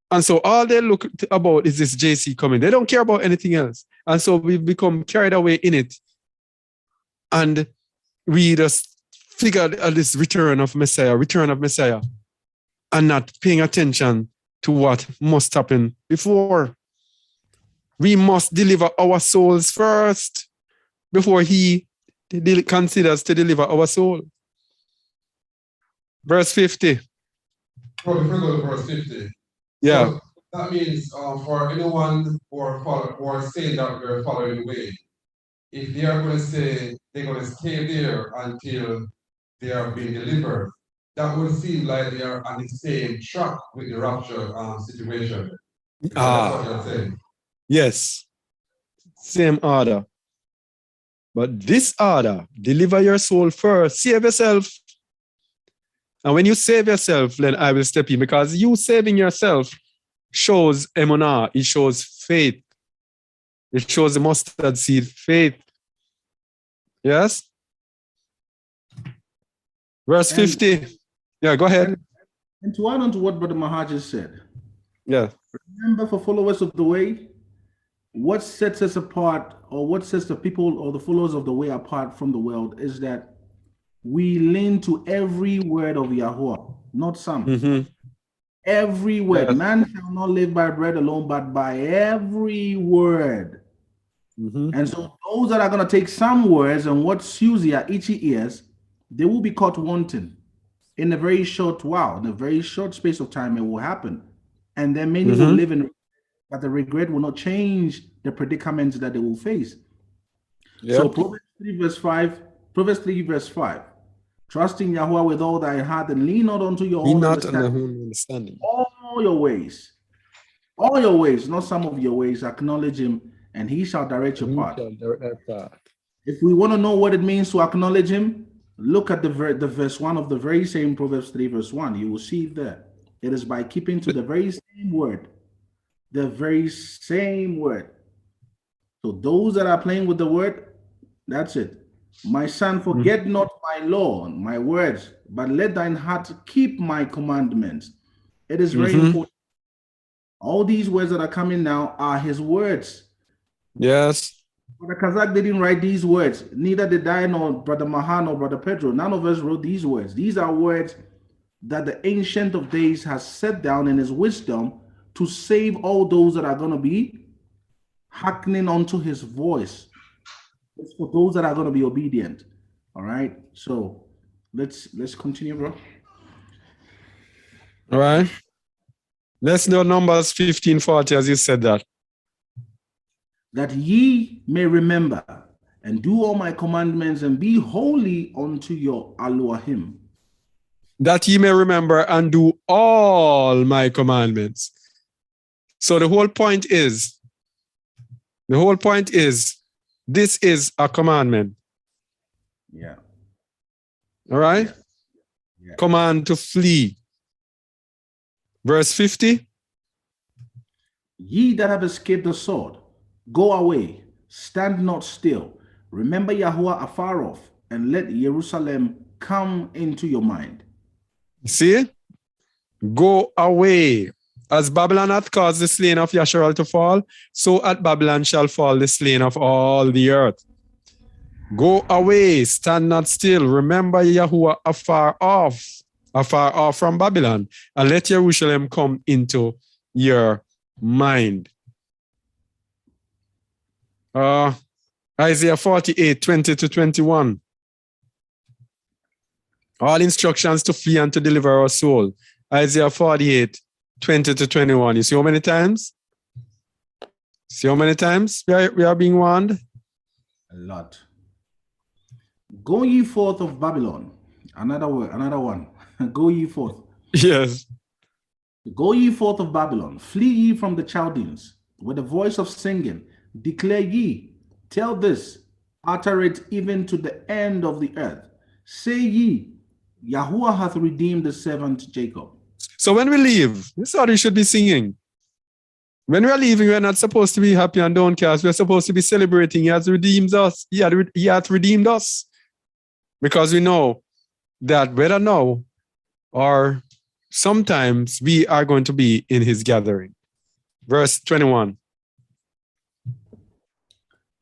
And so all they look about is this JC coming. They don't care about anything else. And so we've become carried away in it. And we just figured this return of Messiah, and not paying attention to what must happen before. We must deliver our souls first before he considers to deliver our soul. Verse 50.
Oh, before we go to verse 50.
Yeah.
So that means for anyone who are saying that we're following the way, if they are going to say they're going to stay there until they are being delivered, that would seem like they are on the same track with the rapture situation. That's what you're saying.
Yes. Same order. But this order, deliver your soul first, save yourself. And when you save yourself, then I will step in, because you saving yourself shows emunah, it shows faith. It shows the mustard seed faith. Yes? Verse 50. Yeah, go ahead.
And to add on to what Brother Mahar just said,
Yeah.
remember, for followers of the way, what sets us apart, or what sets the people or the followers of the way apart from the world, is that we lean to every word of Yahuwah, not some.
Mm-hmm.
Every word.
Yes.
Man shall not live by bread alone, but by every word.
Mm-hmm.
And so those that are going to take some words and what suits their itchy ears, they will be caught wanting. In a very short while, in a very short space of time, it will happen. And then many will live in, but the regret will not change the predicaments that they will face.
Yep.
So Proverbs 3 verse 5. Trust in Yahuwah with all thy heart and lean not unto your own
understanding.
All your ways, not some of your ways, acknowledge him, and he shall direct your path. If we want to know what it means to acknowledge him, look at the verse 1 of the very same Proverbs 3 verse 1. You will see it there. It is by keeping to the very same word. The very same word. So those that are playing with the word, that's it. My son, forget not my law, my words, but let thine heart keep my commandments. It is very important. All these words that are coming now are his words.
Yes.
Brother Kazakh didn't write these words. Neither did I, nor Brother Mahan, or Brother Pedro. None of us wrote these words. These are words that the Ancient of Days has set down in his wisdom to save all those that are going to be hearkening unto his voice. It's for those that are going to be obedient. All right. So let's continue, bro.
All right. Let's know Numbers 15:40 as you said that.
That ye may remember and do all my commandments and be holy unto your Elohim.
That ye may remember and do all my commandments. So the whole point is This is a commandment.
Yeah.
All right?
Yeah.
Command to flee. Verse 50.
Ye that have escaped the sword, go away, stand not still. Remember Yahuwah afar off, and let Jerusalem come into your mind.
See? Go away. As Babylon hath caused the slain of Yasharal to fall, so at Babylon shall fall the slain of all the earth. Go away, stand not still. Remember Yahuwah afar off from Babylon, and let Jerusalem come into your mind. Isaiah 48, 20 to 21. All instructions to flee and to deliver our soul. Isaiah 48, 20 to 21. You see how many times? See how many times we are being warned?
A lot. Go ye forth of Babylon. Another one. Go ye forth.
Yes.
Go ye forth of Babylon. Flee ye from the Chaldeans. With the voice of singing, declare ye. Tell this. Utter it even to the end of the earth. Say ye, Yahuwah hath redeemed the servant Jacob.
So when we leave, this is what we should be singing. When we are leaving, we are not supposed to be happy and downcast. We are supposed to be celebrating. He has redeemed us. He hath redeemed us. Because we know that whether now or sometimes we are going to be in his gathering. Verse 21.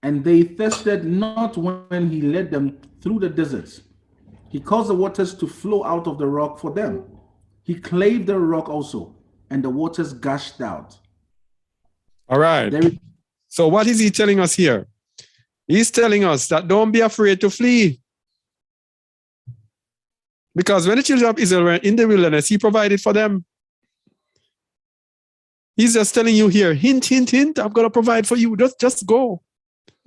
And they thirsted not when he led them through the deserts. He caused the waters to flow out of the rock for them. He clave the rock also, and the waters gushed out.
All right. So what is he telling us here? He's telling us that don't be afraid to flee. Because when the children of Israel were in the wilderness, he provided for them. He's just telling you here, hint, hint, hint, I'm going to provide for you. Just go.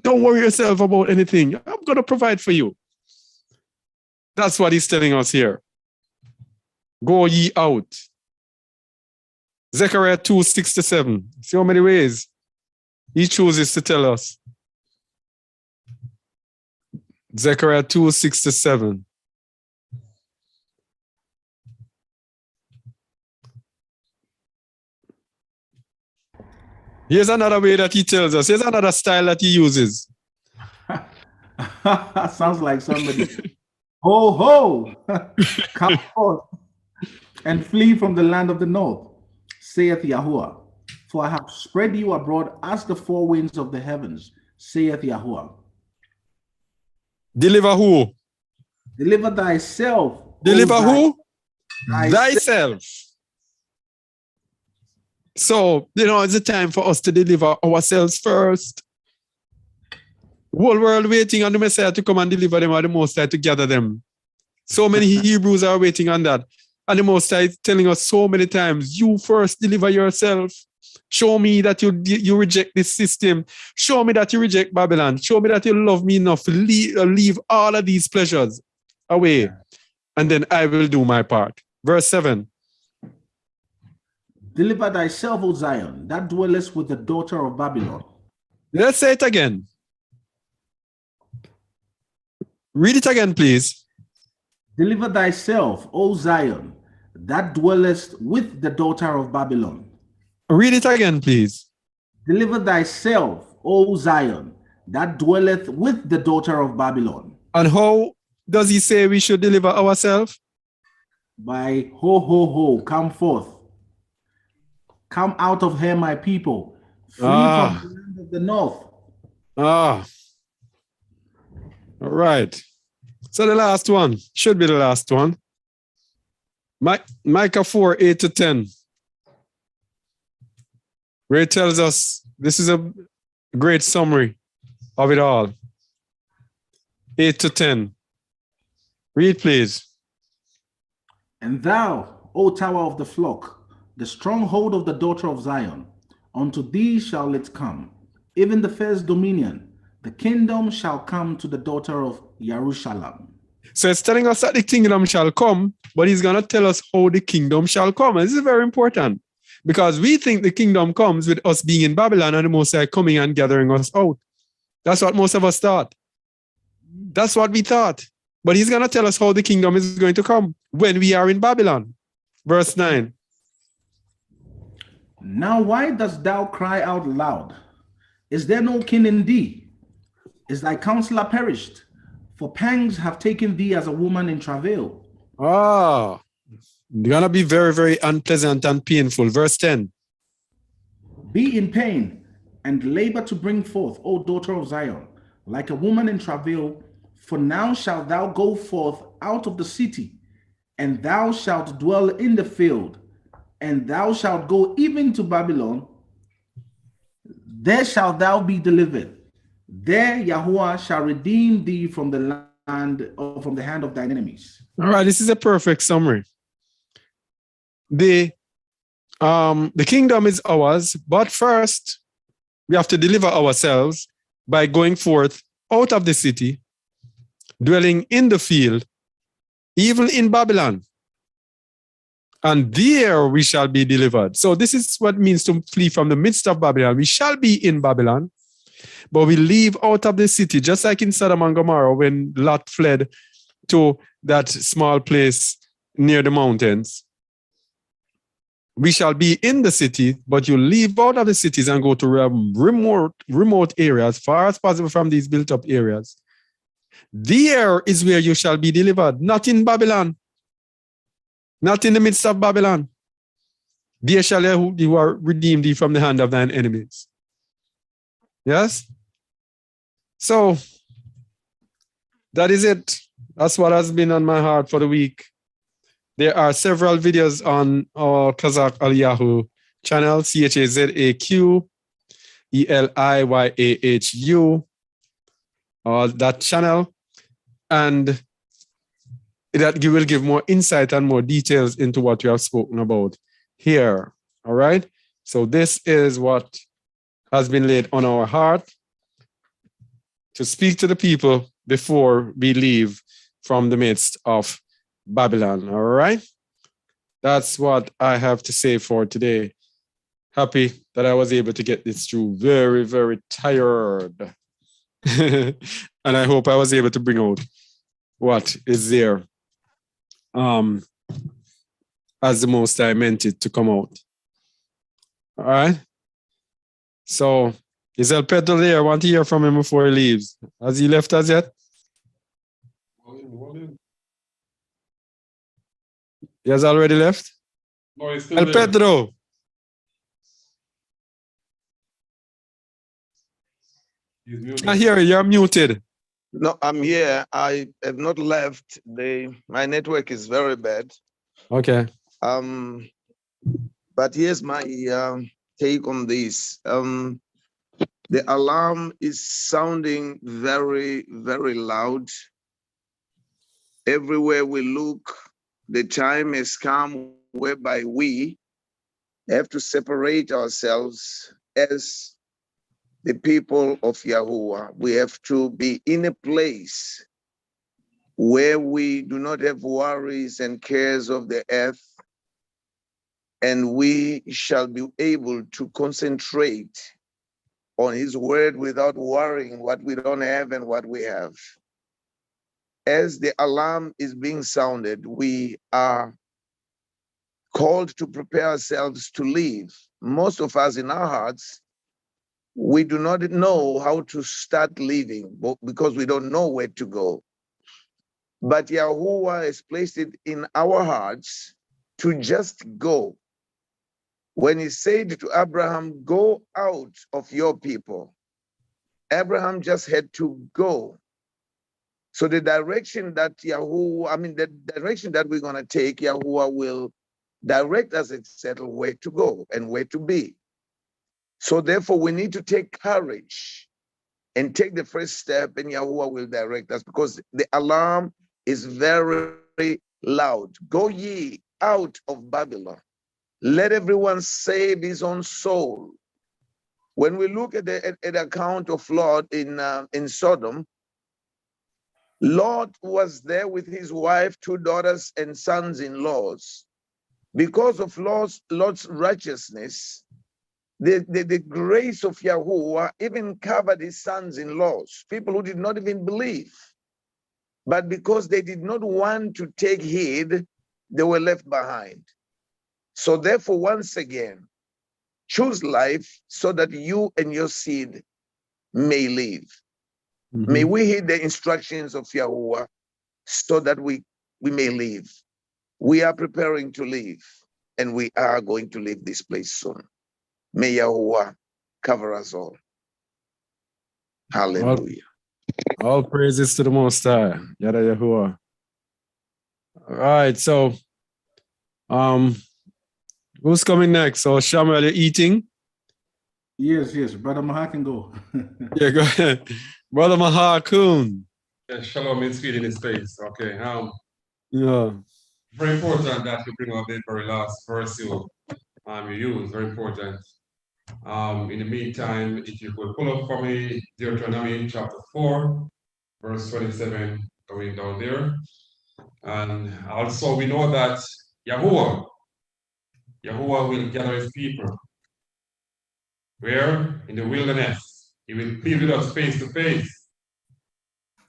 Don't worry yourself about anything. I'm going to provide for you. That's what he's telling us here. Go ye out. Zechariah 2, 6 to 7. See how many ways he chooses to tell us. Zechariah 2, 6 to 7. Here's another way that he tells us. Here's another style that he uses.
Sounds like somebody. Ho, ho! Come forth and flee from the land of the north, saith Yahuwah. For I have spread you abroad as the four winds of the heavens, saith Yahuwah.
Deliver who?
Deliver thyself.
Deliver
O
who? Thyself. So, it's a time for us to deliver ourselves first. The whole world waiting on the Messiah to come and deliver them, or the Most High to gather them. So many Hebrews are waiting on that. And the Most High is telling us so many times, you first deliver yourself. Show me that you reject this system. Show me that you reject Babylon. Show me that you love me enough to leave all of these pleasures away. Yeah. And then I will do my part. Verse 7.
Deliver thyself, O Zion, that dwellest with the daughter of Babylon.
Let's say it again. Read it again, please.
Deliver thyself, O Zion, that dwellest with the daughter of Babylon.
Read it again, please.
Deliver thyself, O Zion, that dwelleth with the daughter of Babylon.
And how does he say we should deliver ourselves?
By ho, ho, ho, come forth. Come out of her, my people. Flee from the land of the north.
All right. So the last one should be the last one. Micah 4, 8 to 10. Where it tells us, this is a great summary of it all. 8 to 10. Read, please.
And thou, O tower of the flock, the stronghold of the daughter of Zion, unto thee shall it come, even the first dominion, the kingdom shall come to the daughter of Jerusalem.
So it's telling us that the kingdom shall come, but he's going to tell us how the kingdom shall come. And this is very important because we think the kingdom comes with us being in Babylon and the Most High coming and gathering us out. That's what most of us thought. That's what we thought. But he's going to tell us how the kingdom is going to come when we are in Babylon. Verse 9.
Now why dost thou cry out loud? Is there no king in thee? Is thy counselor perished? For pangs have taken thee as a woman in travail.
Ah, it's going to be very, very unpleasant and painful. Verse 10.
Be in pain and labor to bring forth, O daughter of Zion, like a woman in travail. For now shalt thou go forth out of the city, and thou shalt dwell in the field, and thou shalt go even to Babylon. There shalt thou be delivered. There Yahuwah shall redeem thee from the land, or from the hand of thine enemies.
All right, this is a perfect summary. The kingdom is ours, but first we have to deliver ourselves by going forth out of the city, dwelling in the field, even in Babylon. And there we shall be delivered. So this is what it means to flee from the midst of Babylon. We shall be in Babylon, but we leave out of the city, just like in Sodom and Gomorrah when Lot fled to that small place near the mountains. We shall be in the city, but you leave out of the cities and go to remote areas, far as possible from these built-up areas. There is where you shall be delivered, not in Babylon, not in the midst of Babylon. There shall you are redeem thee from the hand of thine enemies. Yes? So, that is it. That's what has been on my heart for the week. There are several videos on our Chazak Eliyahu channel, CHAZAQ ELIYAHU, that channel. And that you will give more insight and more details into what you have spoken about here. All right? So this is what has been laid on our heart to speak to the people before we leave from the midst of Babylon. All right? That's what I have to say for today. Happy that I was able to get this through. Very, very tired. And I hope I was able to bring out what is there as the Most High meant it to come out. All right? So, is El Pedro there? I want to hear from him before he leaves. Has he left us yet? He has already left?
No, he's still
El
there.
Pedro!
He's muted.
I hear you, you're muted.
No, I'm here. I have not left. My network is very bad.
Okay.
But here's my take on this. The alarm is sounding very, very loud. Everywhere we look, the time has come whereby we have to separate ourselves as the people of Yahuwah. We have to be in a place where we do not have worries and cares of the earth, and we shall be able to concentrate on his word without worrying what we don't have and what we have. As the alarm is being sounded, we are called to prepare ourselves to leave. Most of us in our hearts, we do not know how to start leaving because we don't know where to go. But Yahuwah has placed it in our hearts to just go. When he said to Abraham, go out of your people, Abraham just had to go. So the direction that the direction that we're going to take, Yahuwah will direct us and settle where to go and where to be. So therefore, we need to take courage and take the first step, and Yahuwah will direct us, because the alarm is very loud. Go ye out of Babylon. Let everyone save his own soul. When we look at the account of Lot in Sodom, Lot was there with his wife, 2 daughters, and sons-in-laws. Because of Lot's righteousness, the grace of Yahuwah even covered his sons-in-laws, people who did not even believe. But because they did not want to take heed, they were left behind. So therefore, once again, choose life so that you and your seed may live. May we heed the instructions of Yahuwah so that we may live. We are preparing to live, and we are going to leave this place soon. May Yahuwah cover us all. Hallelujah.
All praises to the Most High. Yada Yahuwah. All right, so who's coming next? So Shamuel, you're eating?
Yes, Brother Maha can go.
Yeah, go ahead. Brother Mahakun.
Yeah, shalom is feeding his face. Okay.
Yeah.
Very important that you bring up the very last verse you use. Very important. In the meantime, if you could pull up for me Deuteronomy chapter 4, verse 27, going down there. And also we know that Yahuwah will gather his people. Where? In the wilderness. He will plead with us face to face.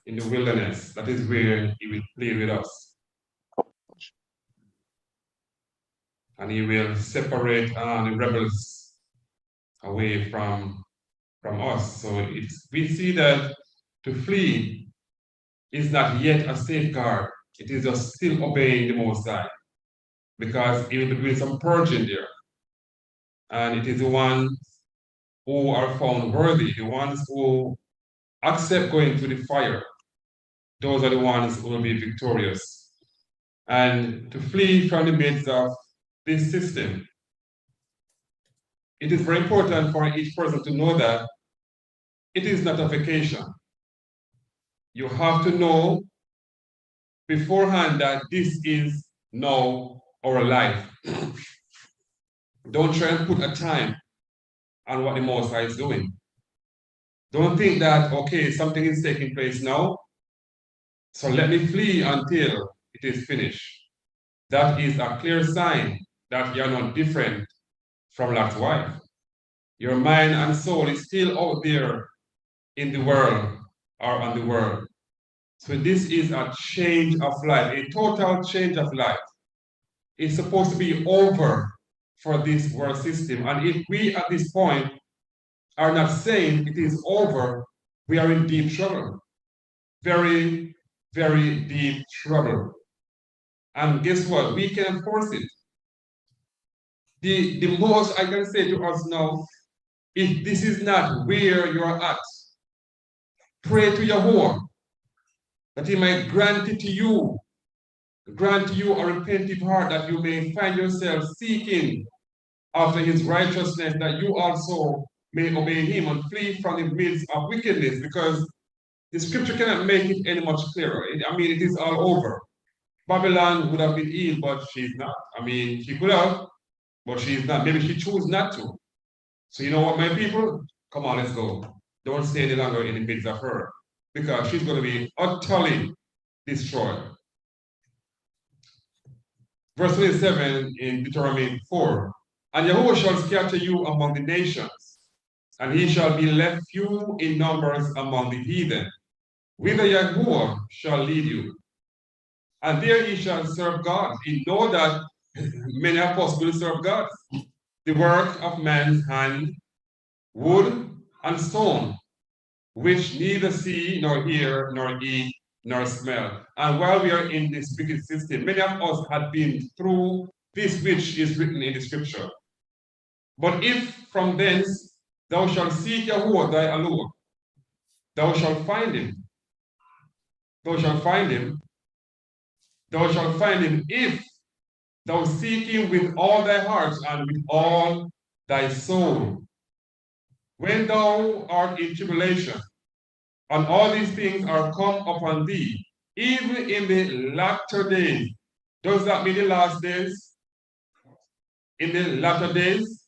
In the wilderness. That is where he will plead with us. And he will separate the rebels away from us. So we see that to flee is not yet a safeguard. It is just still obeying the Most High, because he will be doing some purging there. And it is the ones who are found worthy, the ones who accept going through the fire, those are the ones who will be victorious. And to flee from the midst of this system, it is very important for each person to know that it is not a vacation. You have to know beforehand that this is now our life. Don't try and put a time on what the Most High is doing. Don't think that, okay, something is taking place now, so let me flee until it is finished. That is a clear sign that you're not different from Lot's wife. Your mind and soul is still out there in the world or on the world. So this is a change of life, a total change of life. It's supposed to be over for this world system. And if we at this point are not saying it is over, we are in deep trouble. Very, very deep trouble. And guess what? We can force it. The most I can say to us now, if this is not where you're at, pray to Yahuwah that he might grant it to you, grant you a repentant heart, that you may find yourself seeking after his righteousness, that you also may obey him and flee from the midst of wickedness, because the scripture cannot make it any much clearer. I mean, it is all over. Babylon would have been healed, but she's not. I mean, she could have, but she's not. Maybe she chose not to. So you know what, my people? Come on, let's go. Don't stay any longer in the midst of her, because she's going to be utterly destroyed. Verse 27 in Deuteronomy 4. And Yahuwah shall scatter you among the nations, and he shall be left few in numbers among the heathen. Whither Yahuwah shall lead you. And there ye shall serve God. You know that many of us will serve God. The work of man's hand, wood and stone, which neither see, nor hear, nor eat, nor smell. And while we are in this wicked system, many of us have been through this which is written in the scripture. But if from thence thou shalt seek Yahuwah thy Elohim, thou shalt find him. Thou shalt find him. Thou shalt find him if thou seek him with all thy heart and with all thy soul. When thou art in tribulation, and all these things are come upon thee, even in the latter days. Does that mean the last days? In the latter days?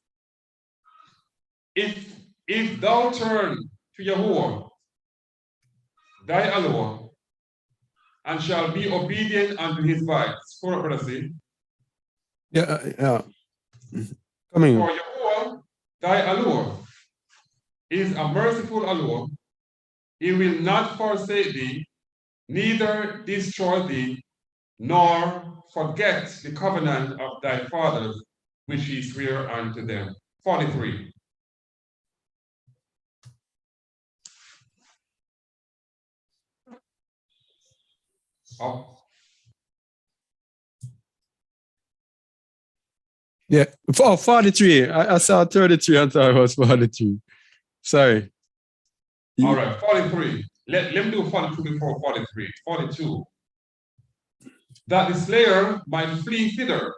If thou turn to Yahuwah, thy Elohim, and shall be obedient unto his voice. For
Yeah. Coming.
Yahuwah Thy allure is a merciful allure. He will not forsake thee, neither destroy thee, nor forget the covenant of thy fathers, which he sware unto them. 43. Oh,
Yeah. Oh, 43. I saw 33. I thought it was 43. Sorry.
all right, 43. Let me do 42 before 43. 42. That the slayer might flee thither,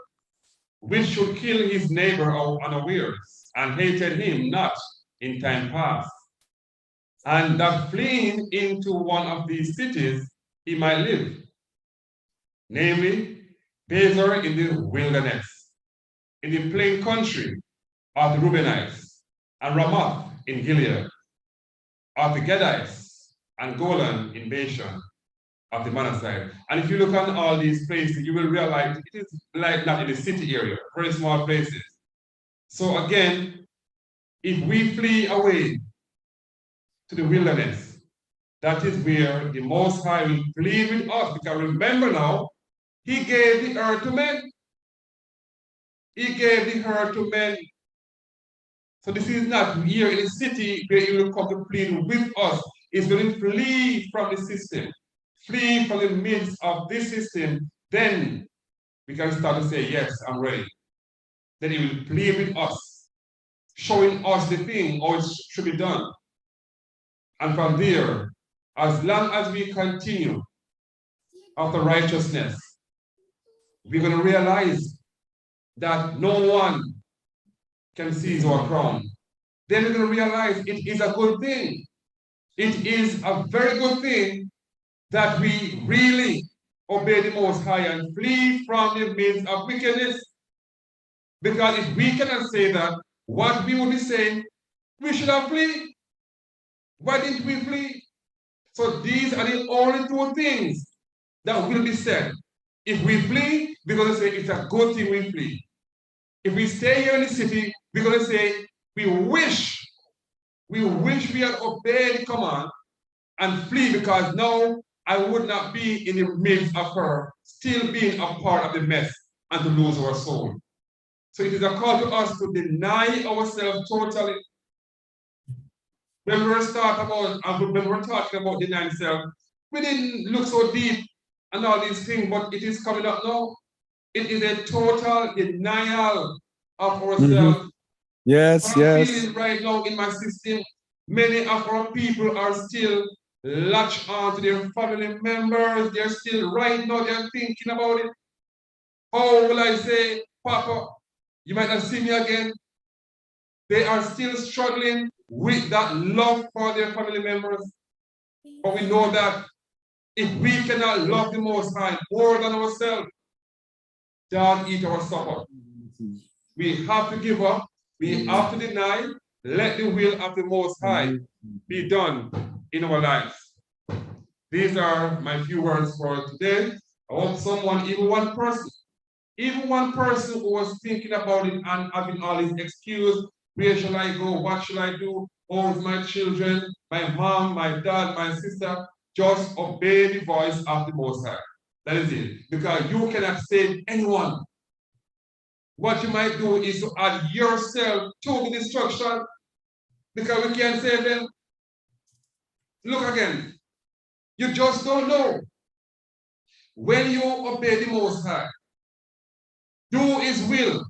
which should kill his neighbor unawares, and hated him not in time past. And that fleeing into one of these cities, he might live, namely, Bezer in the wilderness, in the plain country of the Reubenites, and Ramoth in Gilead, of the Gadites, and Golan in Bashan, of the Manasseh. And if you look on all these places, you will realize it is like not in the city area, very small places. So again, if we flee away to the wilderness, that is where the Most High will plead with us. Because remember now, he gave the earth to men. He gave the earth to men. So this is not here in the city where he will come to plead with us. He's going to flee from the system, flee from the midst of this system. Then we can start to say, yes, I'm ready. Then he will plead with us, showing us the thing, how it should be done. And from there, as long as we continue after righteousness, we're going to realize that no one can seize our crown. Then we're going to realize it is a good thing. It is a very good thing that we really obey the Most High and flee from the midst of wickedness. Because if we cannot say that, what we would be saying, we should have flee. Why didn't we flee? So these are the only two things that will be said. If we flee, we're going to say it's a good thing we flee. If we stay here in the city, we're going to say we wish we had obeyed the command and flee, because now I would not be in the midst of her, still being a part of the mess and to lose our soul. So it is a call to us to deny ourselves totally. When we were talking about denying self, we didn't look so deep and all these things, but it is coming up now. It is a total denial of ourselves.
Yes,
I'm
yes.
feeling right now in my system, many of our people are still latched on to their family members. They're still right now, they're thinking about it. How will I say, Papa, you might not see me again? They are still struggling with that love for their family members. But we know that if we cannot love the Most High more than ourselves, don't eat our supper. We have to give up. We have to deny. Let the will of the Most High be done in our lives. These are my few words for today. I hope someone, even one person who was thinking about it and having all his excuse, where shall I go? What shall I do? Oh, it's my children, my mom, my dad, my sister. Just obey the voice of the Most High. That is it. Because you cannot save anyone. What you might do is to add yourself to the destruction, because we can't save them. Look again. You just don't know. When you obey the Most High, do His will,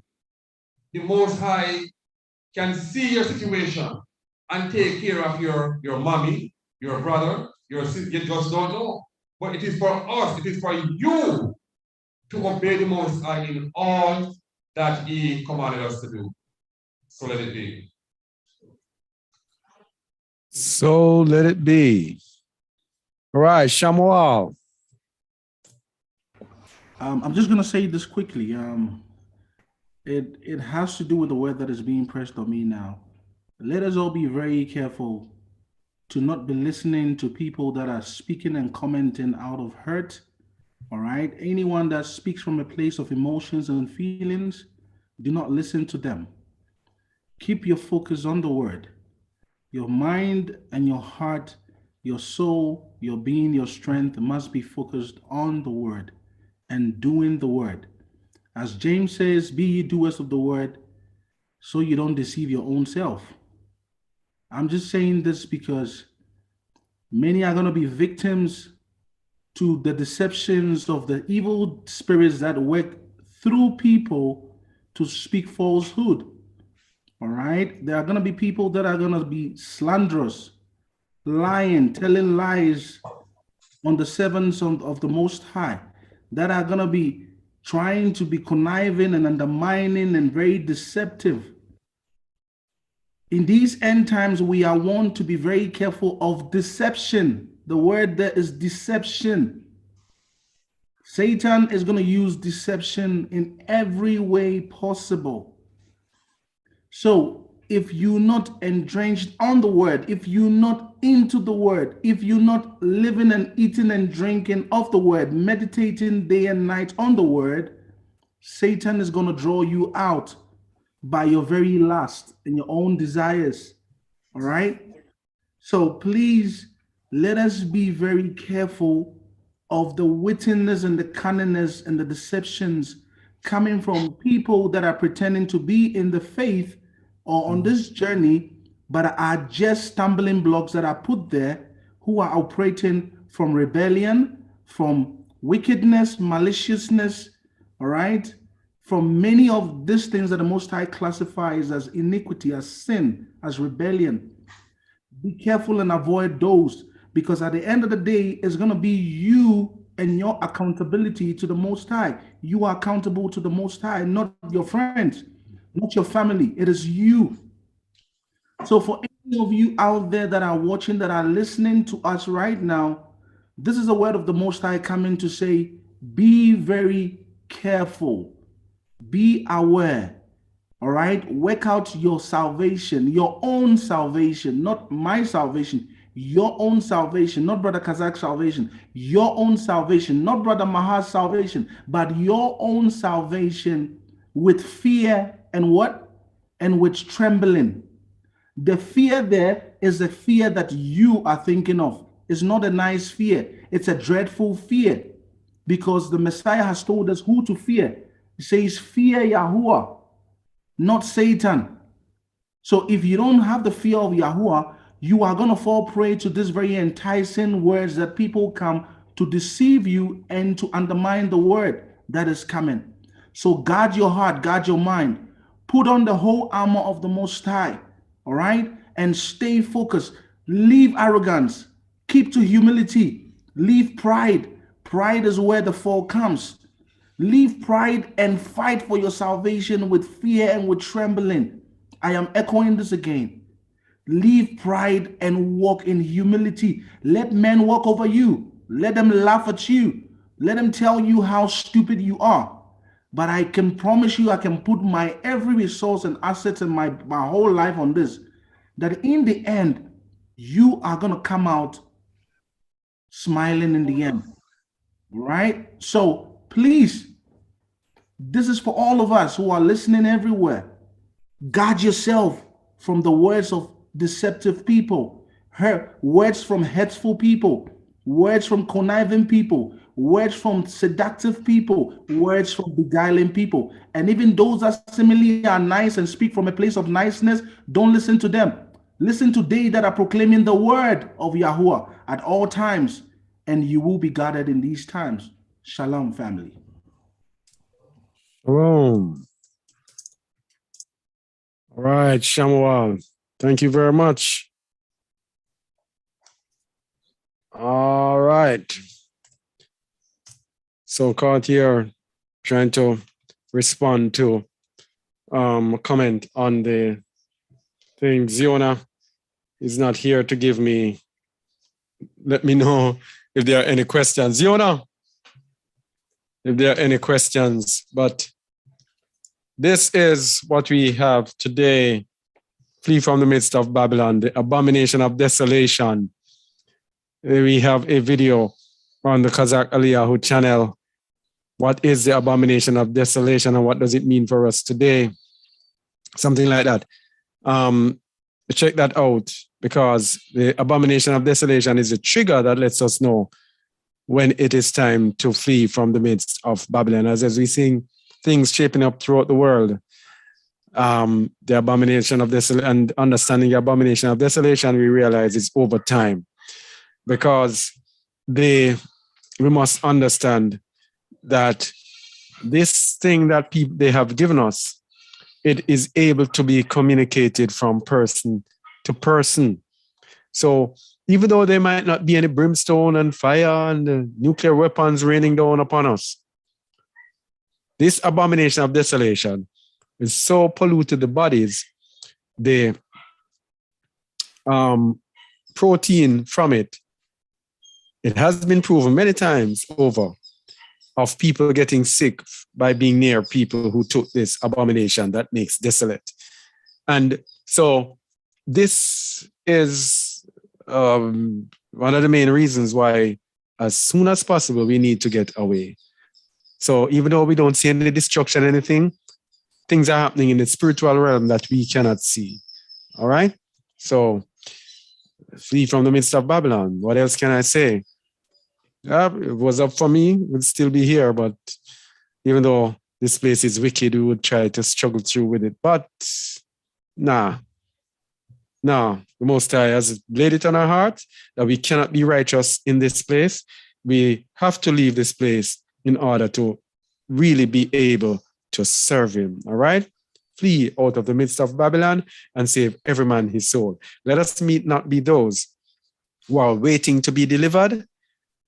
the Most High can see your situation and take care of your mommy, your brother, your sister. You just don't know. But it is for us, it is for you to obey the Most High in all that He commanded us to do. So let it be.
So let it be. All right, Shamuel.
I'm just going to say this quickly. It has to do with the word that is being pressed on me now. Let us all be very careful to not be listening to people that are speaking and commenting out of hurt. All right. Anyone that speaks from a place of emotions and feelings, do not listen to them. Keep your focus on the word. Your mind and your heart, your soul, your being, your strength must be focused on the word and doing the word. As James says, be ye doers of the word, so you don't deceive your own self. I'm just saying this because many are going to be victims to the deceptions of the evil spirits that work through people to speak falsehood. All right? There are going to be people that are going to be slanderous, lying, telling lies on the servants of the Most High, that are going to be trying to be conniving and undermining and very deceptive. In these end times, we are warned to be very careful of deception. The word there is deception. Satan is going to use deception in every way possible. So if you're not entrenched on the word, if you're not into the word, if you're not living and eating and drinking of the word, meditating day and night on the word, Satan is going to draw you out by your very lust and your own desires. All right? So please let us be very careful of the wickedness and the cunningness and the deceptions coming from people that are pretending to be in the faith or on this journey, but are just stumbling blocks that are put there, who are operating from rebellion, from wickedness, maliciousness, all right? From many of these things that the Most High classifies as iniquity, as sin, as rebellion. Be careful and avoid those, because at the end of the day, it's going to be you and your accountability to the Most High. You are accountable to the Most High, not your friends, not your family. It is you. So for any of you out there that are watching, that are listening to us right now, this is a word of the Most High coming to say, be very careful. Be aware. All right? Work out your salvation, your own salvation, not my salvation, your own salvation, not Brother Kazak's salvation, your own salvation, not Brother Mahar's salvation, but your own salvation with fear and what? And with trembling. The fear there is the fear that you are thinking of. It's not a nice fear. It's a dreadful fear, because the Messiah has told us who to fear. He says, fear Yahuwah, not Satan. So if you don't have the fear of Yahuwah, you are going to fall prey to these very enticing words that people come to deceive you and to undermine the word that is coming. So guard your heart, guard your mind. Put on the whole armor of the Most High, all right? And stay focused. Leave arrogance. Keep to humility. Leave pride. Pride is where the fall comes. Leave pride and fight for your salvation with fear and with trembling. I am echoing this again. Leave pride and walk in humility. Let men walk over you. Let them laugh at you. Let them tell you how stupid you are. But I can promise you, I can put my every resource and assets and my whole life on this, that in the end, you are going to come out smiling in the end. Right? So please, this is for all of us who are listening everywhere. Guard yourself from the words of deceptive people, words from hurtful people, words from conniving people, words from seductive people, words from beguiling people. And even those that similarly are nice and speak from a place of niceness, don't listen to them. Listen to they that are proclaiming the word of Yahuwah at all times, and you will be guarded in these times. Shalom, family.
Shalom. All right, Shamuel. Thank you very much. All right. So Cartier trying to respond to a comment on the thing. Ziona is not here to give me, let me know if there are any questions. Ziona, if there are any questions, but this is what we have today. Flee from the midst of Babylon, the abomination of desolation. We have a video on the Kazakh Eliyahu channel. What is the abomination of desolation and what does it mean for us today? Something like that. check that out, because the abomination of desolation is a trigger that lets us know when it is time to flee from the midst of Babylon. As we see things shaping up throughout the world, the abomination of desolation, and understanding the abomination of desolation, we realize it's over time, because we must understand that this thing that they have given us, it is able to be communicated from person to person. So even though there might not be any brimstone and fire and nuclear weapons raining down upon us, this abomination of desolation is so polluted the bodies, the protein from it has been proven many times over of people getting sick by being near people who took this abomination that makes desolate. And so this is one of the main reasons why, as soon as possible, we need to get away. So even though we don't see any destruction, anything, things are happening in the spiritual realm that we cannot see. All right? So flee from the midst of Babylon. What else can I say? If it was up for me, we'd still be here. But even though this place is wicked, we would try to struggle through with it. But nah. The Most High has laid it on our heart that we cannot be righteous in this place. We have to leave this place in order to really be able to serve him. All right? Flee out of the midst of Babylon and save every man his soul. Let us not be those who are waiting to be delivered.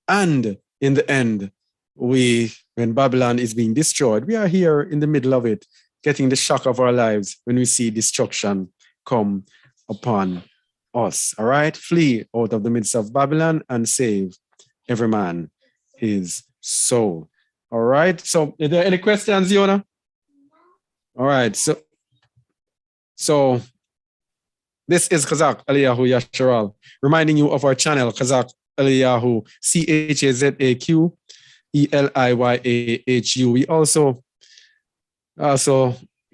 And in the end, when Babylon is being destroyed, we are here in the middle of it, getting the shock of our lives when we see destruction come upon us. All right? Flee out of the midst of Babylon and save every man his soul. All right? So, are there any questions, Yona? All right. So this is Chazak Eliyahu Yasharal, reminding you of our channel, Chazak Eliyahu, CHAZAQ ELIYAHU. We also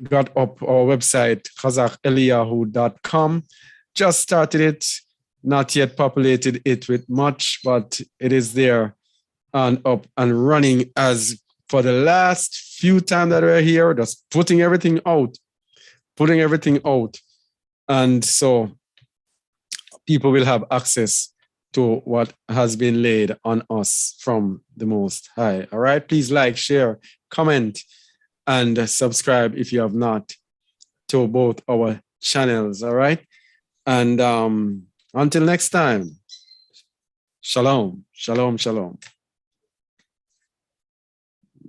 got up our website, ChazakEliyahu.com. Just started it, not yet populated it with much, but it is there and up and running. As for the last few times that we're here, just putting everything out. And so people will have access to what has been laid on us from the Most High. All right, please like, share, comment, and subscribe if you have not to both our channels. All right, and until next time, shalom, shalom, shalom.